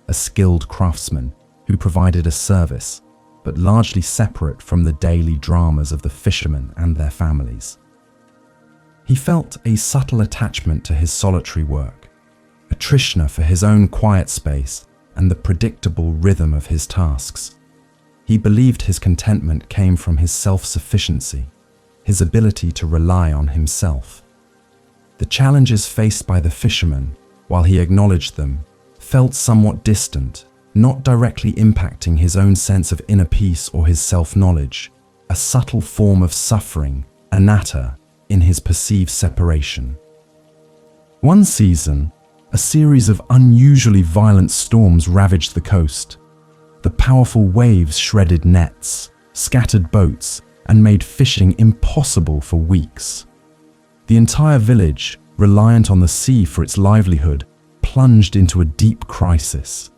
a skilled craftsman who provided a service, but largely separate from the daily dramas of the fishermen and their families. He felt a subtle attachment to his solitary work, a trishna for his own quiet space and the predictable rhythm of his tasks. He believed his contentment came from his self-sufficiency, his ability to rely on himself. The challenges faced by the fisherman, while he acknowledged them, felt somewhat distant, not directly impacting his own sense of inner peace or his self-knowledge, a subtle form of suffering, anatta, in his perceived separation. One season, a series of unusually violent storms ravaged the coast. The powerful waves shredded nets, scattered boats, and made fishing impossible for weeks. The entire village, reliant on the sea for its livelihood, plunged into a deep crisis.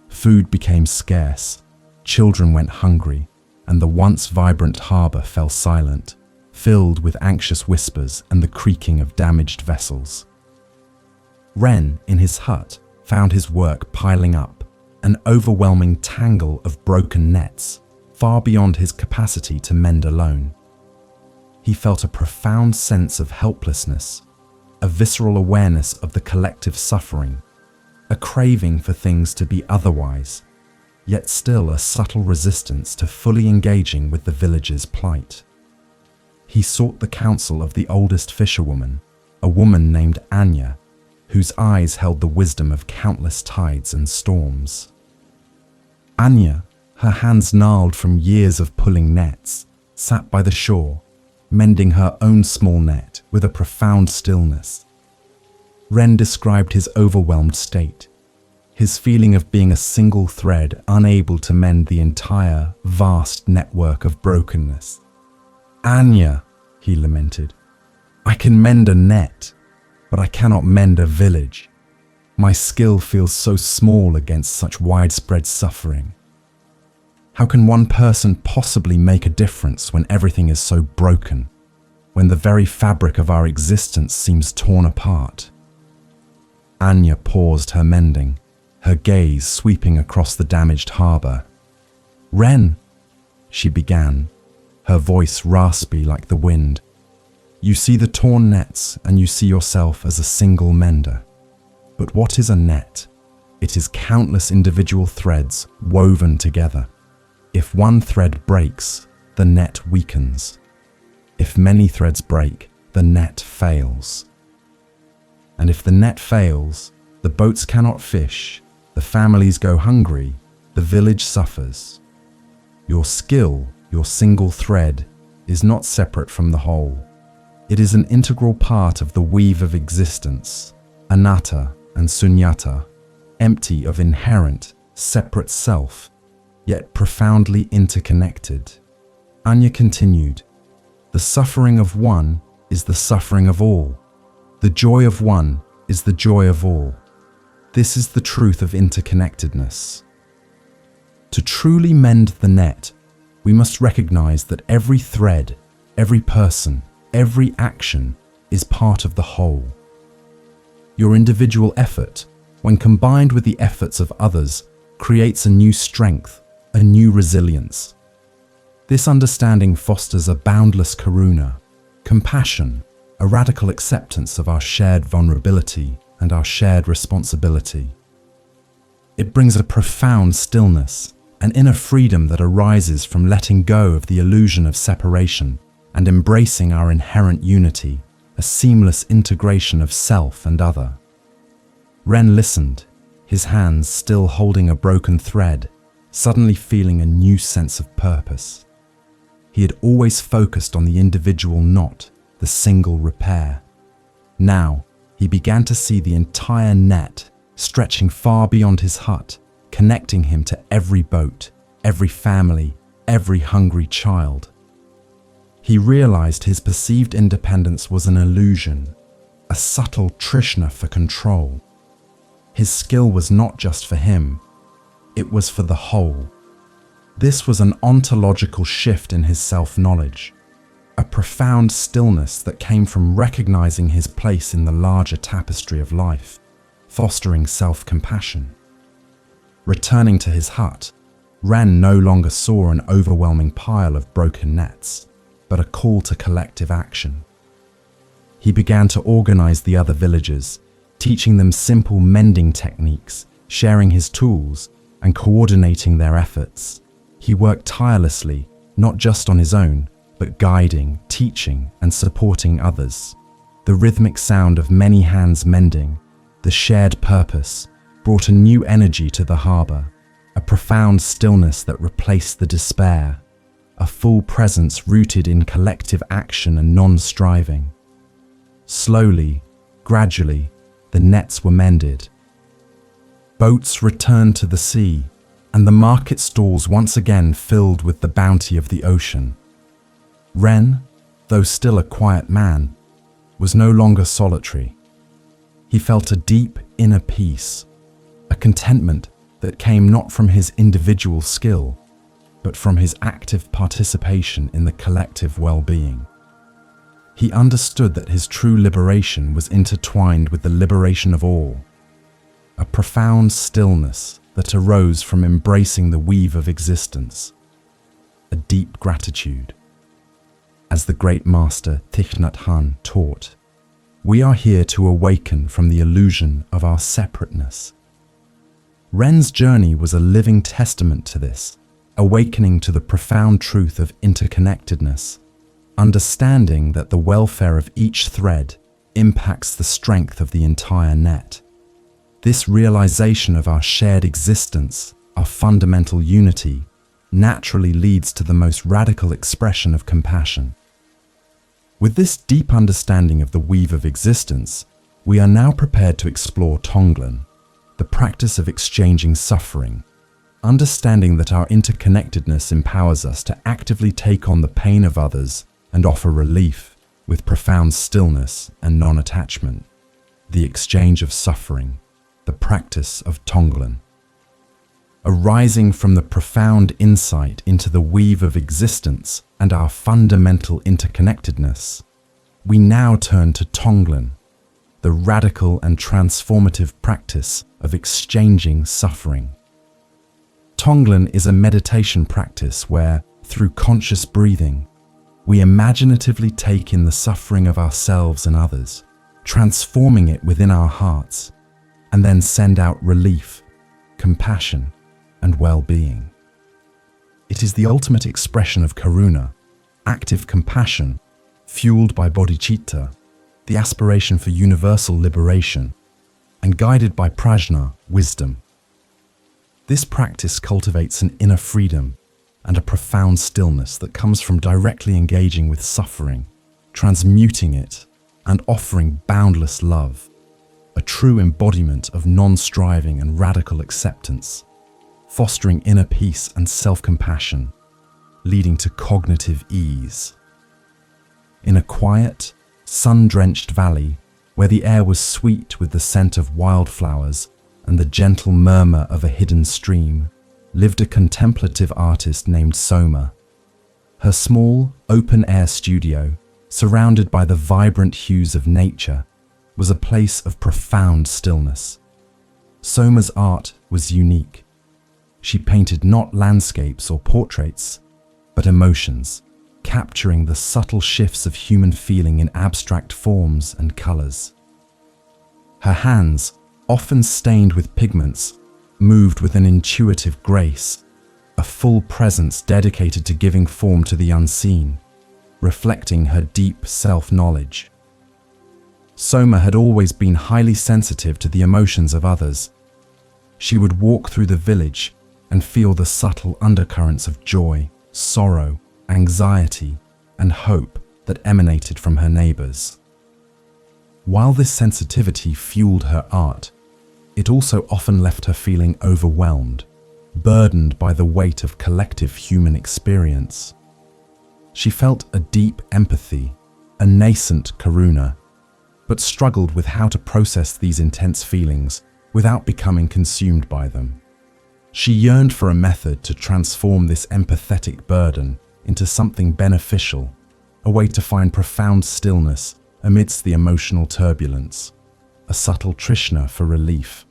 Food became scarce, children went hungry, and the once vibrant harbor fell silent, filled with anxious whispers and the creaking of damaged vessels. Ren, in his hut, found his work piling up, an overwhelming tangle of broken nets, far beyond his capacity to mend alone. He felt a profound sense of helplessness, a visceral awareness of the collective suffering, a craving for things to be otherwise, yet still a subtle resistance to fully engaging with the village's plight. He sought the counsel of the oldest fisherwoman, a woman named Anya, whose eyes held the wisdom of countless tides and storms. Anya, her hands gnarled from years of pulling nets, sat by the shore, mending her own small net with a profound stillness. Ren described his overwhelmed state, his feeling of being a single thread unable to mend the entire, vast network of brokenness. "Anya," he lamented, "I can mend a net, but I cannot mend a village. My skill feels so small against such widespread suffering. How can one person possibly make a difference when everything is so broken, when the very fabric of our existence seems torn apart?" Anya paused her mending, her gaze sweeping across the damaged harbor. "Ren," she began, her voice raspy like the wind, "you see the torn nets and you see yourself as a single mender. But what is a net? It is countless individual threads woven together. If one thread breaks, the net weakens. If many threads break, the net fails. And if the net fails, the boats cannot fish, the families go hungry, the village suffers. Your skill, your single thread, is not separate from the whole. It is an integral part of the weave of existence, anatta and sunyata, empty of inherent, separate self, yet profoundly interconnected." Anya continued, "The suffering of one is the suffering of all. The joy of one is the joy of all. This is the truth of interconnectedness. To truly mend the net, we must recognize that every thread, every person, every action is part of the whole. Your individual effort, when combined with the efforts of others, creates a new strength, a new resilience. This understanding fosters a boundless karuna, compassion, a radical acceptance of our shared vulnerability and our shared responsibility. It brings a profound stillness, an inner freedom that arises from letting go of the illusion of separation and embracing our inherent unity, a seamless integration of self and other." Ren listened, his hands still holding a broken thread, suddenly feeling a new sense of purpose. He had always focused on the individual knot, the single repair. Now, he began to see the entire net stretching far beyond his hut, connecting him to every boat, every family, every hungry child. He realized his perceived independence was an illusion, a subtle trishna for control. His skill was not just for him, it was for the whole. This was an ontological shift in his self-knowledge, a profound stillness that came from recognizing his place in the larger tapestry of life, fostering self-compassion. Returning to his hut, Ren no longer saw an overwhelming pile of broken nets, but a call to collective action. He began to organize the other villagers, teaching them simple mending techniques, sharing his tools, and coordinating their efforts. He worked tirelessly, not just on his own, but guiding, teaching, and supporting others. The rhythmic sound of many hands mending, the shared purpose, brought a new energy to the harbor, a profound stillness that replaced the despair, a full presence rooted in collective action and non-striving. Slowly, gradually, the nets were mended. Boats returned to the sea, and the market stalls once again filled with the bounty of the ocean. Ren, though still a quiet man, was no longer solitary. He felt a deep inner peace, a contentment that came not from his individual skill, but from his active participation in the collective well-being. He understood that his true liberation was intertwined with the liberation of all, a profound stillness that arose from embracing the weave of existence, a deep gratitude. As the great master Thich Nhat Hanh taught, we are here to awaken from the illusion of our separateness. Ren's journey was a living testament to this, awakening to the profound truth of interconnectedness, understanding that the welfare of each thread impacts the strength of the entire net. This realization of our shared existence, our fundamental unity, naturally leads to the most radical expression of compassion. With this deep understanding of the weave of existence, we are now prepared to explore Tonglen, the practice of exchanging suffering, understanding that our interconnectedness empowers us to actively take on the pain of others and offer relief with profound stillness and non-attachment. The exchange of suffering, the practice of Tonglen. Arising from the profound insight into the weave of existence and our fundamental interconnectedness, we now turn to Tonglen, the radical and transformative practice of exchanging suffering. Tonglen is a meditation practice where, through conscious breathing, we imaginatively take in the suffering of ourselves and others, transforming it within our hearts, and then send out relief, compassion, and well-being. It is the ultimate expression of karuna, active compassion, fueled by bodhicitta, the aspiration for universal liberation, and guided by prajna, wisdom. This practice cultivates an inner freedom and a profound stillness that comes from directly engaging with suffering, transmuting it, and offering boundless love, a true embodiment of non-striving and radical acceptance, fostering inner peace and self-compassion, leading to cognitive ease. In a quiet, sun-drenched valley, where the air was sweet with the scent of wildflowers and the gentle murmur of a hidden stream, lived a contemplative artist named Soma. Her small, open-air studio, surrounded by the vibrant hues of nature, was a place of profound stillness. Soma's art was unique. She painted not landscapes or portraits, but emotions, capturing the subtle shifts of human feeling in abstract forms and colors. Her hands, often stained with pigments, moved with an intuitive grace, a full presence dedicated to giving form to the unseen, reflecting her deep self-knowledge. Soma had always been highly sensitive to the emotions of others. She would walk through the village and feel the subtle undercurrents of joy, sorrow, anxiety, and hope that emanated from her neighbors. While this sensitivity fueled her art, it also often left her feeling overwhelmed, burdened by the weight of collective human experience. She felt a deep empathy, a nascent karuna, but struggled with how to process these intense feelings without becoming consumed by them. She yearned for a method to transform this empathetic burden into something beneficial, a way to find profound stillness amidst the emotional turbulence, a subtle trishna for relief.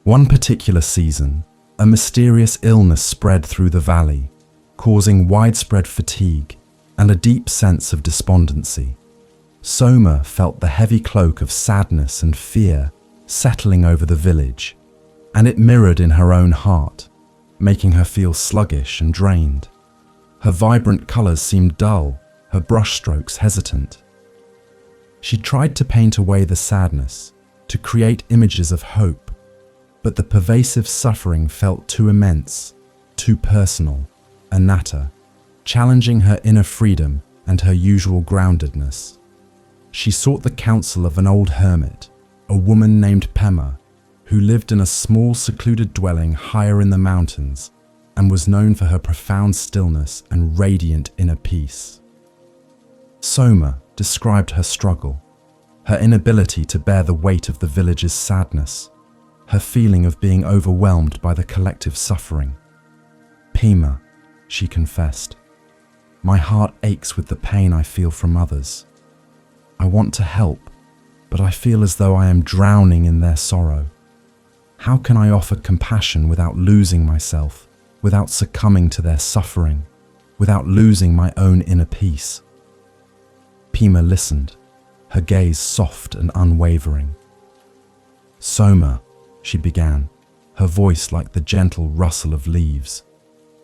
One particular season, a mysterious illness spread through the valley, causing widespread fatigue and a deep sense of despondency. Soma felt the heavy cloak of sadness and fear settling over the village, and it mirrored in her own heart, making her feel sluggish and drained. Her vibrant colors seemed dull, her brushstrokes hesitant. She tried to paint away the sadness, to create images of hope, but the pervasive suffering felt too immense, too personal, anatta, challenging her inner freedom and her usual groundedness. She sought the counsel of an old hermit, a woman named Pema, who lived in a small secluded dwelling higher in the mountains and was known for her profound stillness and radiant inner peace. Soma described her struggle, her inability to bear the weight of the village's sadness, her feeling of being overwhelmed by the collective suffering. "Pema," she confessed, "my heart aches with the pain I feel from others. I want to help, but I feel as though I am drowning in their sorrow. How can I offer compassion without losing myself, without succumbing to their suffering, without losing my own inner peace? Pema listened, her gaze soft and unwavering. Soma, she began, her voice like the gentle rustle of leaves.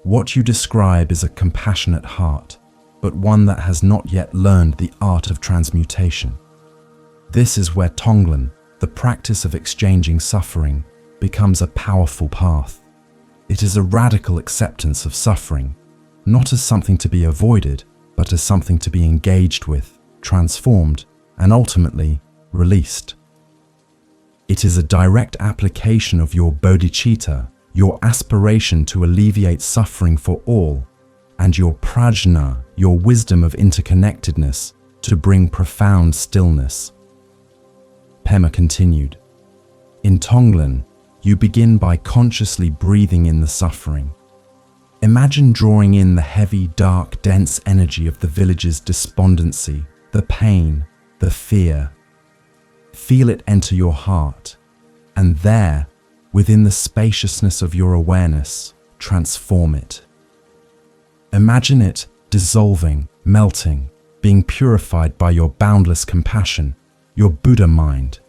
What you describe is a compassionate heart, but one that has not yet learned the art of transmutation. This is where Tonglen, the practice of exchanging suffering, becomes a powerful path. It is a radical acceptance of suffering, not as something to be avoided, but as something to be engaged with, transformed, and ultimately released. It is a direct application of your bodhicitta, your aspiration to alleviate suffering for all, and your prajna, your wisdom of interconnectedness, to bring profound stillness. Pema continued, in Tonglen, you begin by consciously breathing in the suffering. Imagine drawing in the heavy, dark, dense energy of the village's despondency, the pain, the fear. Feel it enter your heart, and there, within the spaciousness of your awareness, transform it. Imagine it dissolving, melting, being purified by your boundless compassion, your Buddha mind.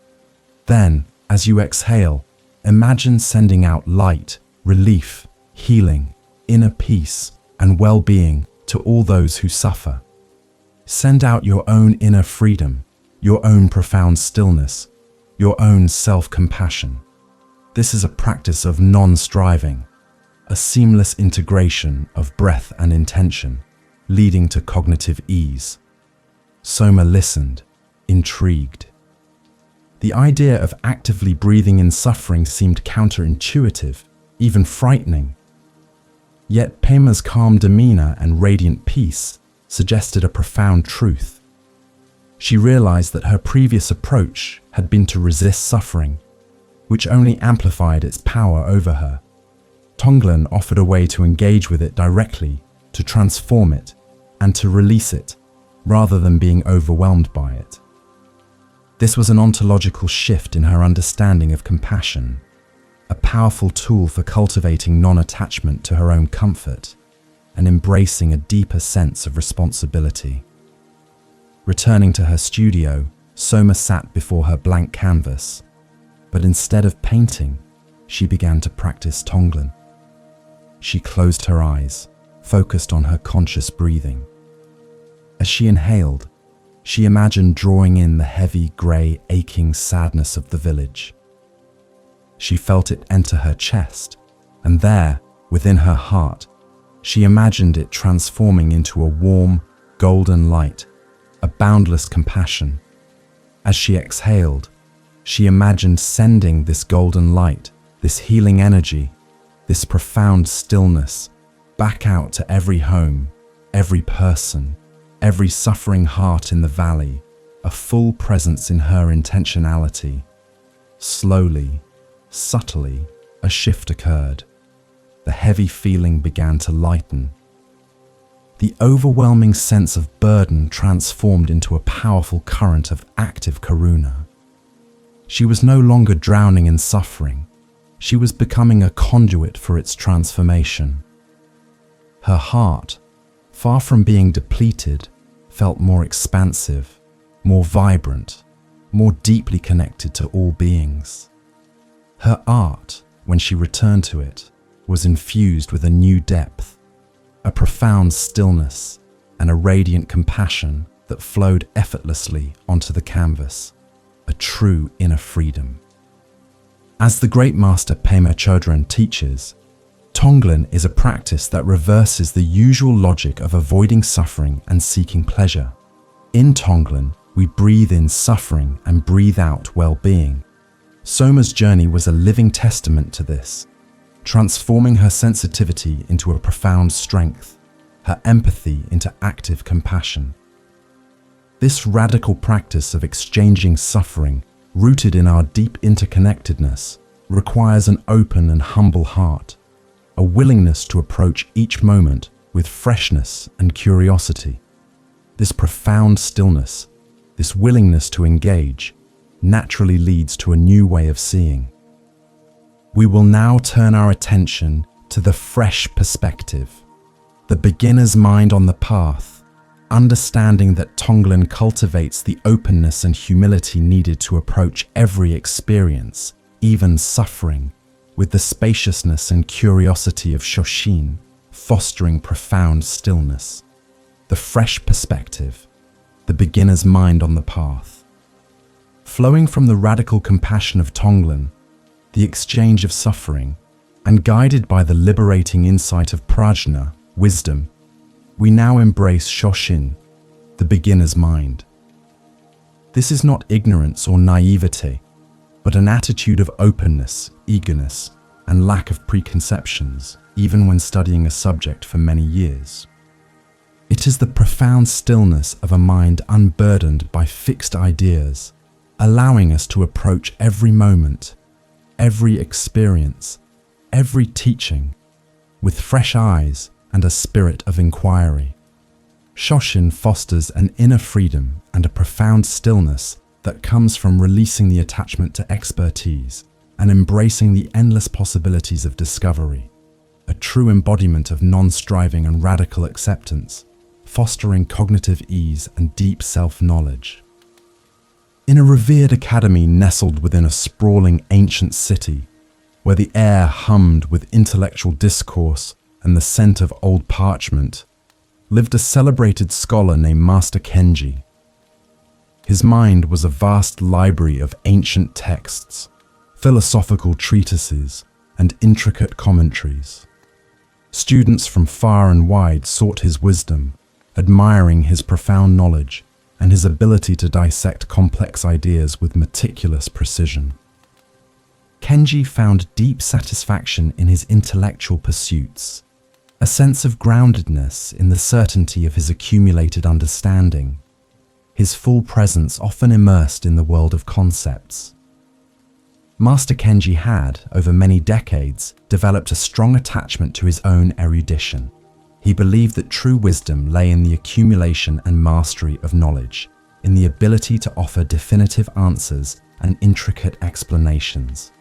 Then, as you exhale, imagine sending out light, relief, healing, inner peace, and well-being to all those who suffer. Send out your own inner freedom, your own profound stillness, your own self-compassion. This is a practice of non-striving, a seamless integration of breath and intention, leading to cognitive ease. Soma listened, intrigued. The idea of actively breathing in suffering seemed counterintuitive, even frightening. Yet Pema's calm demeanor and radiant peace suggested a profound truth. She realized that her previous approach had been to resist suffering, which only amplified its power over her. Tonglen offered a way to engage with it directly, to transform it, and to release it, rather than being overwhelmed by it. This was an ontological shift in her understanding of compassion, a powerful tool for cultivating non-attachment to her own comfort and embracing a deeper sense of responsibility. Returning to her studio, Soma sat before her blank canvas, but instead of painting, she began to practice Tonglen. She closed her eyes, focused on her conscious breathing. As she inhaled, she imagined drawing in the heavy, grey, aching sadness of the village. She felt it enter her chest, and there, within her heart, she imagined it transforming into a warm, golden light, a boundless compassion. As she exhaled, she imagined sending this golden light, this healing energy, this profound stillness, back out to every home, every person, every suffering heart in the valley, a full presence in her intentionality. Slowly, subtly, a shift occurred. The heavy feeling began to lighten. The overwhelming sense of burden transformed into a powerful current of active karuna. She was no longer drowning in suffering. She was becoming a conduit for its transformation. Her heart, far from being depleted, felt more expansive, more vibrant, more deeply connected to all beings. Her art, when she returned to it, was infused with a new depth, a profound stillness, and a radiant compassion that flowed effortlessly onto the canvas, a true inner freedom. As the great master Pema Chodron teaches, Tonglen is a practice that reverses the usual logic of avoiding suffering and seeking pleasure. In Tonglen, we breathe in suffering and breathe out well-being. Soma's journey was a living testament to this, transforming her sensitivity into a profound strength, her empathy into active compassion. This radical practice of exchanging suffering, rooted in our deep interconnectedness, requires an open and humble heart, a willingness to approach each moment with freshness and curiosity. This profound stillness, this willingness to engage, naturally leads to a new way of seeing. We will now turn our attention to the fresh perspective, the beginner's mind on the path, understanding that Tonglen cultivates the openness and humility needed to approach every experience, even suffering, with the spaciousness and curiosity of Shoshin, fostering profound stillness. The fresh perspective, the beginner's mind on the path. Flowing from the radical compassion of Tonglen, the exchange of suffering, and guided by the liberating insight of prajna, wisdom, we now embrace Shoshin, the beginner's mind. This is not ignorance or naivete, but an attitude of openness, eagerness, and lack of preconceptions, even when studying a subject for many years. It is the profound stillness of a mind unburdened by fixed ideas, allowing us to approach every moment, every experience, every teaching, with fresh eyes and a spirit of inquiry. Shoshin fosters an inner freedom and a profound stillness that comes from releasing the attachment to expertise and embracing the endless possibilities of discovery, a true embodiment of non-striving and radical acceptance, fostering cognitive ease and deep self-knowledge. In a revered academy nestled within a sprawling ancient city, where the air hummed with intellectual discourse and the scent of old parchment, lived a celebrated scholar named Master Kenji. His mind was a vast library of ancient texts, philosophical treatises, and intricate commentaries. Students from far and wide sought his wisdom, admiring his profound knowledge and his ability to dissect complex ideas with meticulous precision. Kenji found deep satisfaction in his intellectual pursuits, a sense of groundedness in the certainty of his accumulated understanding, his full presence often immersed in the world of concepts. Master Kenji had, over many decades, developed a strong attachment to his own erudition. He believed that true wisdom lay in the accumulation and mastery of knowledge, in the ability to offer definitive answers and intricate explanations.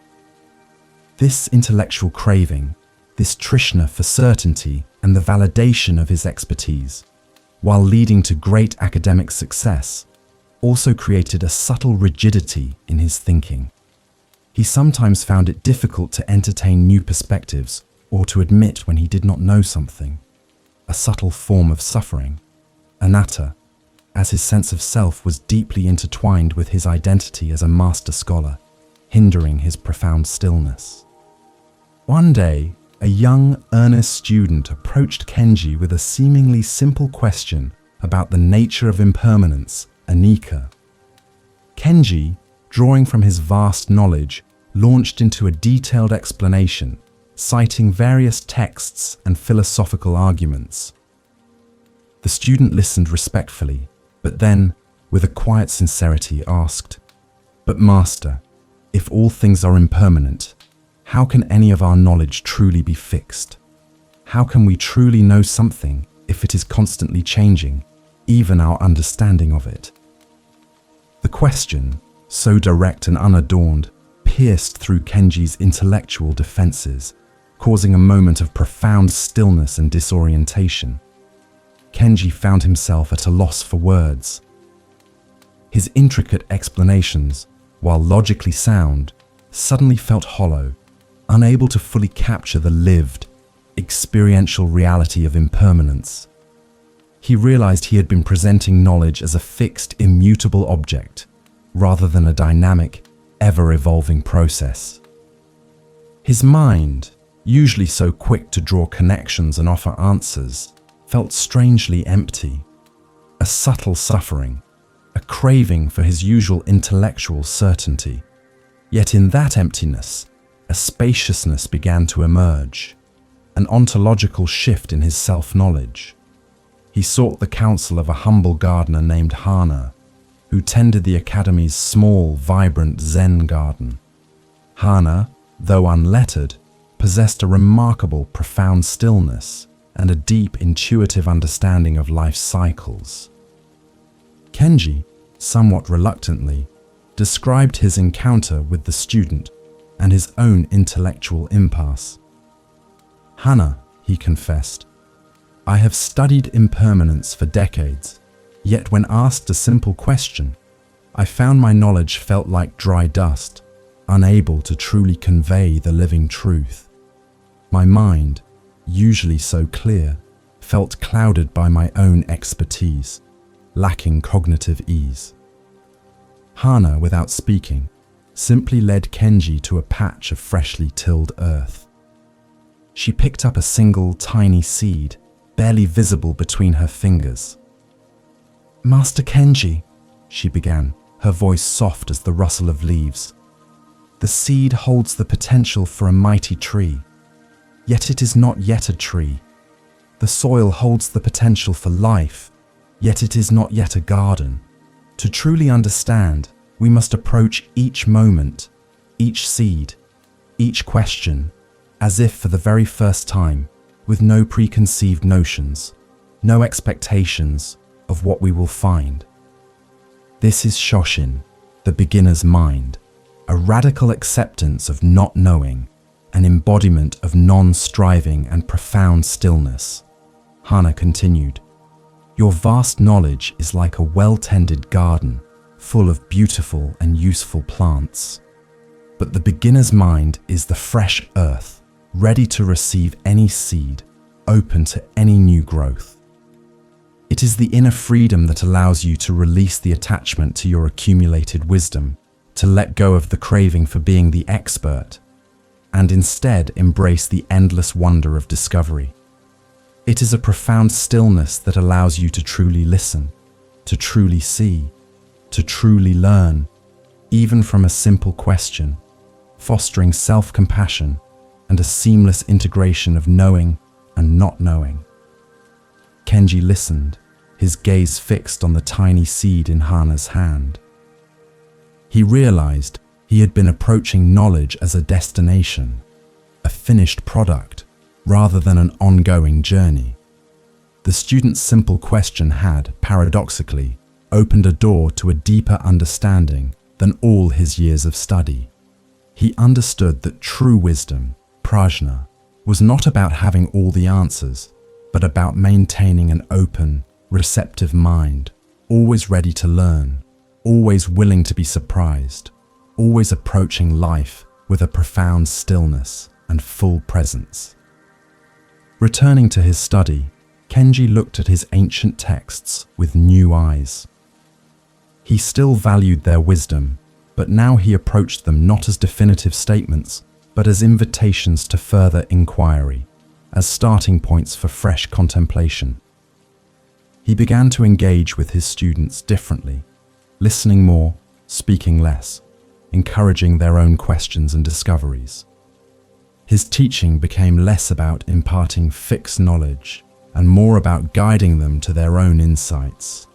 This intellectual craving, this trishna for certainty and the validation of his expertise, while leading to great academic success, also created a subtle rigidity in his thinking. He sometimes found it difficult to entertain new perspectives or to admit when he did not know something, a subtle form of suffering, anatta, as his sense of self was deeply intertwined with his identity as a master scholar, hindering his profound stillness. One day, a young, earnest student approached Kenji with a seemingly simple question about the nature of impermanence, anicca. Kenji, drawing from his vast knowledge, launched into a detailed explanation, citing various texts and philosophical arguments. The student listened respectfully, but then, with a quiet sincerity, asked, "But Master, if all things are impermanent, how can any of our knowledge truly be fixed? How can we truly know something if it is constantly changing, even our understanding of it?" The question, so direct and unadorned, pierced through Kenji's intellectual defenses, causing a moment of profound stillness and disorientation. Kenji found himself at a loss for words. His intricate explanations, while logically sound, suddenly felt hollow, unable to fully capture the lived, experiential reality of impermanence. He realized he had been presenting knowledge as a fixed, immutable object, rather than a dynamic, ever-evolving process. His mind, usually so quick to draw connections and offer answers, felt strangely empty. A subtle suffering, a craving for his usual intellectual certainty. Yet in that emptiness, a spaciousness began to emerge, an ontological shift in his self-knowledge. He sought the counsel of a humble gardener named Hana, who tended the academy's small, vibrant Zen garden. Hana, though unlettered, possessed a remarkable, profound stillness and a deep, intuitive understanding of life's cycles. Kenji, somewhat reluctantly, described his encounter with the student and his own intellectual impasse. "Hannah," he confessed, "I have studied impermanence for decades, yet when asked a simple question, I found my knowledge felt like dry dust, unable to truly convey the living truth. My mind, usually so clear, felt clouded by my own expertise, lacking cognitive ease." Hana, without speaking, simply led Kenji to a patch of freshly tilled earth. She picked up a single tiny seed, barely visible between her fingers. "Master Kenji," she began, her voice soft as the rustle of leaves, "the seed holds the potential for a mighty tree, yet it is not yet a tree. The soil holds the potential for life, yet it is not yet a garden. To truly understand, we must approach each moment, each seed, each question, as if for the very first time, with no preconceived notions, no expectations of what we will find. This is Shoshin, the beginner's mind, a radical acceptance of not knowing, an embodiment of non-striving and profound stillness." Hana continued, "Your vast knowledge is like a well-tended garden, full of beautiful and useful plants. But the beginner's mind is the fresh earth, ready to receive any seed, open to any new growth. It is the inner freedom that allows you to release the attachment to your accumulated wisdom, to let go of the craving for being the expert, and instead embrace the endless wonder of discovery. It is a profound stillness that allows you to truly listen, to truly see, to truly learn, even from a simple question, fostering self-compassion and a seamless integration of knowing and not knowing." Kenji listened, his gaze fixed on the tiny seed in Hana's hand. He realized he had been approaching knowledge as a destination, a finished product, rather than an ongoing journey. The student's simple question had, paradoxically, opened a door to a deeper understanding than all his years of study. He understood that true wisdom, prajna, was not about having all the answers, but about maintaining an open, receptive mind, always ready to learn, always willing to be surprised, always approaching life with a profound stillness and full presence. Returning to his study, Kenji looked at his ancient texts with new eyes. He still valued their wisdom, but now he approached them not as definitive statements, but as invitations to further inquiry, as starting points for fresh contemplation. He began to engage with his students differently, listening more, speaking less, encouraging their own questions and discoveries. His teaching became less about imparting fixed knowledge and more about guiding them to their own insights,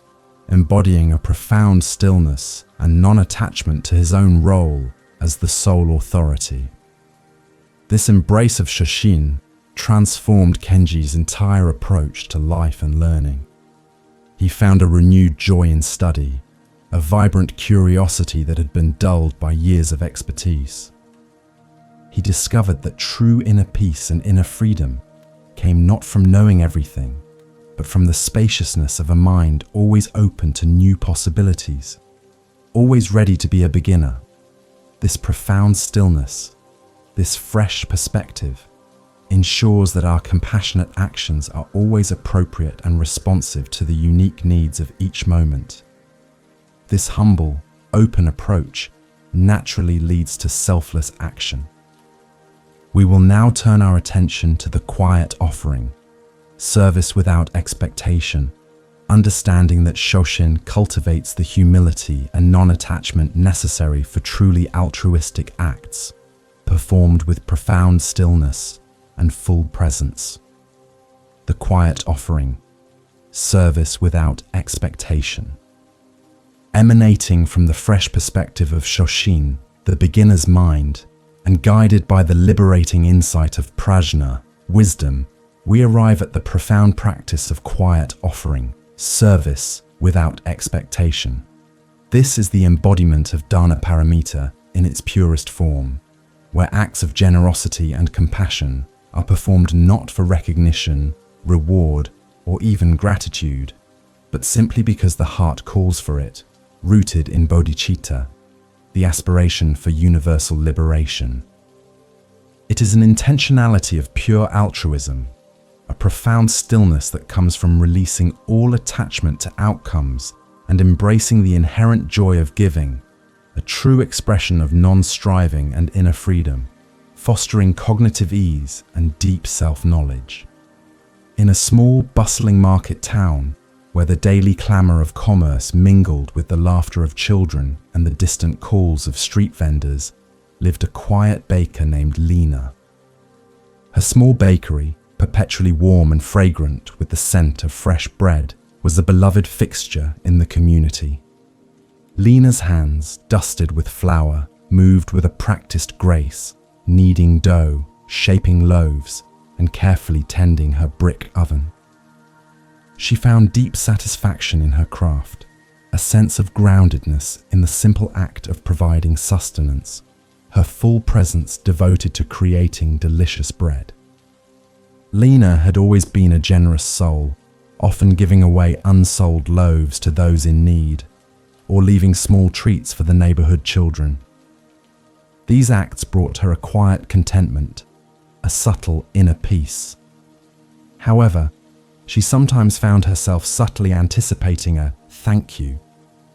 embodying a profound stillness and non-attachment to his own role as the sole authority. This embrace of Shoshin transformed Kenji's entire approach to life and learning. He found a renewed joy in study, a vibrant curiosity that had been dulled by years of expertise. He discovered that true inner peace and inner freedom came not from knowing everything, but from the spaciousness of a mind always open to new possibilities, always ready to be a beginner. This profound stillness, this fresh perspective, ensures that our compassionate actions are always appropriate and responsive to the unique needs of each moment. This humble, open approach naturally leads to selfless action. We will now turn our attention to the quiet offering, service without expectation, understanding that Shoshin cultivates the humility and non-attachment necessary for truly altruistic acts, performed with profound stillness and full presence. The quiet offering, service without expectation. Emanating from the fresh perspective of Shoshin, the beginner's mind, and guided by the liberating insight of prajna, wisdom, we arrive at the profound practice of quiet offering, service without expectation. This is the embodiment of dana paramita in its purest form, where acts of generosity and compassion are performed not for recognition, reward, or even gratitude, but simply because the heart calls for it, rooted in bodhicitta, the aspiration for universal liberation. It is an intentionality of pure altruism, a profound stillness that comes from releasing all attachment to outcomes and embracing the inherent joy of giving, a true expression of non-striving and inner freedom, fostering cognitive ease and deep self-knowledge. In a small, bustling market town, where the daily clamour of commerce mingled with the laughter of children and the distant calls of street vendors, lived a quiet baker named Lena. Her small bakery, perpetually warm and fragrant with the scent of fresh bread, was a beloved fixture in the community. Lena's hands, dusted with flour, moved with a practiced grace, kneading dough, shaping loaves, and carefully tending her brick oven. She found deep satisfaction in her craft, a sense of groundedness in the simple act of providing sustenance, her full presence devoted to creating delicious bread. Lena had always been a generous soul, often giving away unsold loaves to those in need, or leaving small treats for the neighborhood children. These acts brought her a quiet contentment, a subtle inner peace. However, she sometimes found herself subtly anticipating a thank you,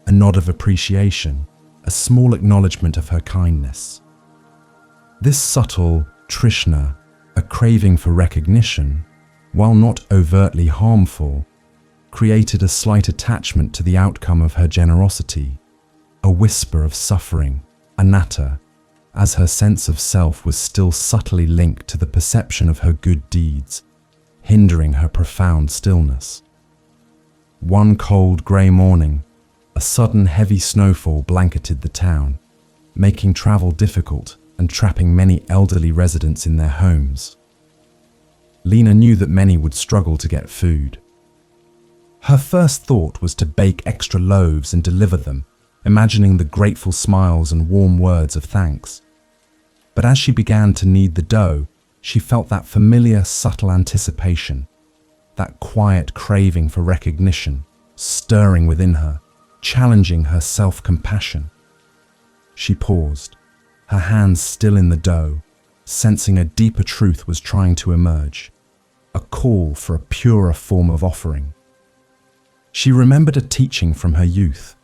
a nod of appreciation, a small acknowledgement of her kindness. This subtle trishna, a craving for recognition, while not overtly harmful, created a slight attachment to the outcome of her generosity, a whisper of suffering, anatta, as her sense of self was still subtly linked to the perception of her good deeds, hindering her profound stillness. One cold grey morning, a sudden heavy snowfall blanketed the town, making travel difficult and trapping many elderly residents in their homes. Lena knew that many would struggle to get food. Her first thought was to bake extra loaves and deliver them, imagining the grateful smiles and warm words of thanks. But as she began to knead the dough, she felt that familiar, subtle anticipation, that quiet craving for recognition, stirring within her, challenging her self-compassion. She paused, her hands still in the dough, sensing a deeper truth was trying to emerge, a call for a purer form of offering. She remembered a teaching from her youth,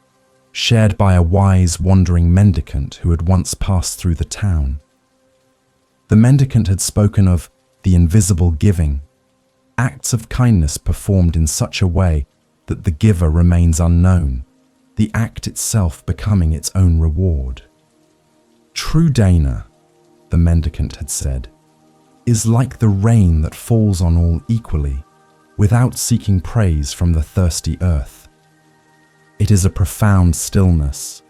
shared by a wise, wandering mendicant who had once passed through the town. The mendicant had spoken of the invisible giving, acts of kindness performed in such a way that the giver remains unknown, the act itself becoming its own reward. True dana, the mendicant had said, is like the rain that falls on all equally, without seeking praise from the thirsty earth. It is a profound stillness,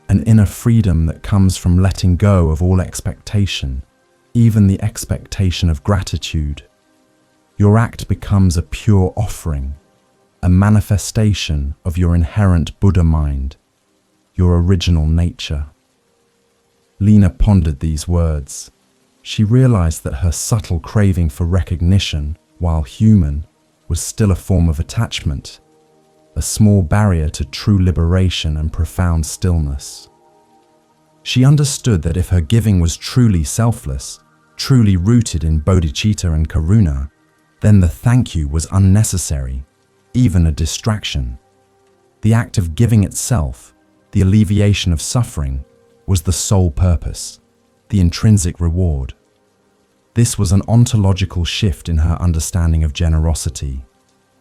an inner freedom that comes from letting go of all expectation, even the expectation of gratitude. Your act becomes a pure offering, a manifestation of your inherent Buddha mind, your original nature. Lena pondered these words. She realized that her subtle craving for recognition, while human, was still a form of attachment, a small barrier to true liberation and profound stillness. She understood that if her giving was truly selfless, truly rooted in bodhicitta and karuna, then the thank you was unnecessary, even a distraction. The act of giving itself, the alleviation of suffering, was the sole purpose, the intrinsic reward. This was an ontological shift in her understanding of generosity,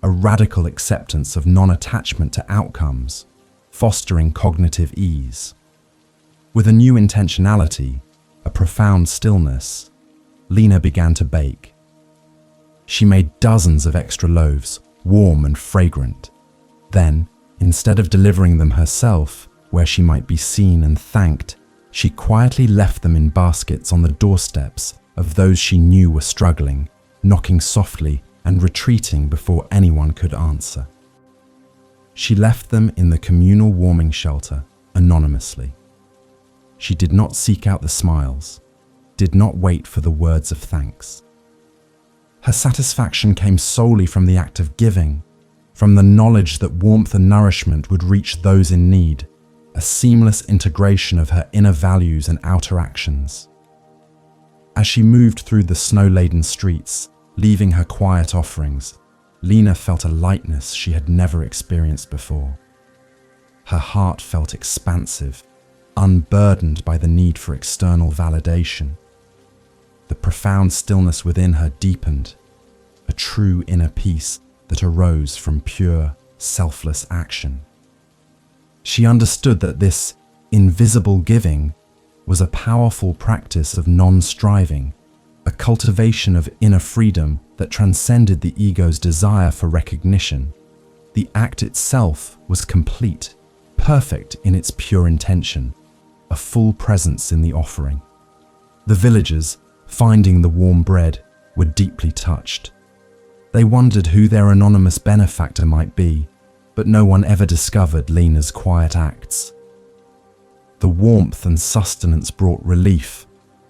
a radical acceptance of non-attachment to outcomes, fostering cognitive ease. With a new intentionality, a profound stillness, Lena began to bake. She made dozens of extra loaves, warm and fragrant. Then, instead of delivering them herself, where she might be seen and thanked, she quietly left them in baskets on the doorsteps of those she knew were struggling, knocking softly and retreating before anyone could answer. She left them in the communal warming shelter, anonymously. She did not seek out the smiles, did not wait for the words of thanks. Her satisfaction came solely from the act of giving, from the knowledge that warmth and nourishment would reach those in need, a seamless integration of her inner values and outer actions. As she moved through the snow-laden streets, leaving her quiet offerings, Lena felt a lightness she had never experienced before. Her heart felt expansive, unburdened by the need for external validation. The profound stillness within her deepened, a true inner peace that arose from pure, selfless action. She understood that this invisible giving was a powerful practice of non-striving, a cultivation of inner freedom that transcended the ego's desire for recognition. The act itself was complete, perfect in its pure intention, a full presence in the offering. The villagers, finding the warm bread, were deeply touched. They wondered who their anonymous benefactor might be, but no one ever discovered Lena's quiet acts. The warmth and sustenance brought relief,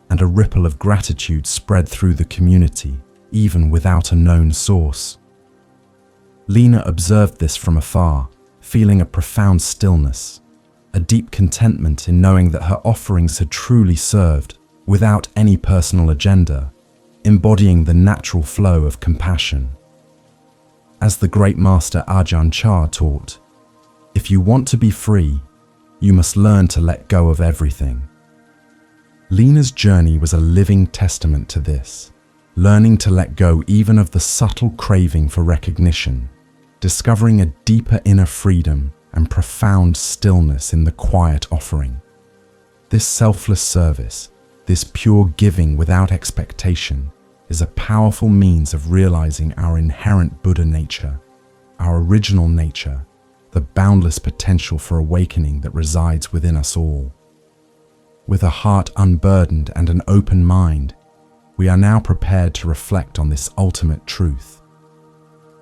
and a ripple of gratitude spread through the community, even without a known source. Lena observed this from afar, feeling a profound stillness, a deep contentment in knowing that her offerings had truly served, without any personal agenda, embodying the natural flow of compassion. As the great master Ajahn Chah taught, if you want to be free, you must learn to let go of everything. Lena's journey was a living testament to this, learning to let go even of the subtle craving for recognition, discovering a deeper inner freedom and profound stillness in the quiet offering. This selfless service, this pure giving without expectation, is a powerful means of realizing our inherent Buddha nature, our original nature, the boundless potential for awakening that resides within us all. With a heart unburdened and an open mind, we are now prepared to reflect on this ultimate truth.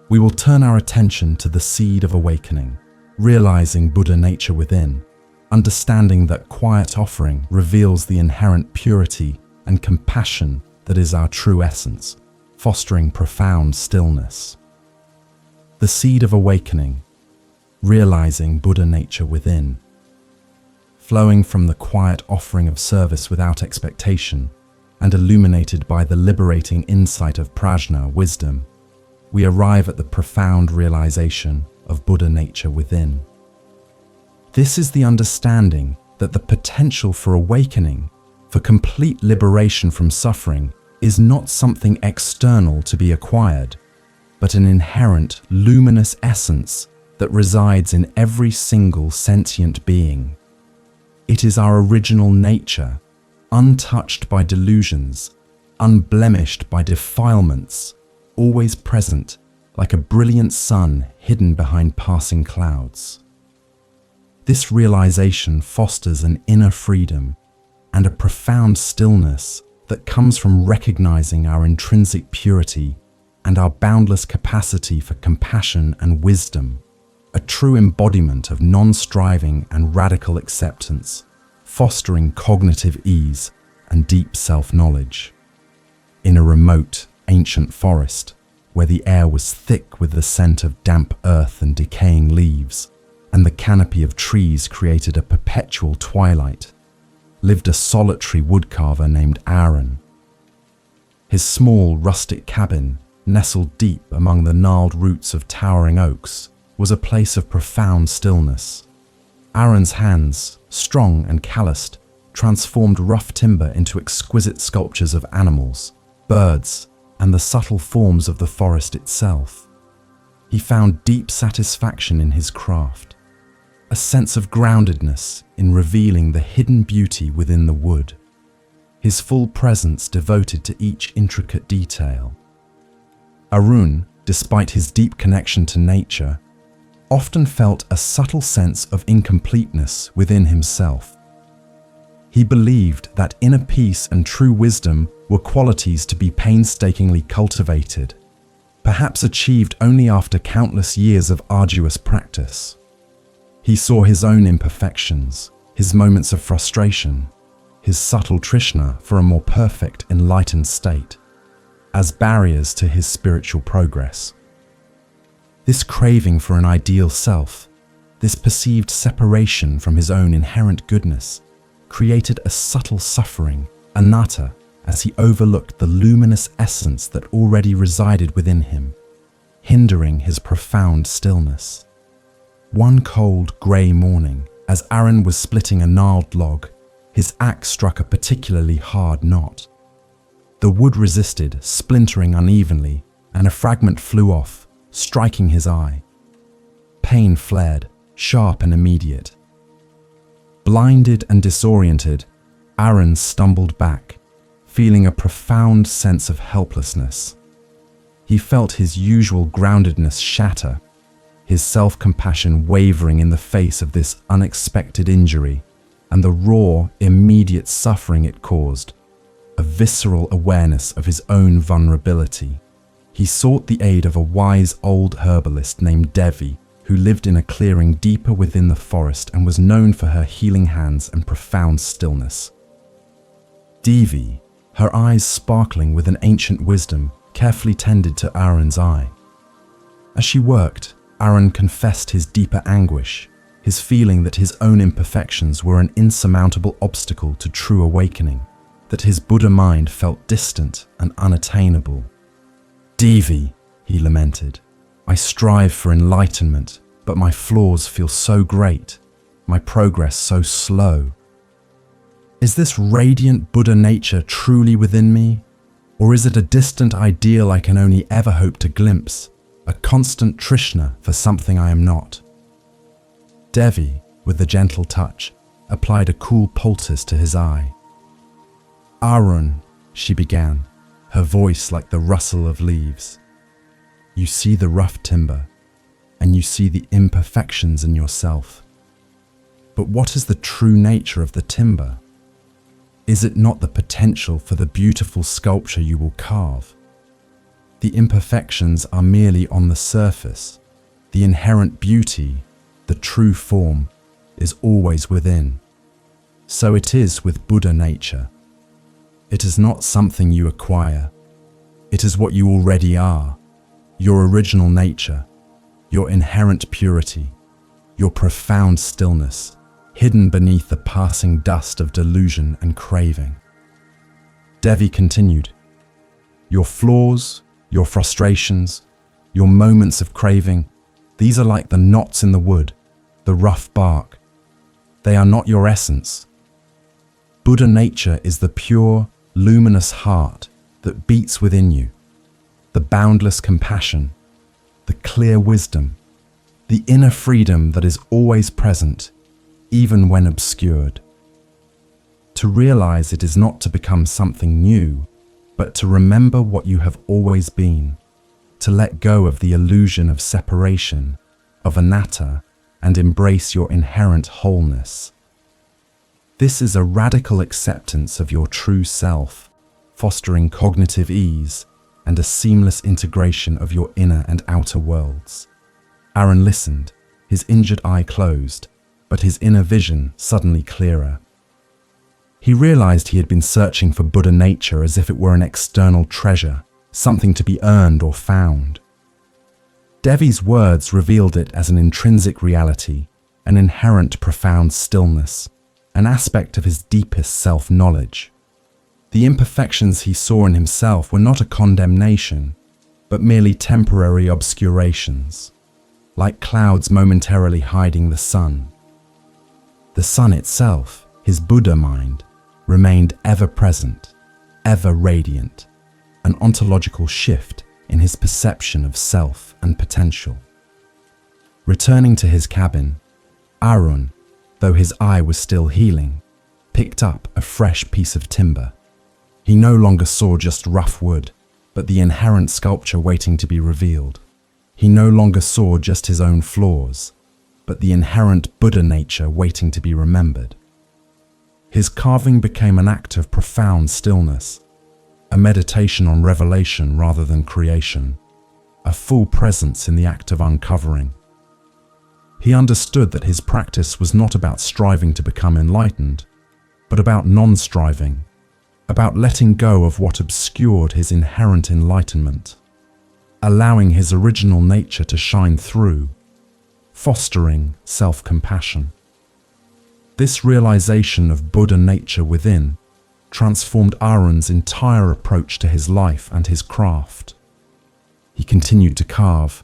We will turn our attention to the seed of awakening, realizing Buddha nature within, understanding that quiet offering reveals the inherent purity and compassion that is our true essence, fostering profound stillness. The seed of awakening, realizing Buddha nature within. Flowing from the quiet offering of service without expectation and illuminated by the liberating insight of prajna, wisdom, we arrive at the profound realization of Buddha nature within. This is the understanding that the potential for awakening, for complete liberation from suffering, is not something external to be acquired, but an inherent luminous essence that resides in every single sentient being. It is our original nature, untouched by delusions, unblemished by defilements, always present like a brilliant sun hidden behind passing clouds. This realization fosters an inner freedom and a profound stillness that comes from recognizing our intrinsic purity and our boundless capacity for compassion and wisdom, a true embodiment of non-striving and radical acceptance, fostering cognitive ease and deep self-knowledge. In a remote, ancient forest, where the air was thick with the scent of damp earth and decaying leaves, and the canopy of trees created a perpetual twilight, lived a solitary woodcarver named Aaron. His small, rustic cabin, nestled deep among the gnarled roots of towering oaks, was a place of profound stillness. Aaron's hands, strong and calloused, transformed rough timber into exquisite sculptures of animals, birds, and the subtle forms of the forest itself. He found deep satisfaction in his craft, a sense of groundedness in revealing the hidden beauty within the wood, his full presence devoted to each intricate detail. Arun, despite his deep connection to nature, often felt a subtle sense of incompleteness within himself. He believed that inner peace and true wisdom were qualities to be painstakingly cultivated, perhaps achieved only after countless years of arduous practice. He saw his own imperfections, his moments of frustration, his subtle trishna for a more perfect, enlightened state, as barriers to his spiritual progress. This craving for an ideal self, this perceived separation from his own inherent goodness, created a subtle suffering, anatta, as he overlooked the luminous essence that already resided within him, hindering his profound stillness. One cold, grey morning, as Aaron was splitting a gnarled log, his axe struck a particularly hard knot. The wood resisted, splintering unevenly, and a fragment flew off, striking his eye. Pain flared, sharp and immediate. Blinded and disoriented, Aaron stumbled back, feeling a profound sense of helplessness. He felt his usual groundedness shatter, his self-compassion wavering in the face of this unexpected injury and the raw, immediate suffering it caused, a visceral awareness of his own vulnerability. He sought the aid of a wise old herbalist named Devi, who lived in a clearing deeper within the forest and was known for her healing hands and profound stillness. Devi, her eyes sparkling with an ancient wisdom, carefully tended to Aaron's eye. As she worked, Aaron confessed his deeper anguish, his feeling that his own imperfections were an insurmountable obstacle to true awakening, that his Buddha mind felt distant and unattainable. Devi, he lamented, I strive for enlightenment, but my flaws feel so great, my progress so slow. Is this radiant Buddha nature truly within me? Or is it a distant ideal I can only ever hope to glimpse, a constant trishna for something I am not? Devi, with a gentle touch, applied a cool poultice to his eye. Aaron, she began, her voice like the rustle of leaves. You see the rough timber, and you see the imperfections in yourself. But what is the true nature of the timber? Is it not the potential for the beautiful sculpture you will carve? The imperfections are merely on the surface. The inherent beauty, the true form, is always within. So it is with Buddha nature. It is not something you acquire. It is what you already are, your original nature, your inherent purity, your profound stillness, hidden beneath the passing dust of delusion and craving. Devi continued, your flaws, your frustrations, your moments of craving, these are like the knots in the wood, the rough bark. They are not your essence. Buddha nature is the pure, luminous heart that beats within you, the boundless compassion, the clear wisdom, the inner freedom that is always present, even when obscured. To realize it is not to become something new, but to remember what you have always been, to let go of the illusion of separation, of anatta, and embrace your inherent wholeness. This is a radical acceptance of your true self, fostering cognitive ease and a seamless integration of your inner and outer worlds. Aaron listened, his injured eye closed, but his inner vision suddenly clearer. He realized he had been searching for Buddha nature as if it were an external treasure, something to be earned or found. Devi's words revealed it as an intrinsic reality, an inherent profound stillness, an aspect of his deepest self-knowledge. The imperfections he saw in himself were not a condemnation, but merely temporary obscurations, like clouds momentarily hiding the sun. The sun itself, his Buddha mind, remained ever present, ever radiant, an ontological shift in his perception of self and potential. Returning to his cabin, Aaron, though his eye was still healing, picked up a fresh piece of timber. He no longer saw just rough wood, but the inherent sculpture waiting to be revealed. He no longer saw just his own flaws, but the inherent Buddha nature waiting to be remembered. His carving became an act of profound stillness, a meditation on revelation rather than creation, a full presence in the act of uncovering. He understood that his practice was not about striving to become enlightened, but about non-striving, about letting go of what obscured his inherent enlightenment, allowing his original nature to shine through, fostering self-compassion. This realization of Buddha nature within transformed Aaron's entire approach to his life and his craft. He continued to carve,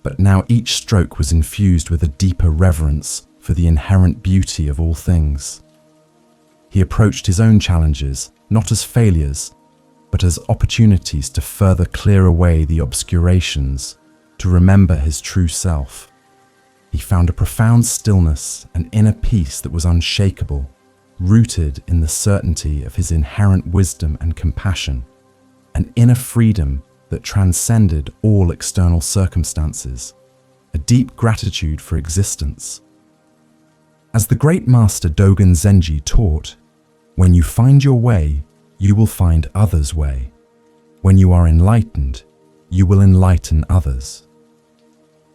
but now each stroke was infused with a deeper reverence for the inherent beauty of all things. He approached his own challenges not as failures, but as opportunities to further clear away the obscurations, to remember his true self. He found a profound stillness and inner peace that was unshakable, rooted in the certainty of his inherent wisdom and compassion, an inner freedom that transcended all external circumstances, a deep gratitude for existence. As the great master Dogen Zenji taught, when you find your way, you will find others' way. When you are enlightened, you will enlighten others.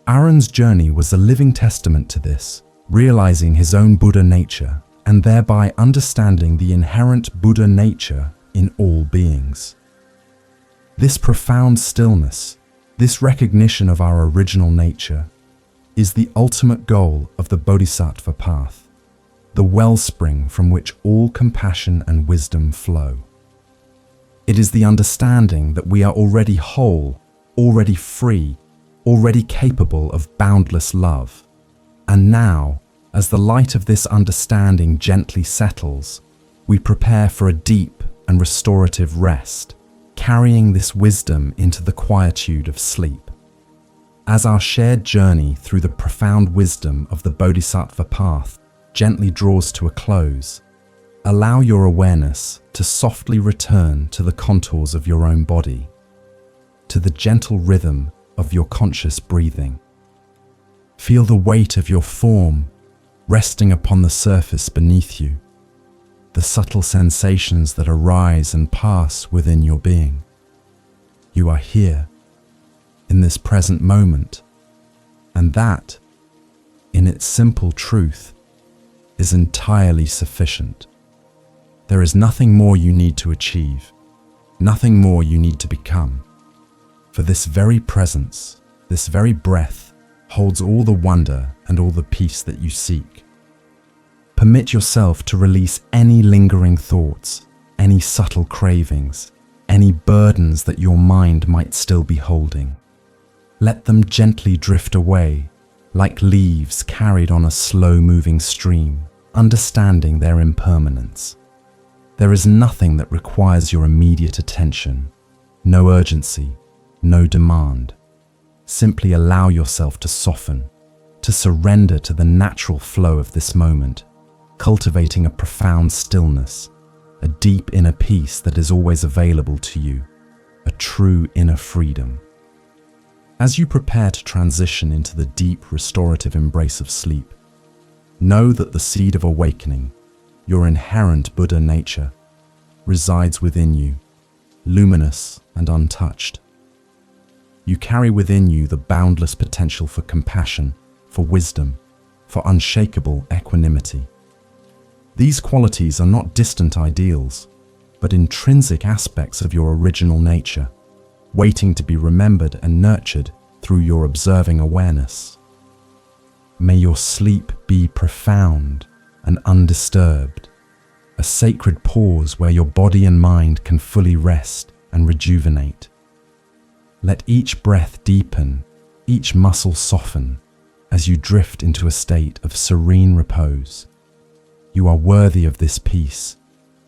Aaron's journey was a living testament to this, realizing his own Buddha nature and thereby understanding the inherent Buddha nature in all beings. This profound stillness, this recognition of our original nature, is the ultimate goal of the Bodhisattva path, the wellspring from which all compassion and wisdom flow. It is the understanding that we are already whole, already free, already capable of boundless love. And now, as the light of this understanding gently settles, we prepare for a deep and restorative rest, carrying this wisdom into the quietude of sleep. As our shared journey through the profound wisdom of the Bodhisattva path gently draws to a close, allow your awareness to softly return to the contours of your own body, to the gentle rhythm of your conscious breathing. Feel the weight of your form resting upon the surface beneath you, the subtle sensations that arise and pass within your being. You are here, in this present moment, and that, in its simple truth, is entirely sufficient. There is nothing more you need to achieve, nothing more you need to become. For this very presence, this very breath, holds all the wonder and all the peace that you seek. Permit yourself to release any lingering thoughts, any subtle cravings, any burdens that your mind might still be holding. Let them gently drift away, like leaves carried on a slow-moving stream, understanding their impermanence. There is nothing that requires your immediate attention, no urgency, no demand. Simply allow yourself to soften, to surrender to the natural flow of this moment, cultivating a profound stillness, a deep inner peace that is always available to you, a true inner freedom. As you prepare to transition into the deep restorative embrace of sleep, know that the seed of awakening, your inherent Buddha nature, resides within you, luminous and untouched. You carry within you the boundless potential for compassion, for wisdom, for unshakable equanimity. These qualities are not distant ideals, but intrinsic aspects of your original nature, waiting to be remembered and nurtured through your observing awareness. May your sleep be profound and undisturbed, a sacred pause where your body and mind can fully rest and rejuvenate. Let each breath deepen, each muscle soften, as you drift into a state of serene repose. You are worthy of this peace,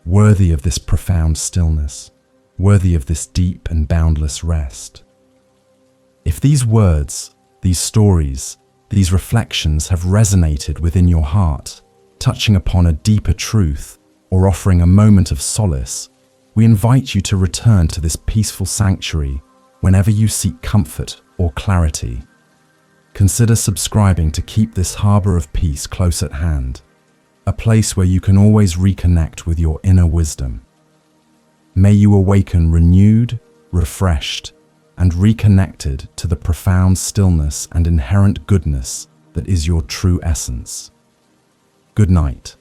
worthy of this profound stillness, worthy of this deep and boundless rest. If these words, these stories, these reflections have resonated within your heart, touching upon a deeper truth or offering a moment of solace, we invite you to return to this peaceful sanctuary whenever you seek comfort or clarity. Consider subscribing to keep this harbor of peace close at hand, a place where you can always reconnect with your inner wisdom. May you awaken renewed, refreshed, and reconnected to the profound stillness and inherent goodness that is your true essence. Good night.